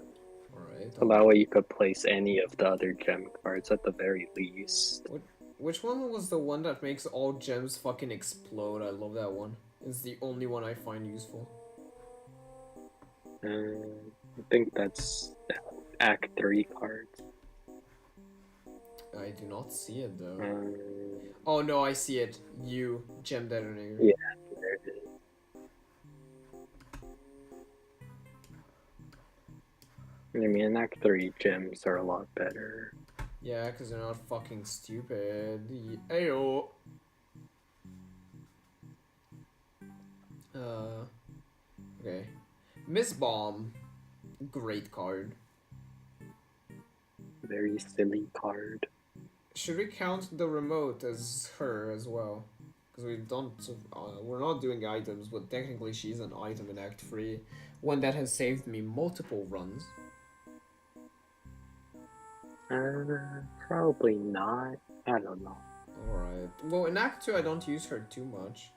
Alright. So that way you could place any of the other gem cards at the very least. Which one was the one that makes all gems fucking explode? I love that one. It's the only one I find useful. I think that's Act 3 card. I do not see it though. Oh no, I see it. Gem detonator. Yeah, there it is. I mean, Act 3 gems are a lot better. Yeah, because they're not fucking stupid. Ayo. Okay. Miss Bomb. Great card. Very silly card. Should we count the remote as her as well? Because we don't, we're not doing items, but technically she's an item in Act 3. One that has saved me multiple runs. Probably not. I don't know. Alright. Well, in Act 2 I don't use her too much.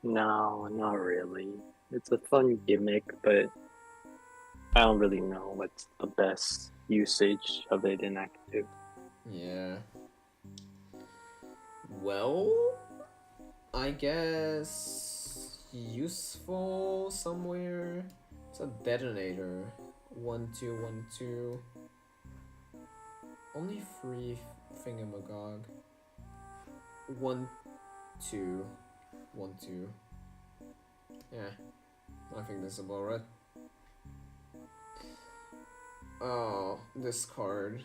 No, not really. It's a fun gimmick, but I don't really know what's the best usage of it in Act 2. Yeah. Well, I guess useful somewhere. It's a detonator. 1, 2, 1, 2. Only 3 thingamagog. 1, 2, 1, 2. Yeah, I think that's about right. Oh, this card.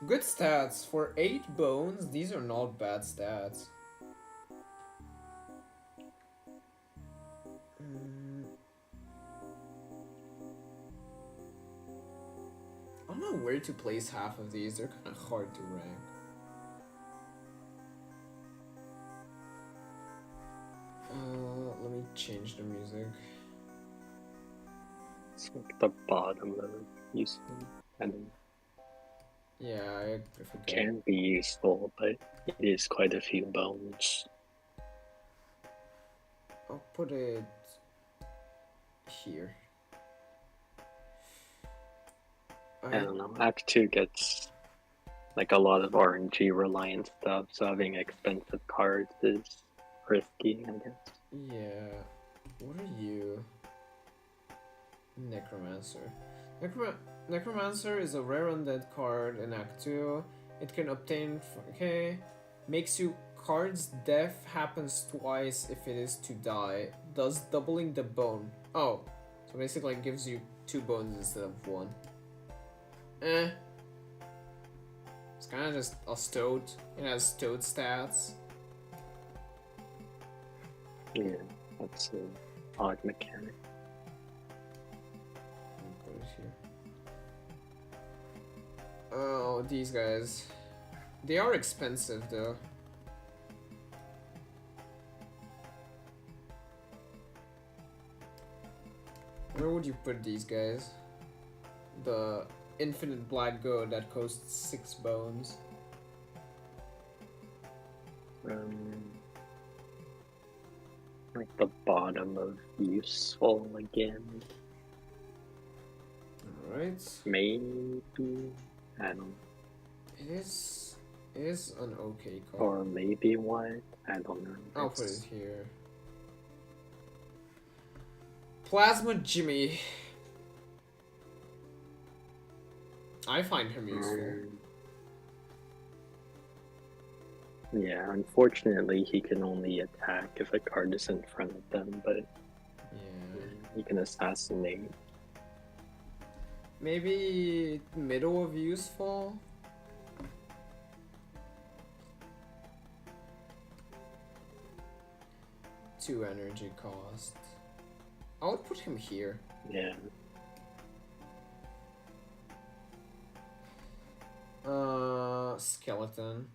Good stats. For 8 bones, these are not bad stats. I don't know where to place half of these. They're kind of hard to rank. Let me change the music. It's like the bottom of useful. I don't know. Yeah, I forget. Can be useful, but it is quite a few bones. I'll put it here. I don't know. Act 2 gets like a lot of RNG reliant stuff, so having expensive cards is risky, I guess. Yeah. What are you? Necromancer. Necromancer is a rare undead card in Act 2. It can obtain... Okay. Makes you... Card's death happens twice if it is to die. Thus doubling the bone. Oh. So basically it gives you 2 bones instead of 1. It's kind of just a stoat. It has stoat stats. Yeah, that's an odd mechanic. I'll put it here. Oh, these guys. They are expensive though. Where would you put these guys? The infinite black gold that costs 6 bones. Like the bottom of useful again. Alright. Maybe. I don't know. It is an okay card. Or maybe what? I don't know. I'll put it here. Plasma Jimmy. I find him useful. Yeah, unfortunately he can only attack if a card is in front of them, but Yeah. he can assassinate. Maybe middle of useful? Two energy cost. I would put him here. Yeah. Skeleton.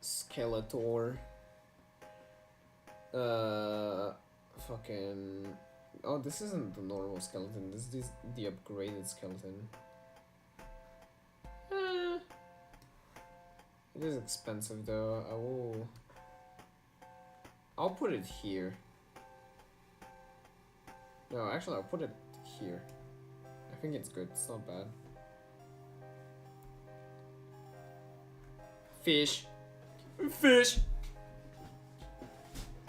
Skeletor. Fucking... Oh, this isn't the normal skeleton. This is the upgraded skeleton. It is expensive though. I'll put it here. No, actually I'll put it here. I think it's good. It's not bad. Fish. Fish!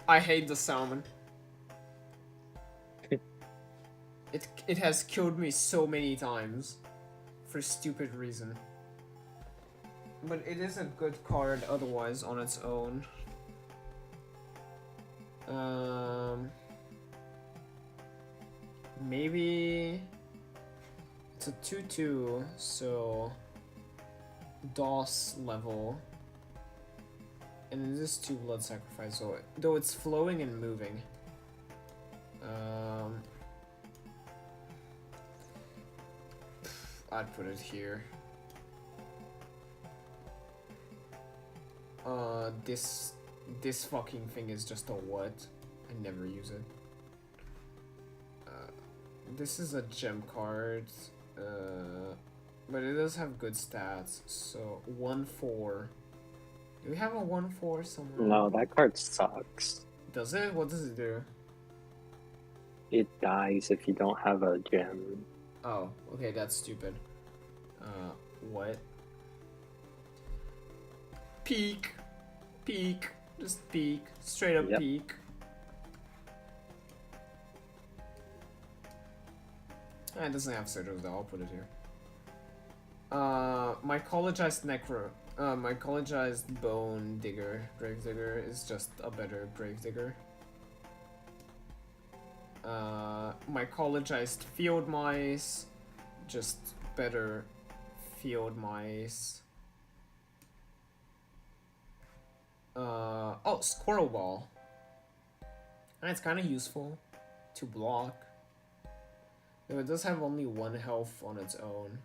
I hate the salmon. It has killed me so many times. For stupid reason. But it is a good card otherwise on its own. Maybe it's a 2/2, so DOS level. And it is 2 blood sacrifice, so though it's flowing and moving. I'd put it here. This fucking thing is just a what? I never use it. This is a gem card, but it does have good stats. So 1/4. Do we have a 1/4 somewhere? No, that card sucks. Does it? What does it do? It dies if you don't have a gem. Oh, okay, that's stupid. What? Peek. Peek. Just peek. Straight up Yep. peek. It doesn't have sigils though, I'll put it here. Mycologized mycologized bone digger, grave digger is just a better grave digger. Mycologized field mice, just better field mice. Oh, squirrel ball. That's kind of useful to block. Though it does have only 1 health on its own.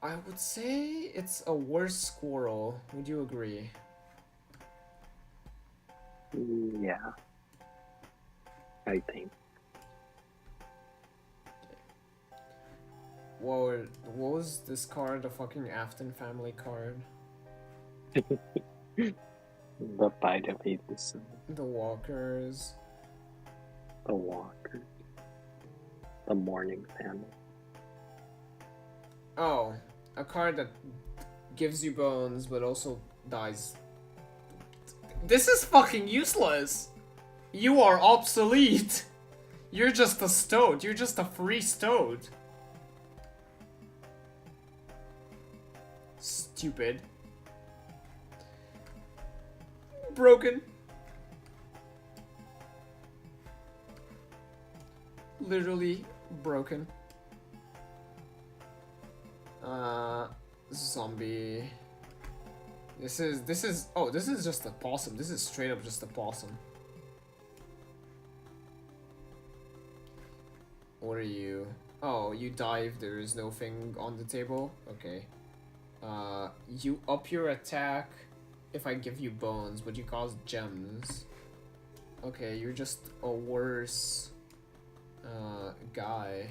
I would say it's a worse squirrel. Would you agree? Yeah. I think. What was this card? The fucking Afton family card? The Bite of 87. The Walkers. The Walker. The Morning Family. Oh, a card that gives you bones but also dies. This is fucking useless! You are obsolete! You're just a stoat. You're just a free stoat. Stupid. Broken. Literally broken. Zombie. This is just a possum. This is straight up just a possum. What are you? Oh, you die if there is no thing on the table? Okay. You up your attack if I give you bones, but you cause gems. Okay, you're just a worse guy.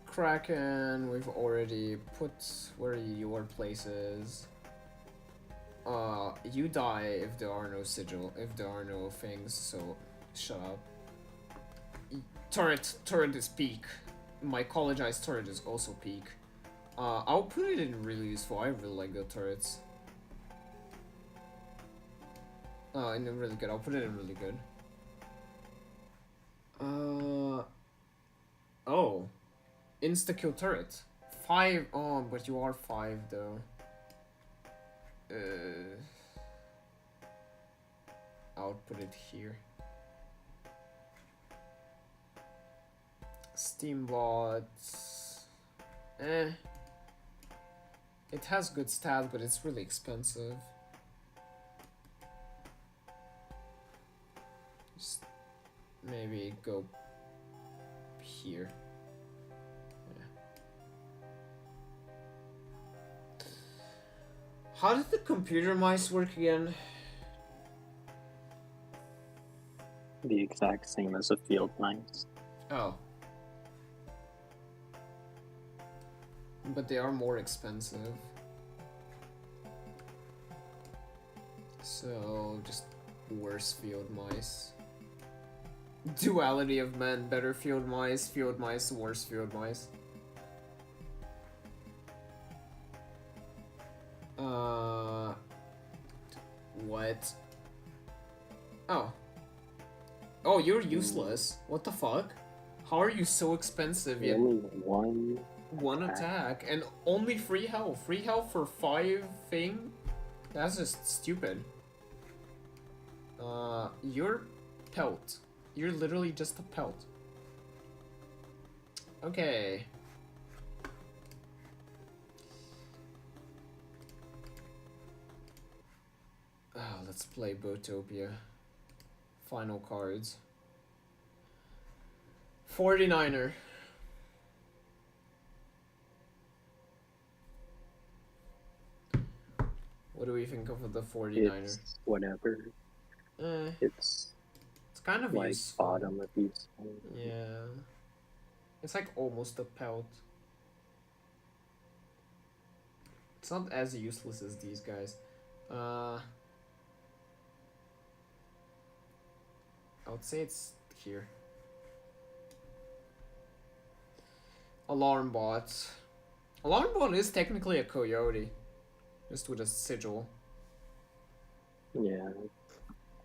Kraken, we've already put where your places. You die if there are no if there are no things, so shut up. Turret is peak. My collegized turret is also peak. I'll put it in really useful. I really like the turrets. And they're really good. I'll put it in really good. Oh. Insta-kill turret. 5, oh, but you are 5 though. I'll put it here. Steambot. It has good stats, but it's really expensive. Just maybe go here. How did the computer mice work again? The exact same as a field mice. Oh. But they are more expensive. So, just worse field mice. Duality of men, better field mice, worse field mice. What? Oh. Oh, you're useless. What the fuck? How are you so expensive yet? Only one attack and only free health. Free health for 5 thing? That's just stupid. You're pelt. You're literally just a pelt. Okay. Let's play Botopia. Final cards. 49er. What do we think of the 49er? It's whatever. It's kind of like useful. bottom of useful. Yeah. It's like almost a pelt. It's not as useless as these guys. I would say it's here. Alarm bot. Alarm bot is technically a coyote. Just with a sigil. Yeah.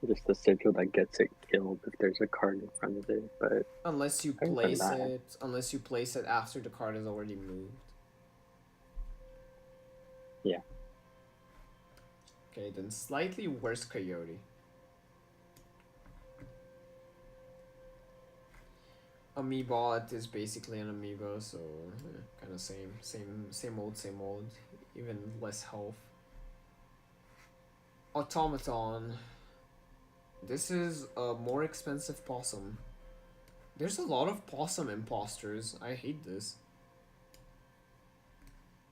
Just a sigil that gets it killed if there's a card in front of it, but Unless you other than place that- it. Unless you place it after the card is already moved. Yeah. Okay, then slightly worse coyote. Amiibot is basically an amiibo, so kind of same old, even less health. Automaton. This is a more expensive possum. There's a lot of possum imposters. I hate this.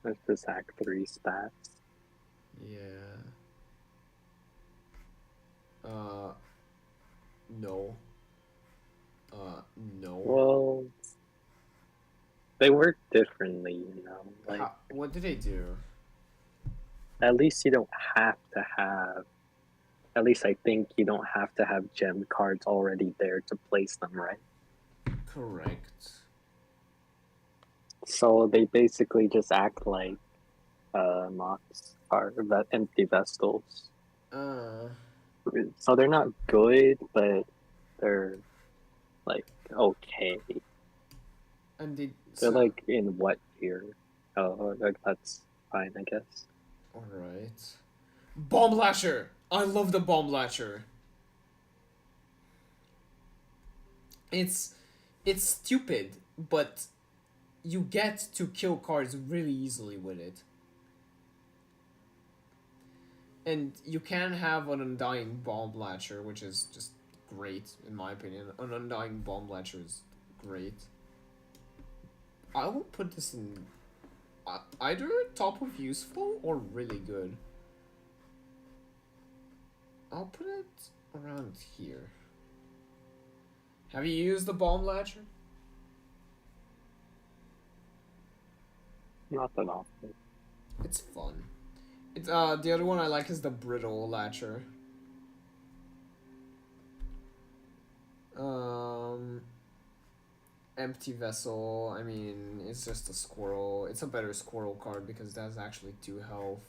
There's this Act 3 stats. Yeah. No. No. Well, they work differently, you know. Like, what do they do? at least you don't have to have. At least I think you don't have to have gem cards already there to place them, right? Correct. So they basically just act like mocks are that empty vestals. So they're not good, but they're like okay. And they're like in what tier? Oh, like that's fine, I guess. Alright. Bomb Lasher! I love the Bomb Lasher. It's stupid, but you get to kill cards really easily with it. And you can have an Undying Bomb Latcher, which is just great, in my opinion. An Undying Bomb Latcher is great. I will put this in either top of useful or really good. I'll put it around here. Have you used the Bomb Latcher? Not that often. It's fun. It's the other one I like is the Brittle Latcher. Empty Vessel, I mean, it's just a squirrel. It's a better squirrel card because it has actually 2 health.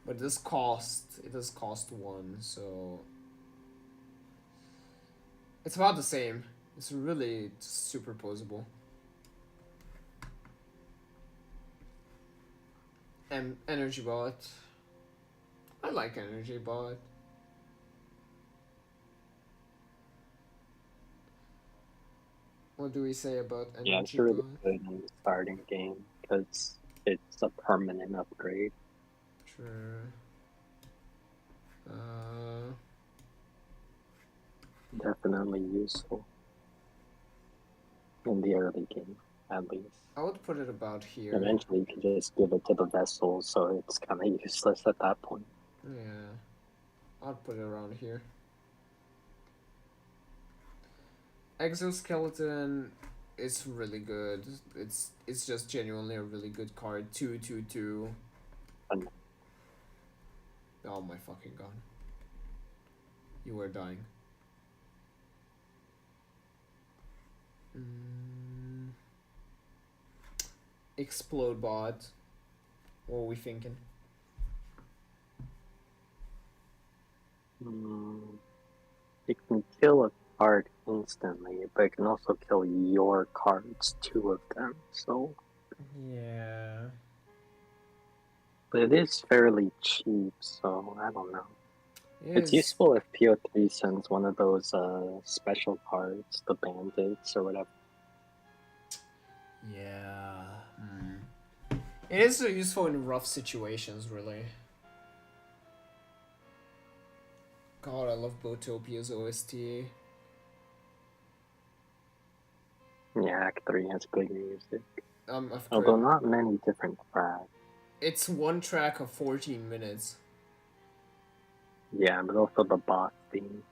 But it does cost 1, so... It's about the same. It's really superposable. And Energy Bot. I like Energy Bot. What do we say about Energy Yeah, it's really Bot? good in the starting game because it's a permanent upgrade. Sure. Definitely useful in the early game, at least. I would put it about here. Eventually, you can just give it to the vessel, so it's kind of useless at that point. Yeah. I'd put it around here. Exoskeleton is really good. It's just genuinely a really good card. 2/2/2. Oh my fucking god. You were dying. Explode Bot. What are we thinking? It can kill a card instantly, but it can also kill your cards, 2 of them, so... Yeah. But it is fairly cheap, so I don't know. It's Yes. useful if PO3 sends one of those special cards, the bandits or whatever. Yeah. It is useful in rough situations, really. God, I love Botopia's OST. Yeah, Act 3 has good music. I've Although heard not many different tracks. it's one track of 14 minutes. Yeah, but also the boss theme.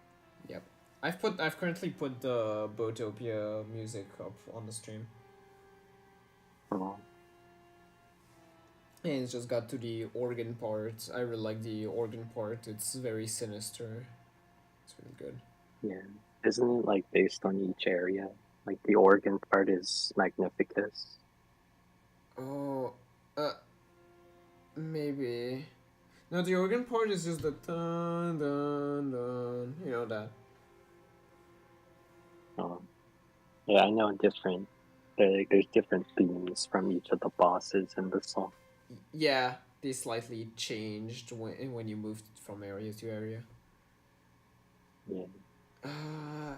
Yep. I've currently put the Botopia music up on the stream. Oh, And it's just got to the organ part. I really like the organ part. It's very sinister. It's really good. yeah. Isn't it like based on each area? Like the organ part is Magnificus. Oh, maybe. No, the organ part is just the dun dun dun. You know that. Yeah, I know different. There's different themes from each of the bosses in the song. Yeah, they slightly changed when you moved from area to area. Yeah,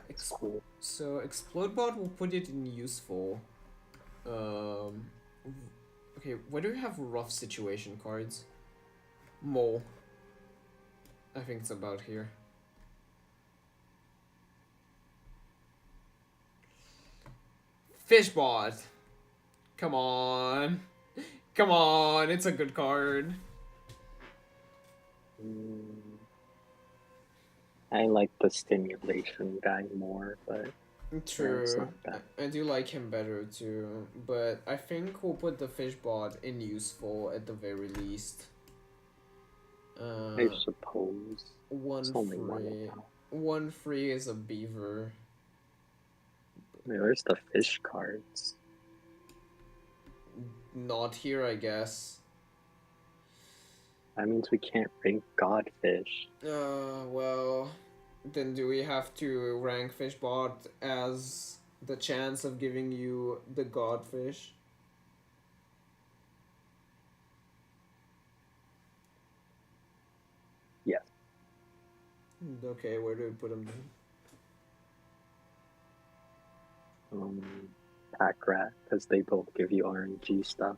it's cool. So Explodebot will put it in useful. Okay, where do you have rough situation cards? Mole. I think it's about here. Fishbot. Come on. Come on, it's a good card. I like the stimulation guy more, but True. it's not bad. I do like him better too, but I think we'll put the Fishbot in useful at the very least. I suppose. One It's only one free. account. One free is a beaver. Where's the fish cards? Not here, I guess. That means we can't rank Godfish. Well, then do we have to rank Fishbot as the chance of giving you the Godfish? Yes. Okay, where do we put him then? Pack Rat, because they both give you RNG stuff.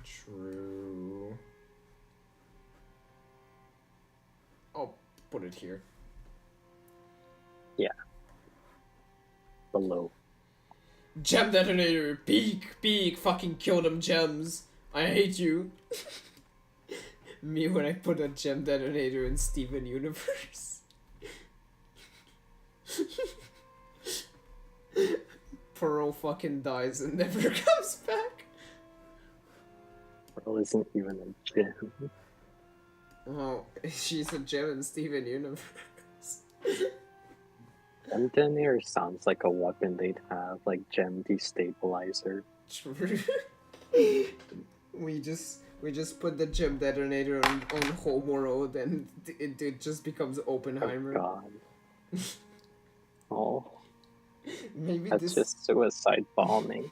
True. I'll put it here. Yeah. Below. Gem detonator! Peek! Fucking kill them gems! I hate you! Me when I put a gem detonator in Steven Universe. Pearl fucking dies and never comes back. Pearl isn't even a gem. Oh, she's a gem in Steven Universe. Gem Detonator sounds like a weapon they'd have, like Gem Destabilizer. True. we just put the gem detonator on Homoro, then it just becomes Oppenheimer. Oh god. Oh. Maybe That's just suicide bombing.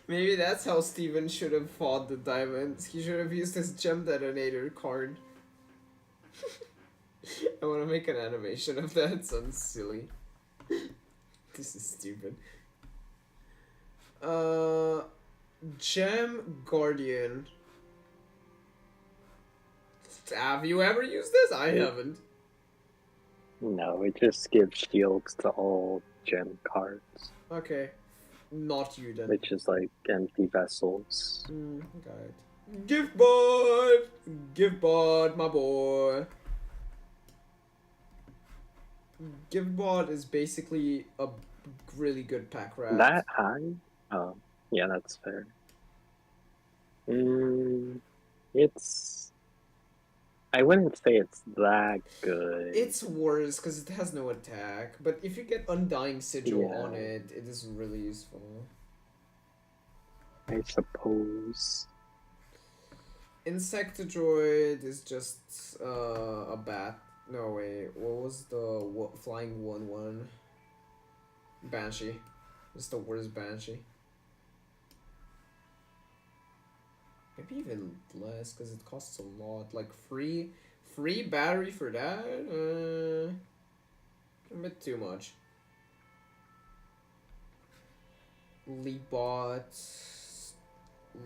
Maybe that's how Steven should have fought the diamonds. He should have used his gem detonator card. I want to make an animation of that. It sounds silly. This is stupid. Gem Guardian. Have you ever used this? I haven't. No, it just gives shields to all gem cards. Okay. Not you then. Which is like empty vessels. Got it. Giftbot! Giftbot, my boy. Giftbot is basically a really good pack rat. That high? Oh, yeah, that's fair. It's... I wouldn't say it's that good. It's worse because it has no attack, but if you get Undying Sigil on it, it is really useful. I suppose. Insectidroid is just a bat. No, wait, what was the flying 1/1? Banshee. It's the worst Banshee. Maybe even less because it costs a lot. Like free Free battery for that? A bit too much. Leapbot.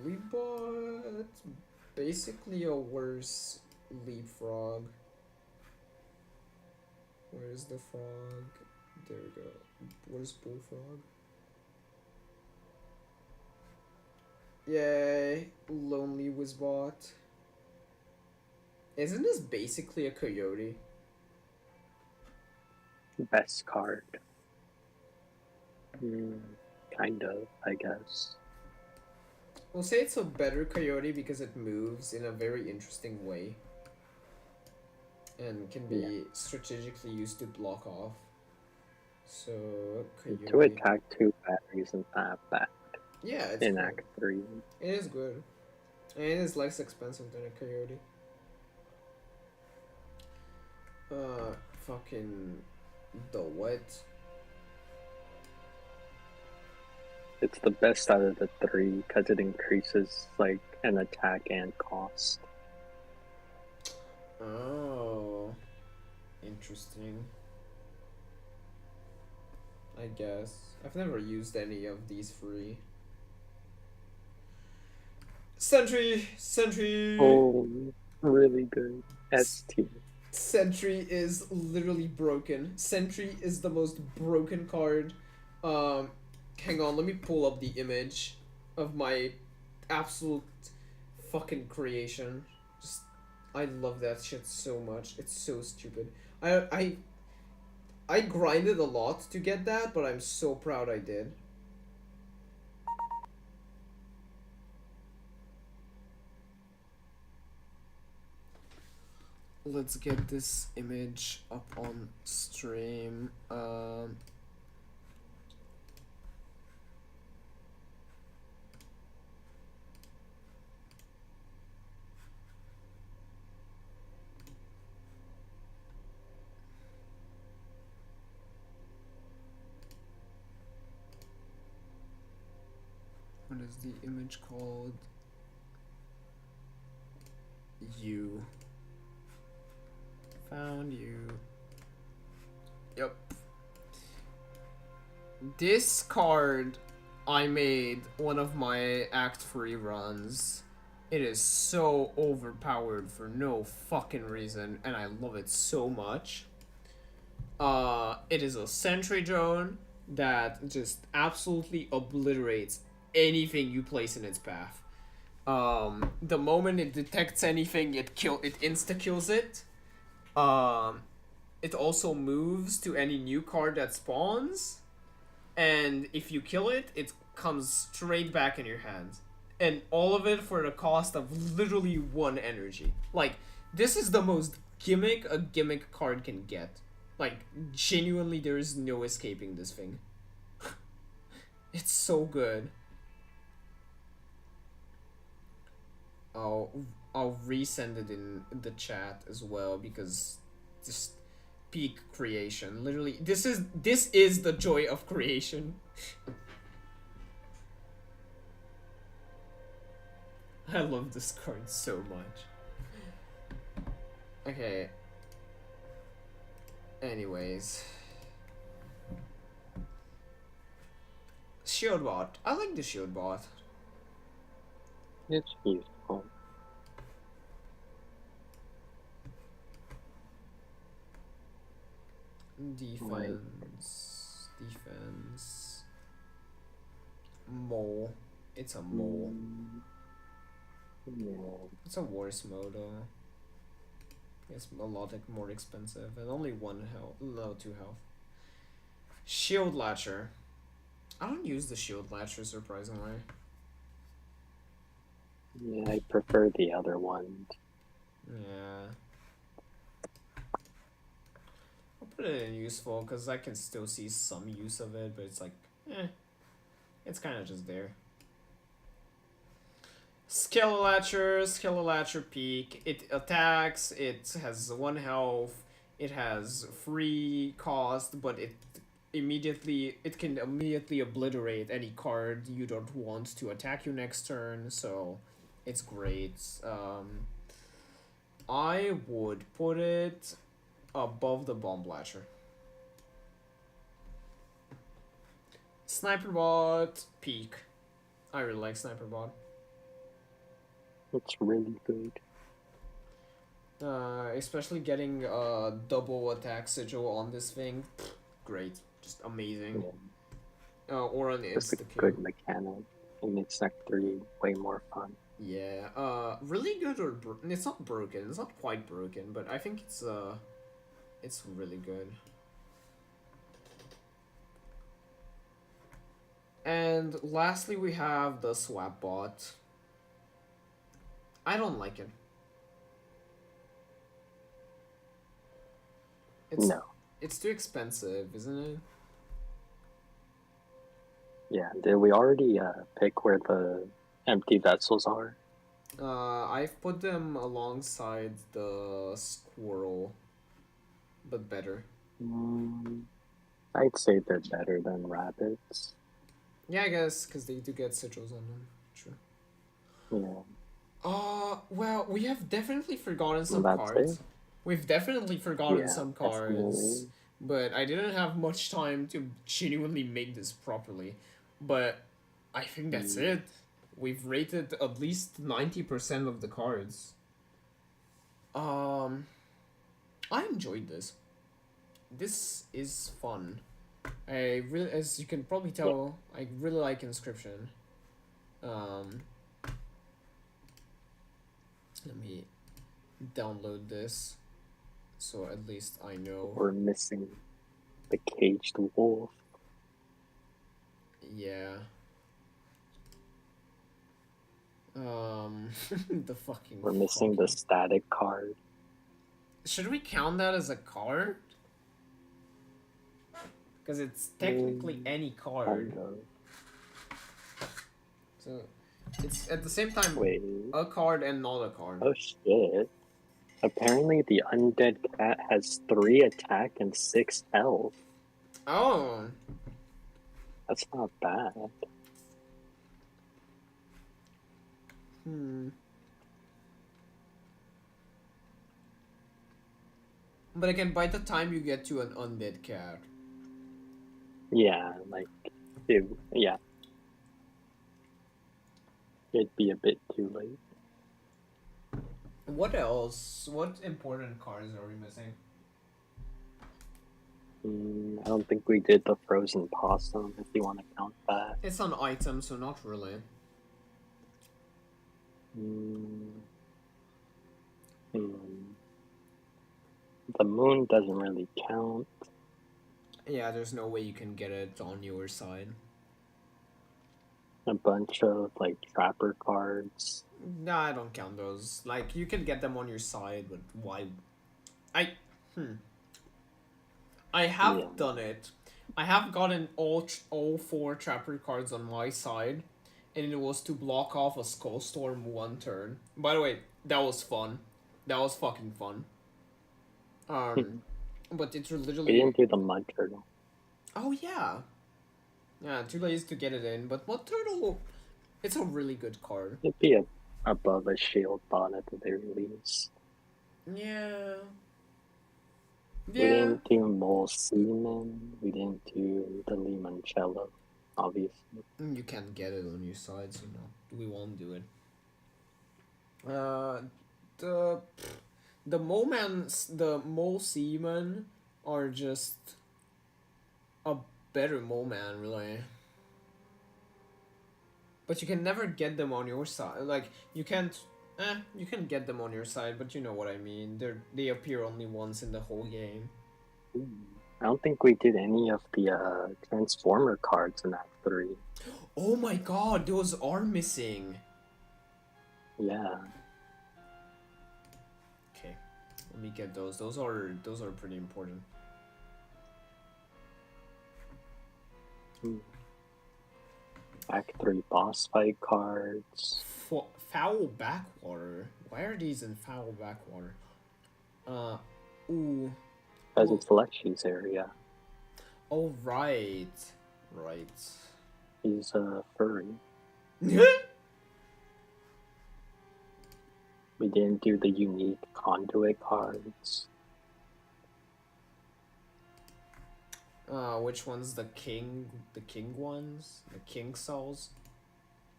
Leapbot. Basically a worse leapfrog. Where's the frog? There we go. Where's bullfrog? Yay. Lonely Wizbot. Isn't this basically a coyote? Best card. Kind of, I guess. We'll say it's a better coyote because it moves in a very interesting way. And can be strategically used to block off. So, coyote. To attack 2 batteries and have that. Yeah, it's in good. Act 3. It is good. And it is less expensive than a coyote. Fucking the what? It's the best out of the 3 because it increases like an attack and cost. Oh, interesting. I guess I've never used any of these free. Sentry. Oh, really good. ST. Sentry is literally broken. Sentry is the most broken card. Hang on, let me pull up the image of my absolute fucking creation. Just, I love that shit so much. It's so stupid. I grinded a lot to get that, but I'm so proud I did. Let's get this image up on stream. What is the image called? You. Found you. Yep. This card I made one of my Act 3 runs. It is so overpowered for no fucking reason, and I love it so much. It is a sentry drone that just absolutely obliterates anything you place in its path. The moment it detects anything, it insta kills it. It also moves to any new card that spawns, and if you kill it, it comes straight back in your hands. And all of it for the cost of literally 1 energy. Like, this is the most gimmick a gimmick card can get. Like, genuinely, there is no escaping this thing. It's so good. I'll resend it in the chat as well because just peak creation. Literally, this is the joy of creation. I love this card so much. Okay. Anyways. Shield bot. I like the shield bot. It's useful. Defense. Mole. It's a mole. No. It's a worse mode though. It's a lot more expensive and only 1 health. No, 2 health. Shield Latcher. I don't use the Shield Latcher surprisingly. Yeah, I prefer the other one. Yeah. I'll put it in useful because I can still see some use of it, but it's like, it's kind of just there. Skelelatcher peak. It attacks, it has 1 health, it has free cost, but it can immediately obliterate any card you don't want to attack you next turn, so it's great. I would put it above the bomb blaster. Sniper bot peak. I really like sniper bot. It's really good. Especially getting a double attack sigil on this thing. Great, just amazing. Yeah. Or an It's a insta good kill. mechanic. It makes Act 3 way more fun. Yeah. Really good or it's not broken. It's not quite broken, but I think it's really good. And lastly, we have the swap bot. I don't like it. No. It's too expensive, isn't it? Yeah, did we already pick where the empty vessels are? I've put them alongside the squirrel, but better. I'd say they're better than rabbits. Yeah, I guess, because they do get sigils on them. True. Yeah. Well, we have definitely forgotten some That's cards. it? We've definitely forgotten Yeah, some cards. definitely. But I didn't have much time to genuinely make this properly. But I think that's it. We've rated at least 90% of the cards. I enjoyed this. This is fun. I really, as you can probably tell, I really like Inscryption. Let me download this, so at least I know. We're missing the caged wolf. Yeah. The fucking. We're missing the static card. Should we count that as a card? Because it's technically any card. Kind of. So it's at the same time Wait. a card and not a card. Oh shit. Apparently the undead cat has 3 attack and 6 health. Oh. That's not bad. But again, by the time you get to an undead cat. Yeah, like, yeah. It'd be a bit too late. What else? What important cards are we missing? I don't think we did the frozen possum, if you want to count that. It's an item, so not really. The moon doesn't really count. Yeah, there's no way you can get it on your side. A bunch of, like, trapper cards. Nah, I don't count those. Like, you can get them on your side, but why? I have done it. I have gotten all 4 trapper cards on my side, and it was to block off a Skullstorm 1 turn. By the way, that was fun. That was fucking fun. But it's literally. We didn't do the mud turtle. Oh yeah. Yeah, too lazy to get it in, but Mud Turtle, it's a really good card. It'd be above a shield bot at the very least. Yeah. We didn't do Mole Seaman. We didn't do the Limoncello, obviously. You can't get it on your side, so no, we won't do it. The Mole Seaman are just a better Mole Man, really. But you can never get them on your side. Like, you can't. You can get them on your side, but you know what I mean. They appear only once in the whole game. I don't think we did any of the Transformer cards in Act 3. Oh my god, those are missing. Yeah. Okay, let me get those. Those are pretty important. Act 3 boss fight cards. Foul Backwater. Why are these in Foul Backwater? Ooh. Because it's Lexi's area. Oh, right. Right. He's a furry. We We didn't do the unique conduit cards. Which one's the king? The king ones? The king souls?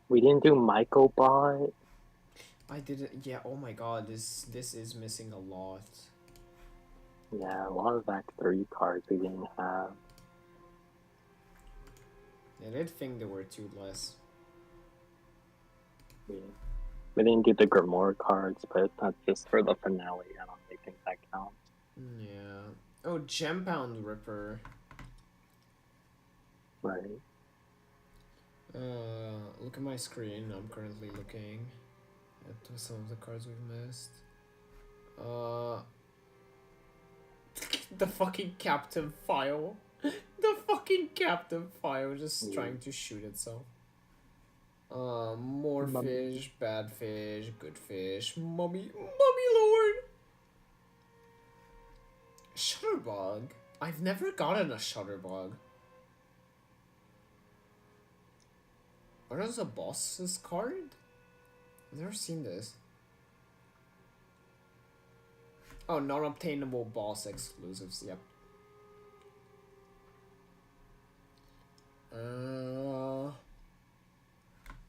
We didn't do Michael Bot. I didn't. Yeah. Oh my God. This is missing a lot. Yeah, a lot of Act 3 cards we didn't have. I did think there were 2 less. Yeah. We didn't do the Grimoire cards, but that's just for the finale. I don't really think that counts. Yeah. Oh, Gem Pound Ripper. Right. Look at my screen. I'm currently looking at some of the cards we've missed. The fucking captive file. The fucking captive file just trying to shoot itself. More fish, bad fish, good fish, mummy lord. Shutterbug. I've never gotten a Shutterbug. What is a boss's card? I've never seen this. Oh, non-obtainable boss exclusives, yep.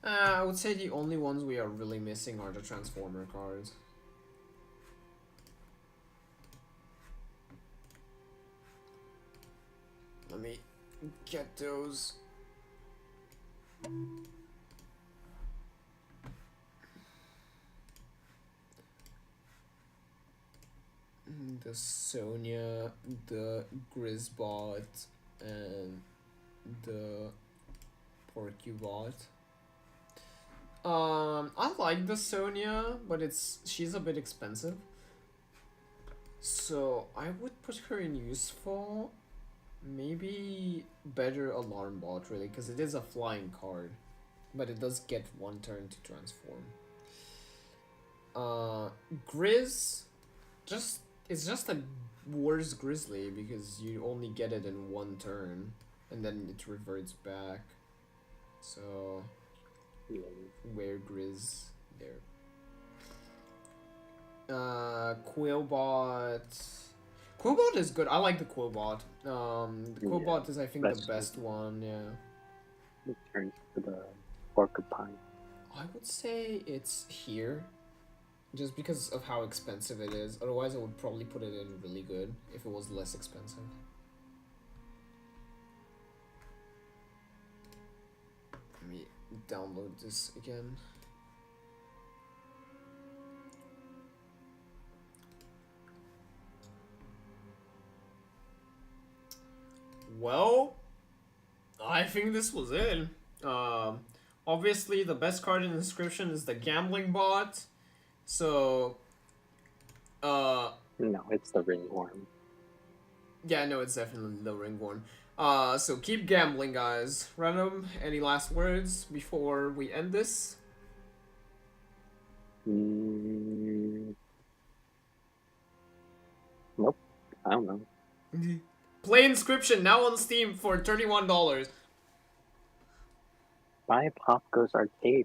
I would say the only ones we are really missing are the Transformer cards. Let me get those. The Sonya, the Grisbot, and the Porcubot. I like the Sonya, but she's a bit expensive. So I would put her in useful. Maybe better Alarm Bot, really, because it is a flying card. But it does get 1 turn to transform. Grizz, it's just a worse Grizzly, because you only get it in 1 turn. And then it reverts back. So, where Grizz there. Quillbot. Quillbot is good. I like the Quillbot. The Quillbot is, I think, the best one. Yeah. It turns to the Porcupine. I would say it's here, just because of how expensive it is. Otherwise, I would probably put it in really good if it was less expensive. Let me download this again. Well, I think this was it. Obviously, the best card in Inscryption is the Gambling Bot. So, No, it's the Ringworm. Yeah, no, it's definitely the Ringworm. So keep gambling, guys. Random, any last words before we end this? Nope. I don't know. Play Inscryption now on Steam for $31. Buy Pop Goes Arcade